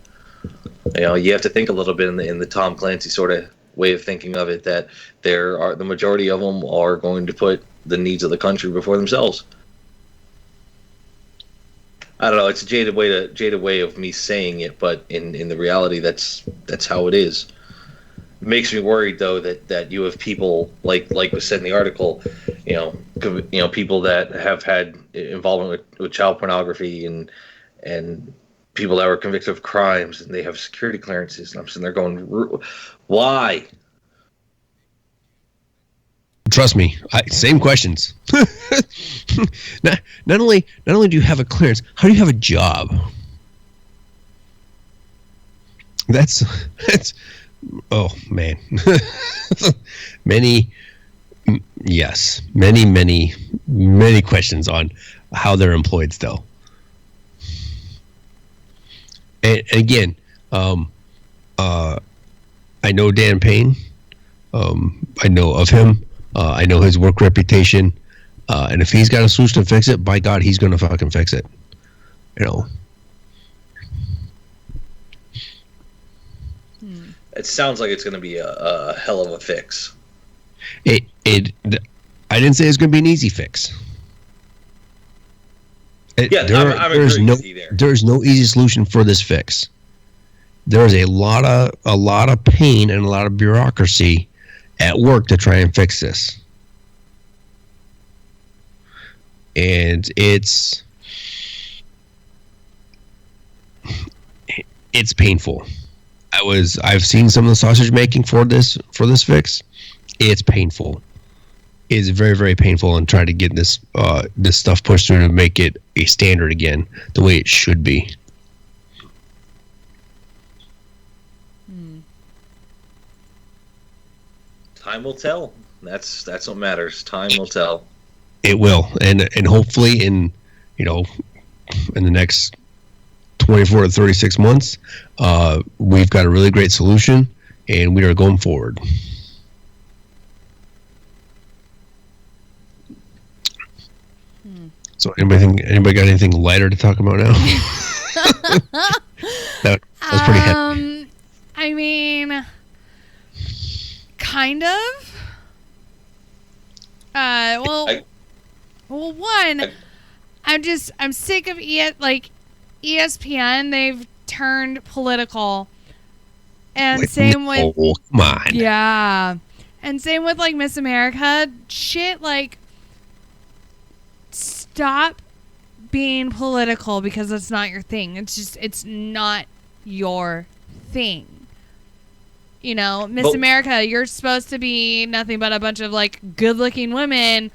You have to think a little bit in the Tom Clancy sort of way of thinking of it, that the majority of them are going to put the needs of the country before themselves. I don't know. It's a jaded way of me saying it, but in the reality, that's how it is. It makes me worried though that you have people like was said in the article, people that have had involvement with child pornography and people that were convicted of crimes and they have security clearances, and I'm sitting there going, why? Trust me, same questions. not only do you have a clearance, how do you have a job? That's oh man. many questions on how they're employed still. And again, I know Dan Payne. I know of him. I know his work reputation. And if he's got a solution to fix it, by God, he's going to fucking fix it. It sounds like it's going to be a hell of a fix. I didn't say it's going to be an easy fix. There's no easy solution for this fix. There's a lot of pain and a lot of bureaucracy at work to try and fix this, and it's painful. I've seen some of the sausage making for this fix. It's painful. It's very, very painful, and try to get this stuff pushed through to make it a standard again, the way it should be. Time will tell. That's what matters. Time will tell. It will, and hopefully in the next 24 to 36 months, we've got a really great solution, and we are going forward. So anybody got anything lighter to talk about now? that was pretty heavy. I mean, kind of. I'm sick of ESPN. They've turned political, and same with come on. Yeah, and same with Miss America. Shit, stop being political because it's not your thing. It's not your thing. Miss America, you're supposed to be nothing but a bunch of good-looking women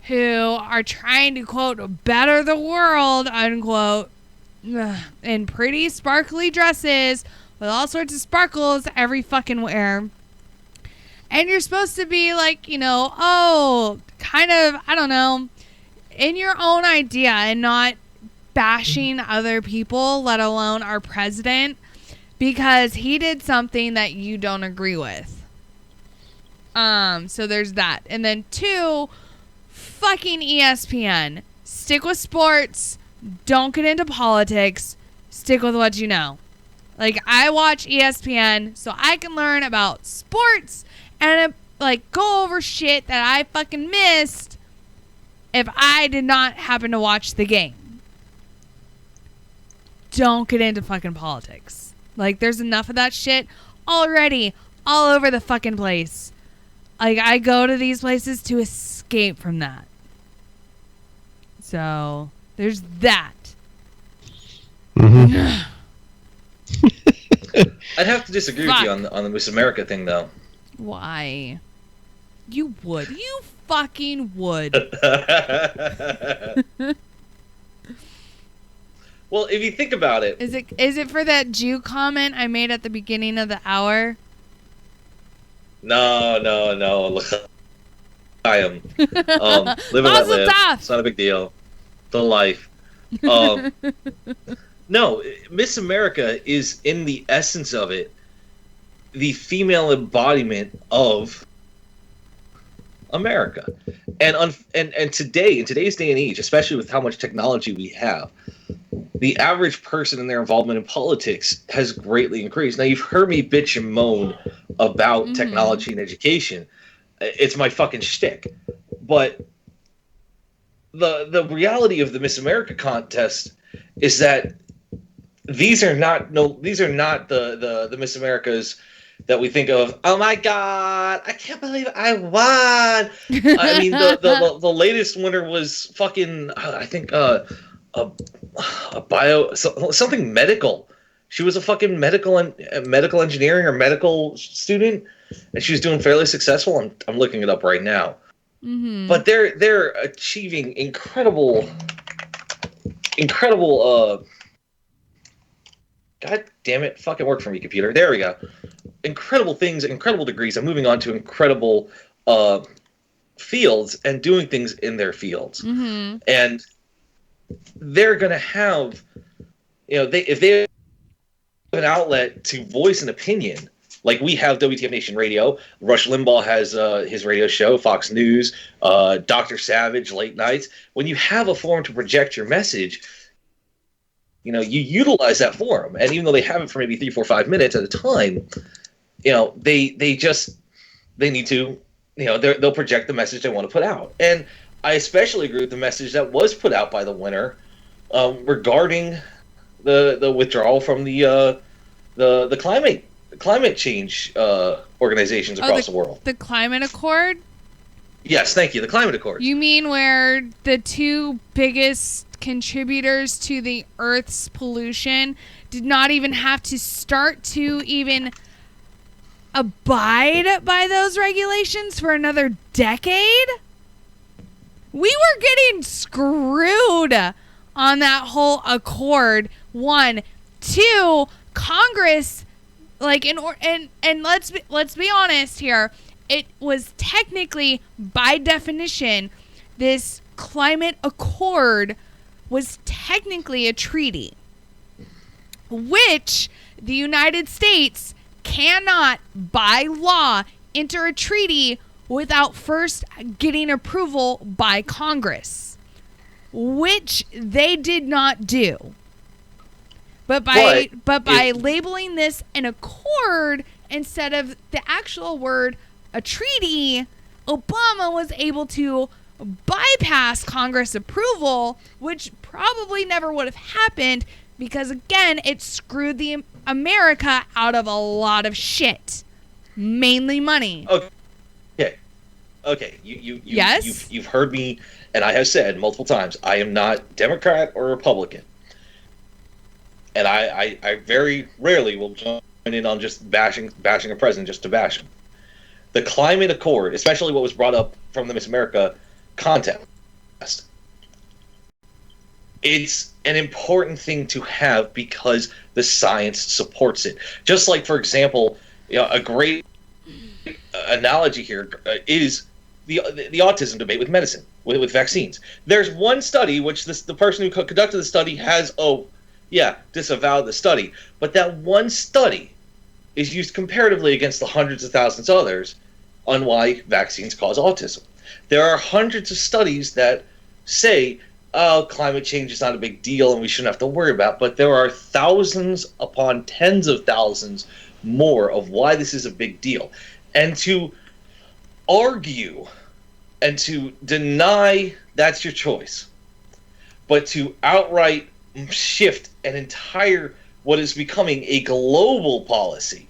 who are trying to, quote, better the world, unquote, in pretty sparkly dresses with all sorts of sparkles every fucking wear. And you're supposed to be kind of, I don't know, in your own idea and not bashing other people, let alone our president, because he did something that you don't agree with. So there's that. And then 2, fucking ESPN. Stick with sports. Don't get into politics. Stick with what you know. I watch ESPN so I can learn about sports and go over shit that I fucking missed if I did not happen to watch the game. Don't get into fucking politics. There's enough of that shit already all over the fucking place. I go to these places to escape from that. So, there's that. Mm-hmm. I'd have to disagree with you on the Miss America thing, though. Why? You would. You fucking would. Well, if you think about it, is it for that Jew comment I made at the beginning of the hour? No. Look, I am live and let live. It's not a big deal. The life. No, Miss America is, in the essence of it, the female embodiment of America. And today, in today's day and age, especially with how much technology we have, the average person and their involvement in politics has greatly increased. Now, you've heard me bitch and moan about technology and education. It's my fucking shtick. But the reality of the Miss America contest is that these are not the Miss Americas that we think of. Oh my God, I can't believe I won. I mean, the latest winner was fucking, I think, a something medical. She was a fucking medical engineering or medical student, and she was doing fairly successful. I'm looking it up right now. But they're achieving incredible. God damn it! Fucking work for me, computer. There we go. Incredible things, incredible degrees. I'm moving on to incredible fields and doing things in their fields. And they're going to have, if they have an outlet to voice an opinion, like we have WTF Nation Radio. Rush Limbaugh has his radio show, Fox News, Dr. Savage, late nights. When you have a forum to project your message, you utilize that forum. And even though they have it for maybe 3, 4, 5 minutes at a time, they need to, they'll project the message they want to put out. And I especially agree with the message that was put out by the winner regarding the withdrawal from the climate change organizations across the world. The Climate Accord? Yes, thank you. The Climate Accord. You mean where the two biggest contributors to the Earth's pollution did not even have to start to even abide by those regulations for another decade? We were getting screwed on that whole accord. 1, 2, Congress, and let's be honest here. It was technically, by definition, this climate accord was technically a treaty, which the United States cannot, by law, enter a treaty without first getting approval by Congress, which they did not do. But by labeling this an accord instead of the actual word a treaty, Obama was able to bypass Congress approval, which probably never would have happened because, again, it screwed the America out of a lot of shit, mainly money. Okay. You've heard me, and I have said multiple times, I am not Democrat or Republican, and I very rarely will join in on just bashing a president just to bash him. The Climate Accord, especially what was brought up from the Miss America contest, it's an important thing to have because the science supports it. Just like, for example, a great analogy here is the autism debate with medicine, with vaccines. There's one study which the person who conducted the study has disavowed the study, but that one study is used comparatively against the hundreds of thousands of others on why vaccines cause autism. There are hundreds of studies that say, climate change is not a big deal and we shouldn't have to worry about it, but there are thousands upon tens of thousands more of why this is a big deal. And to argue and to deny, that's your choice. But to outright shift an entire, what is becoming a global policy,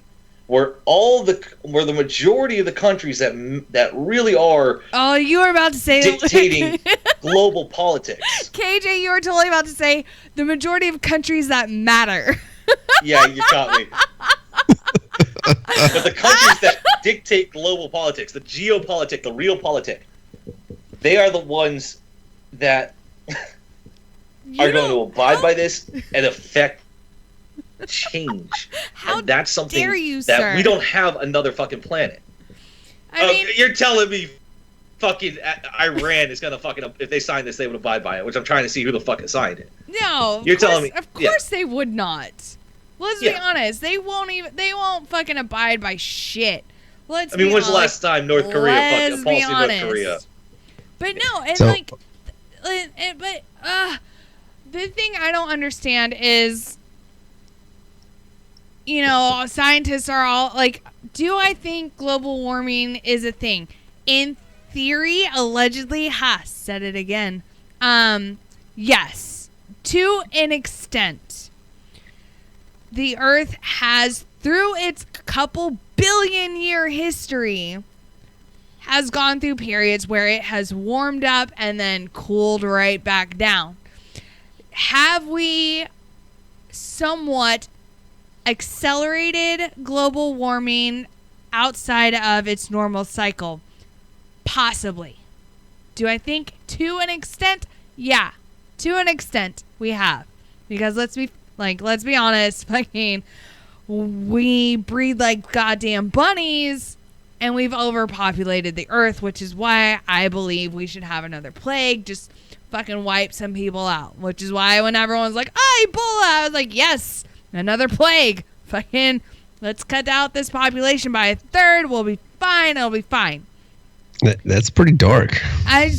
where the majority of the countries that really are you were about to say dictating global politics. KJ, you were totally about to say the majority of countries that matter. Yeah, you caught me. But the countries that dictate global politics, the geopolitic, the real politic, they are the ones that are going to abide by this and affect change. How and that's something dare you, that sir? we don't have another fucking planet. I mean, you're telling me fucking Iran is gonna fucking, if they sign this, they would abide by it, which I'm trying to see who the fuck signed it. No, you're telling me. Of course they would not. Let's be honest. They won't fucking abide by shit. When's the last time North Korea fucking appalled North Korea? But no, and the thing I don't understand is, scientists are all like, do I think global warming is a thing? In theory, allegedly, said it again. Yes, to an extent. The Earth has, through its couple billion-year history, has gone through periods where it has warmed up and then cooled right back down. Have we somewhat accelerated global warming outside of its normal cycle? Possibly. Do I think to an extent? Yeah. To an extent, we have. Because let's be honest, fucking, we breed like goddamn bunnies, and we've overpopulated the Earth, which is why I believe we should have another plague, just fucking wipe some people out. Which is why when everyone's like, Ebola, I was like, yes, another plague. Fucking, let's cut out this population by a third. We'll be fine. It'll be fine. That's pretty dark. You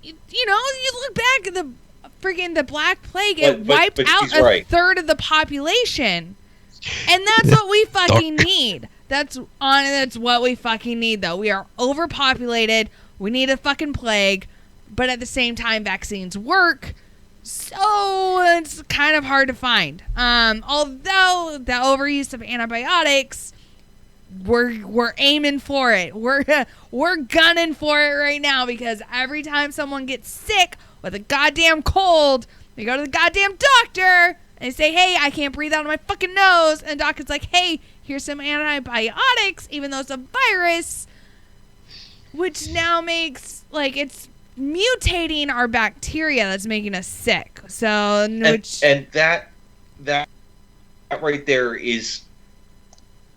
look back at the Black Plague, it wiped out a third of the population. And that's what we fucking need. That's what we fucking need, though. We are overpopulated. We need a fucking plague. But at the same time, vaccines work. So it's kind of hard to find. Although the overuse of antibiotics, we're aiming for it. We're gunning for it right now, because every time someone gets sick with a goddamn cold, they go to the goddamn doctor and say, hey, I can't breathe out of my fucking nose. And the doctor's like, hey, here's some antibiotics, even though it's a virus, which now makes, it's mutating our bacteria that's making us sick. So, and that right there is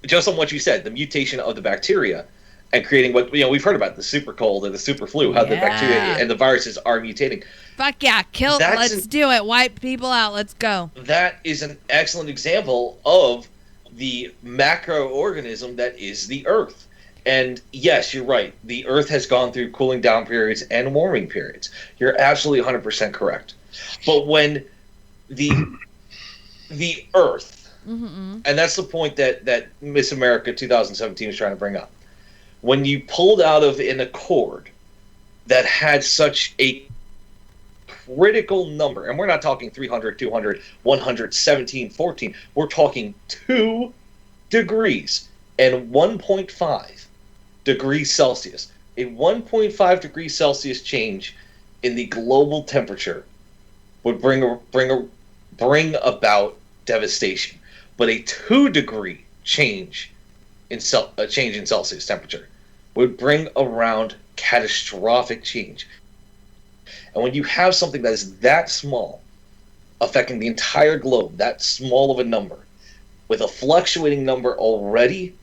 just on what you said, the mutation of the bacteria and creating what, we've heard about the super cold and the super flu, how the bacteria and the viruses are mutating. Fuck yeah, let's do it. Wipe people out. Let's go. That is an excellent example of the macroorganism that is the Earth. And yes, you're right. The Earth has gone through cooling down periods and warming periods. You're absolutely 100% correct. But when the Earth, and that's the point that Miss America 2017 was trying to bring up, when you pulled out of an accord that had such a critical number, and we're not talking 300, 200, 100, 17, 14, we're talking 2 degrees and 1.5 degrees Celsius. A 1.5 degrees Celsius change in the global temperature would bring about devastation. But a 2-degree change in Celsius temperature would bring around catastrophic change. And when you have something that is that small, affecting the entire globe, that small of a number, with a fluctuating number already,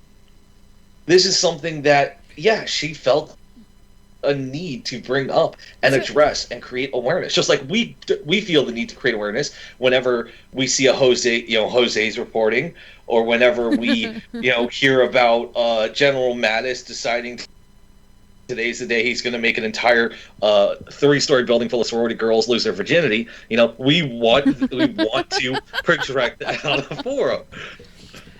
this is something that, she felt a need to bring up and address and create awareness. Just like we feel the need to create awareness whenever we see a Jose's reporting, or whenever we, hear about General Mattis deciding today's the day he's going to make an entire 3-story building full of sorority girls lose their virginity. We want to project that on a forum.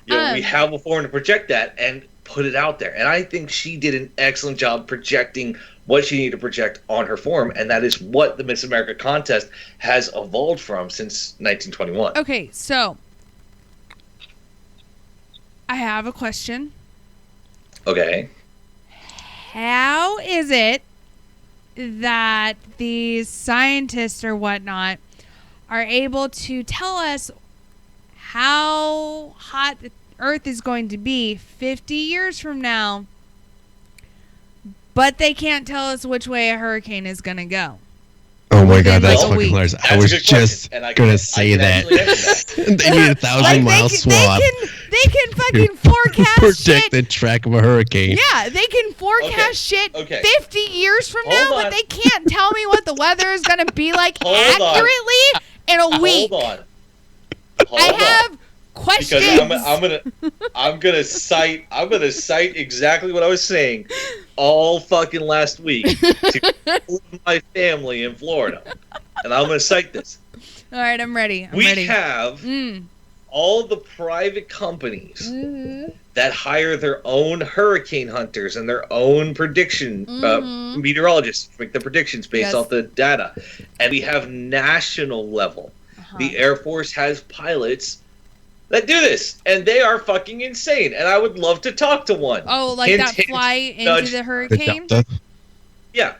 We have a forum to project that and put it out there. And I think she did an excellent job projecting what she needed to project on her forum, and that is what the Miss America contest has evolved from since 1921. Okay, so I have a question. Okay. How is it that these scientists or whatnot are able to tell us how hot the Earth is going to be 50 years from now, but they can't tell us which way a hurricane is going to go? Oh my God, within, that's like, a fucking week. hilarious. That's I a was good just question, and I gonna can- say I can that. actually answer that. They need a 1,000-mile swab They can fucking forecast protect shit. the track of a hurricane. Yeah, they can forecast shit okay. 50 years from now, Hold but on. they can't tell me what the weather is going to be like Hold on. accurately in a week. Hold on. I have questions. Because I'm gonna cite exactly what I was saying all fucking last week to my family in Florida, and I'm gonna cite this. All right, I'm ready. I'm we ready. have all the private companies that hire their own hurricane hunters and their own prediction meteorologists to make the predictions based off the data, and we have national level. The Air Force has pilots that do this, and they are fucking insane. And I would love to talk to one. Oh, like Hint, that hint, fly into nudge. the hurricane? Yeah.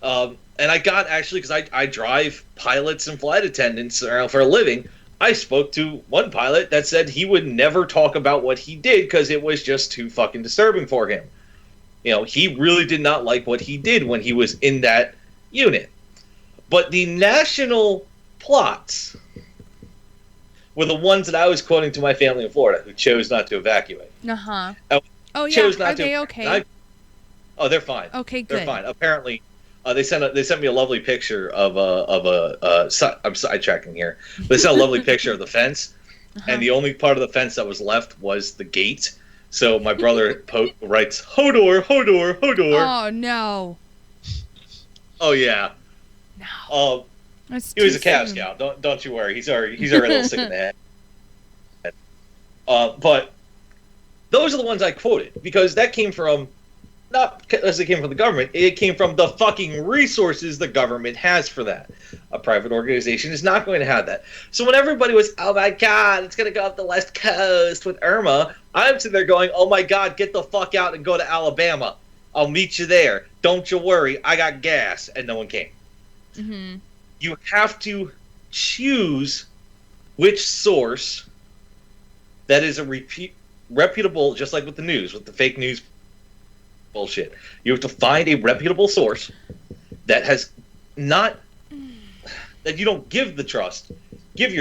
And I got, actually, because I drive pilots and flight attendants around for a living, I spoke to one pilot that said he would never talk about what he did because it was just too fucking disturbing for him. You know, he really did not like what he did when he was in that unit. But the national plots were the ones that I was quoting to my family in Florida who chose not to evacuate. Uh-huh. Oh, yeah, are they okay? Oh, they're fine. Okay, good. They're fine. Apparently, they sent me a lovely picture of a I'm sidetracking here. They sent a lovely picture of the fence, and the only part of the fence that was left was the gate. So my brother writes, "Hodor, Hodor, Hodor." Oh no. Oh yeah. No. He was a Cab Scout. Don't you worry. He's already a little sick in the head. But those are the ones I quoted because that came from, not because it came from the government, it came from the fucking resources the government has for that. A private organization is not going to have that. So when everybody was, oh my God, it's going to go up the West Coast with Irma, I'm sitting there going, oh my God, get the fuck out and go to Alabama. I'll meet you there. Don't you worry, I got gas. And no one came. Mm-hmm. You have to choose which source that is a reputable, just like with the news, with the fake news bullshit. You have to find a reputable source that has not, that you don't give your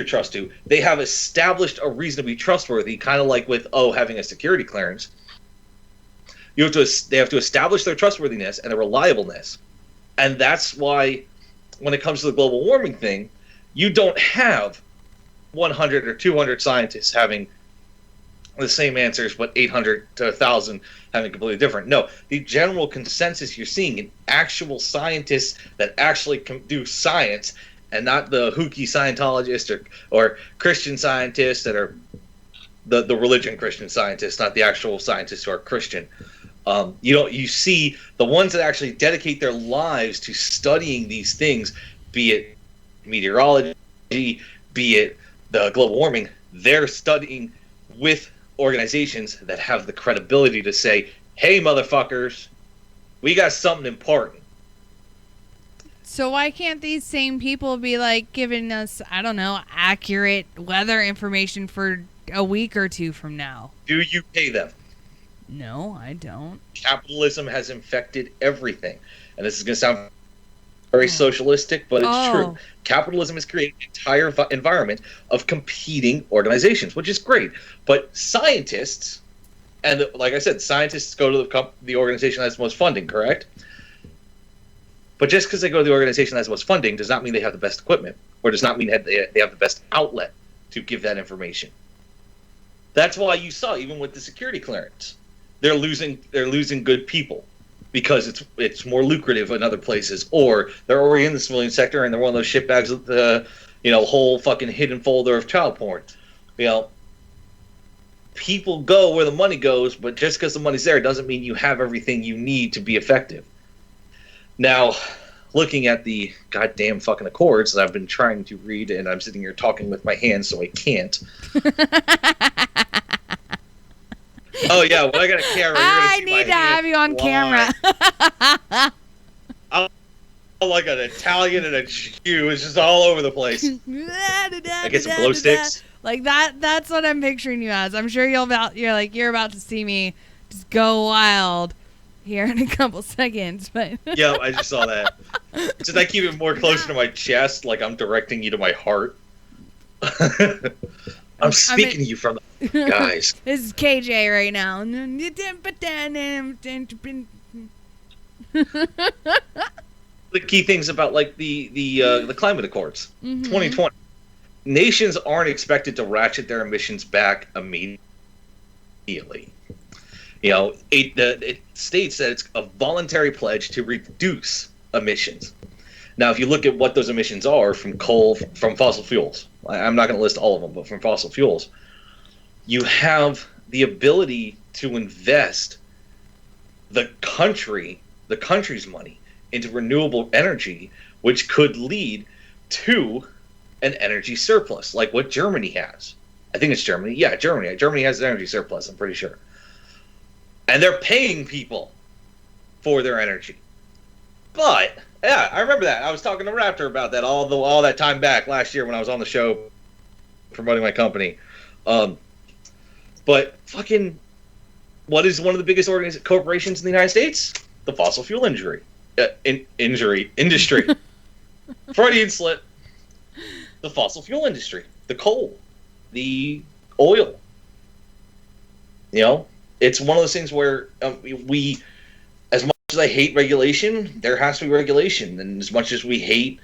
trust to. They have established a reason to be trustworthy, kind of like with, having a security clearance. They have to establish their trustworthiness and their reliableness. And that's why, when it comes to the global warming thing, you don't have 100 or 200 scientists having the same answers, but 800 to 1,000 having completely different. No, the general consensus you're seeing in actual scientists that actually do science, and not the hooky Scientologists or Christian scientists that are the religion Christian scientists, not the actual scientists who are Christian. You see the ones that actually dedicate their lives to studying these things, be it meteorology, be it the global warming, they're studying with organizations that have the credibility to say, hey, motherfuckers, we got something important. So why can't these same people be like giving us, I don't know, accurate weather information for a week or two from now? Do you pay them? No, I don't. Capitalism has infected everything. And this is going to sound very socialistic, but it's true. Capitalism has created an entire environment of competing organizations, which is great. But scientists, and like I said, scientists go to the organization that has the most funding, correct? But just because they go to the organization that has the most funding does not mean they have the best equipment, or does not mean that they have the best outlet to give that information. That's why you saw, even with the security clearance, they're losing good people because it's more lucrative in other places, or they're already in the civilian sector and they're one of those shitbags with the whole fucking hidden folder of child porn. People go where the money goes, but just because the money's there doesn't mean you have everything you need to be effective. Now, looking at the goddamn fucking accords that I've been trying to read, and I'm sitting here talking with my hands, so I can't. Oh yeah, when I got a camera, I need to have you on camera. I'm like an Italian and a Jew. It's just all over the place. I get some glow sticks. Like that's what I'm picturing you as. I'm sure you're about to see me just go wild here in a couple seconds, but Yeah, I just saw that. Should I keep it more closer to my chest, like I'm directing you to my heart? I'm speaking to you from the guys. This is KJ right now. The key things about like the climate accords, Mhm. 2020. Nations aren't expected to ratchet their emissions back immediately. You know, it states that it's a voluntary pledge to reduce emissions. Now, if you look at what those emissions are from coal, from fossil fuels, I'm not going to list all of them, but from fossil fuels, you have the ability to invest the country's money into renewable energy, which could lead to an energy surplus, like what Germany has. I think it's Germany. Yeah, Germany. Germany has an energy surplus, I'm pretty sure. And they're paying people for their energy. But, yeah, I remember that. I was talking to Raptor about that all that time back last year when I was on the show promoting my company. But fucking, what is one of the biggest corporations in the United States? The fossil fuel industry. Freudian slip. The fossil fuel industry. The coal. The oil. You know, it's one of those things where we, as much as I hate regulation, there has to be regulation. And as much as we hate,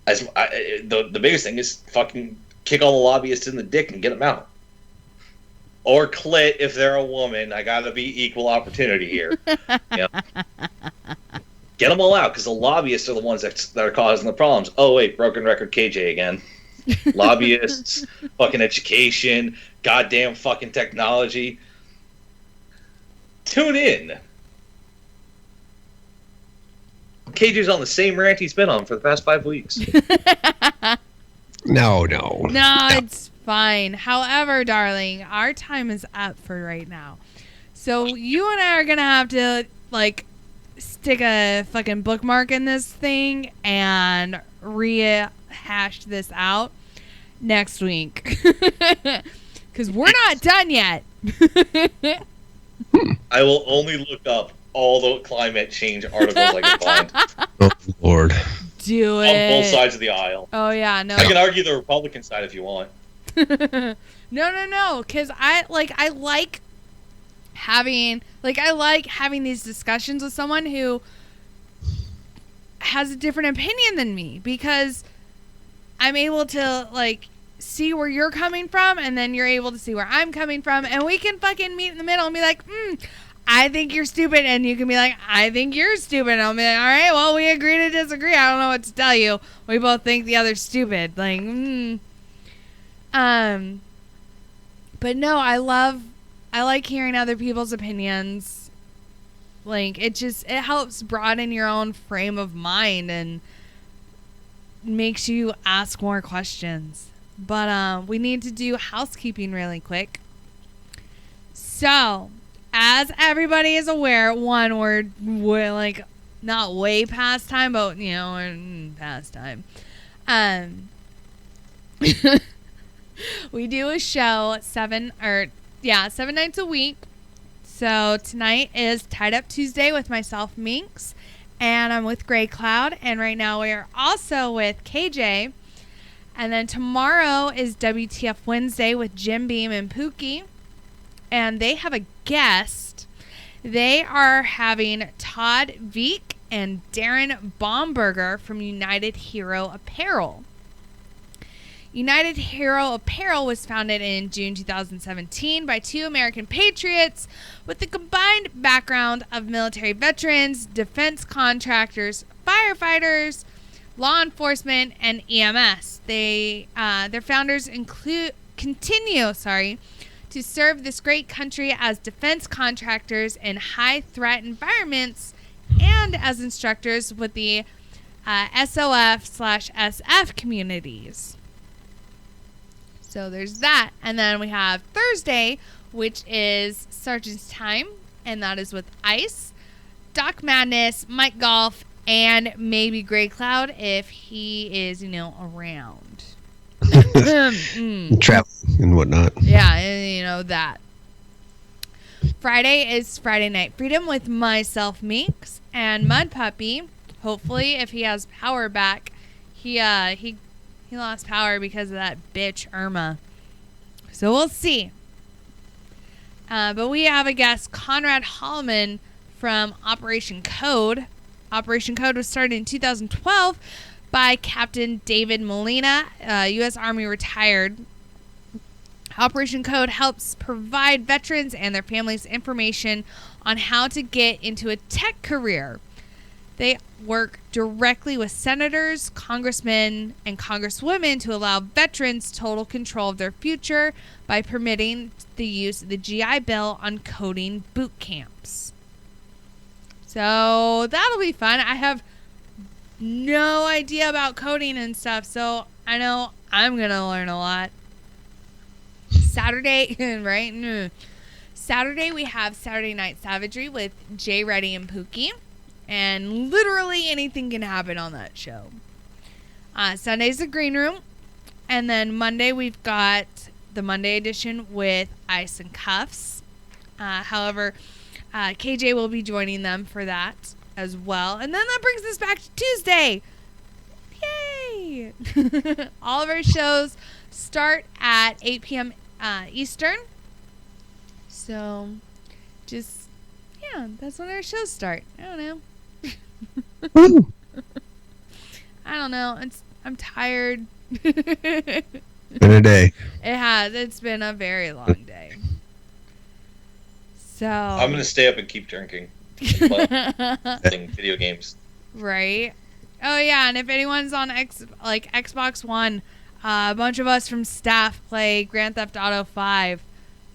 the biggest thing is fucking kick all the lobbyists in the dick and get them out. Or clit if they're a woman. I gotta be equal opportunity here. You know? Get them all out, because the lobbyists are the ones that are causing the problems. Oh wait, broken record KJ again. Lobbyists, fucking education, goddamn fucking technology. Tune in. KJ's on the same rant he's been on for the past 5 weeks. No, it's fine. However, darling, our time is up for right now. So you and I are gonna have to like stick a fucking bookmark in this thing and rehash this out next week. Because we're not done yet. I will only look up all the climate change articles I can find. Oh, Lord. Do it. On both sides of the aisle. Oh, yeah, no. I can argue the Republican side if you want. No. Because I like having these discussions with someone who has a different opinion than me, because I'm able to like see where you're coming from, and then you're able to see where I'm coming from, and we can fucking meet in the middle and be like, I think you're stupid, and you can be like, I think you're stupid, and I'll be like, all right, well, we agree to disagree. I don't know what to tell you. We both think the other's stupid. Like, but no, I like hearing other people's opinions. Like, it helps broaden your own frame of mind and makes you ask more questions. But we need to do housekeeping really quick. So, as everybody is aware, we're like not way past time, but you know, we're past time. We do a show 7 nights a week. So tonight is Tied Up Tuesday with myself, Minx, and I'm with Gray Cloud, and right now we are also with KJ. And then tomorrow is WTF Wednesday with Jim Beam and Pookie. And they have a guest. They are having Todd Veek and Darren Baumberger from United Hero Apparel. United Hero Apparel was founded in June 2017 by 2 American patriots with the combined background of military veterans, defense contractors, firefighters, law enforcement, and EMS. Their founders continue to serve this great country as defense contractors in high-threat environments and as instructors with the SOF/SF communities. So there's that. And then we have Thursday, which is Sergeant's Time, and that is with Ice, Doc Madness, Mike Golf, and maybe Gray Cloud if he is, around. Traveling and whatnot. Yeah, that. Friday is Friday Night Freedom with myself, Meeks, and Mud Puppy. Hopefully, if he has power back, he lost power because of that bitch Irma. So we'll see. But we have a guest, Conrad Holloman from Operation Code. Operation Code was started in 2012 by Captain David Molina, U.S. Army retired. Operation Code helps provide veterans and their families information on how to get into a tech career. They work directly with senators, congressmen, and congresswomen to allow veterans total control of their future by permitting the use of the GI Bill on coding boot camps. So that'll be fun. I have no idea about coding and stuff, so I know I'm going to learn a lot. Saturday, right? Saturday, we have Saturday Night Savagery with Jay Reddy and Pookie. And literally anything can happen on that show. Sunday's the Green Room. And then Monday, we've got the Monday edition with Ice and Cuffs. However, KJ will be joining them for that as well. And then that brings us back to Tuesday. Yay! All of our shows start at 8 p.m. Eastern. So, just, yeah, that's when our shows start. I don't know. I don't know. I'm tired. Been a day. It has. It's been a very long day. So I'm gonna stay up and keep drinking, and playing video games. Right. Oh yeah, and if anyone's on Xbox One, a bunch of us from staff play Grand Theft Auto 5.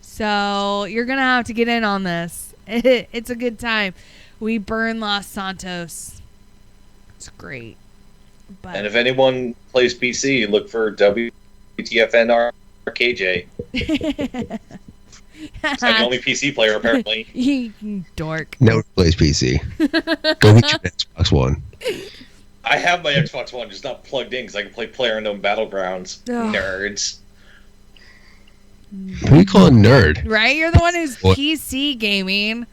So you're gonna have to get in on this. It's a good time. We burn Los Santos. It's great. But and if anyone plays PC, look for WTFN RKJ. I'm the only PC player, apparently. You dork. No one plays PC. Go get your Xbox One. I have my Xbox One, just not plugged in, because I can play PlayerUnknown Battlegrounds. Ugh. Nerds. Who are you calling nerd? Right? You're the one who's PC gaming.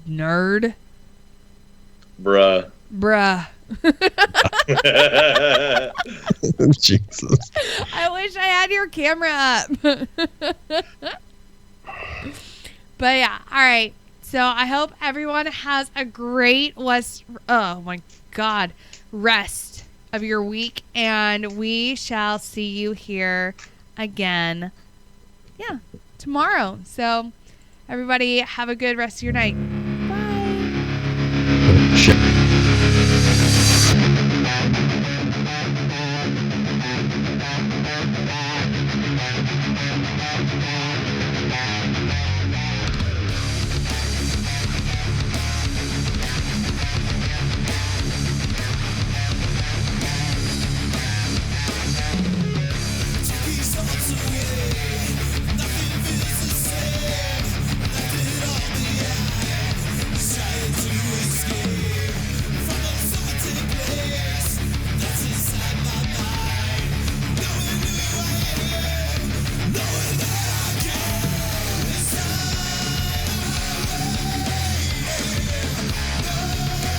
Nerd. Bruh. Jesus. I wish I had your camera up. But yeah, all right. So I hope everyone has a great rest of your week, and we shall see you here again, tomorrow. So everybody have a good rest of your night. Bye.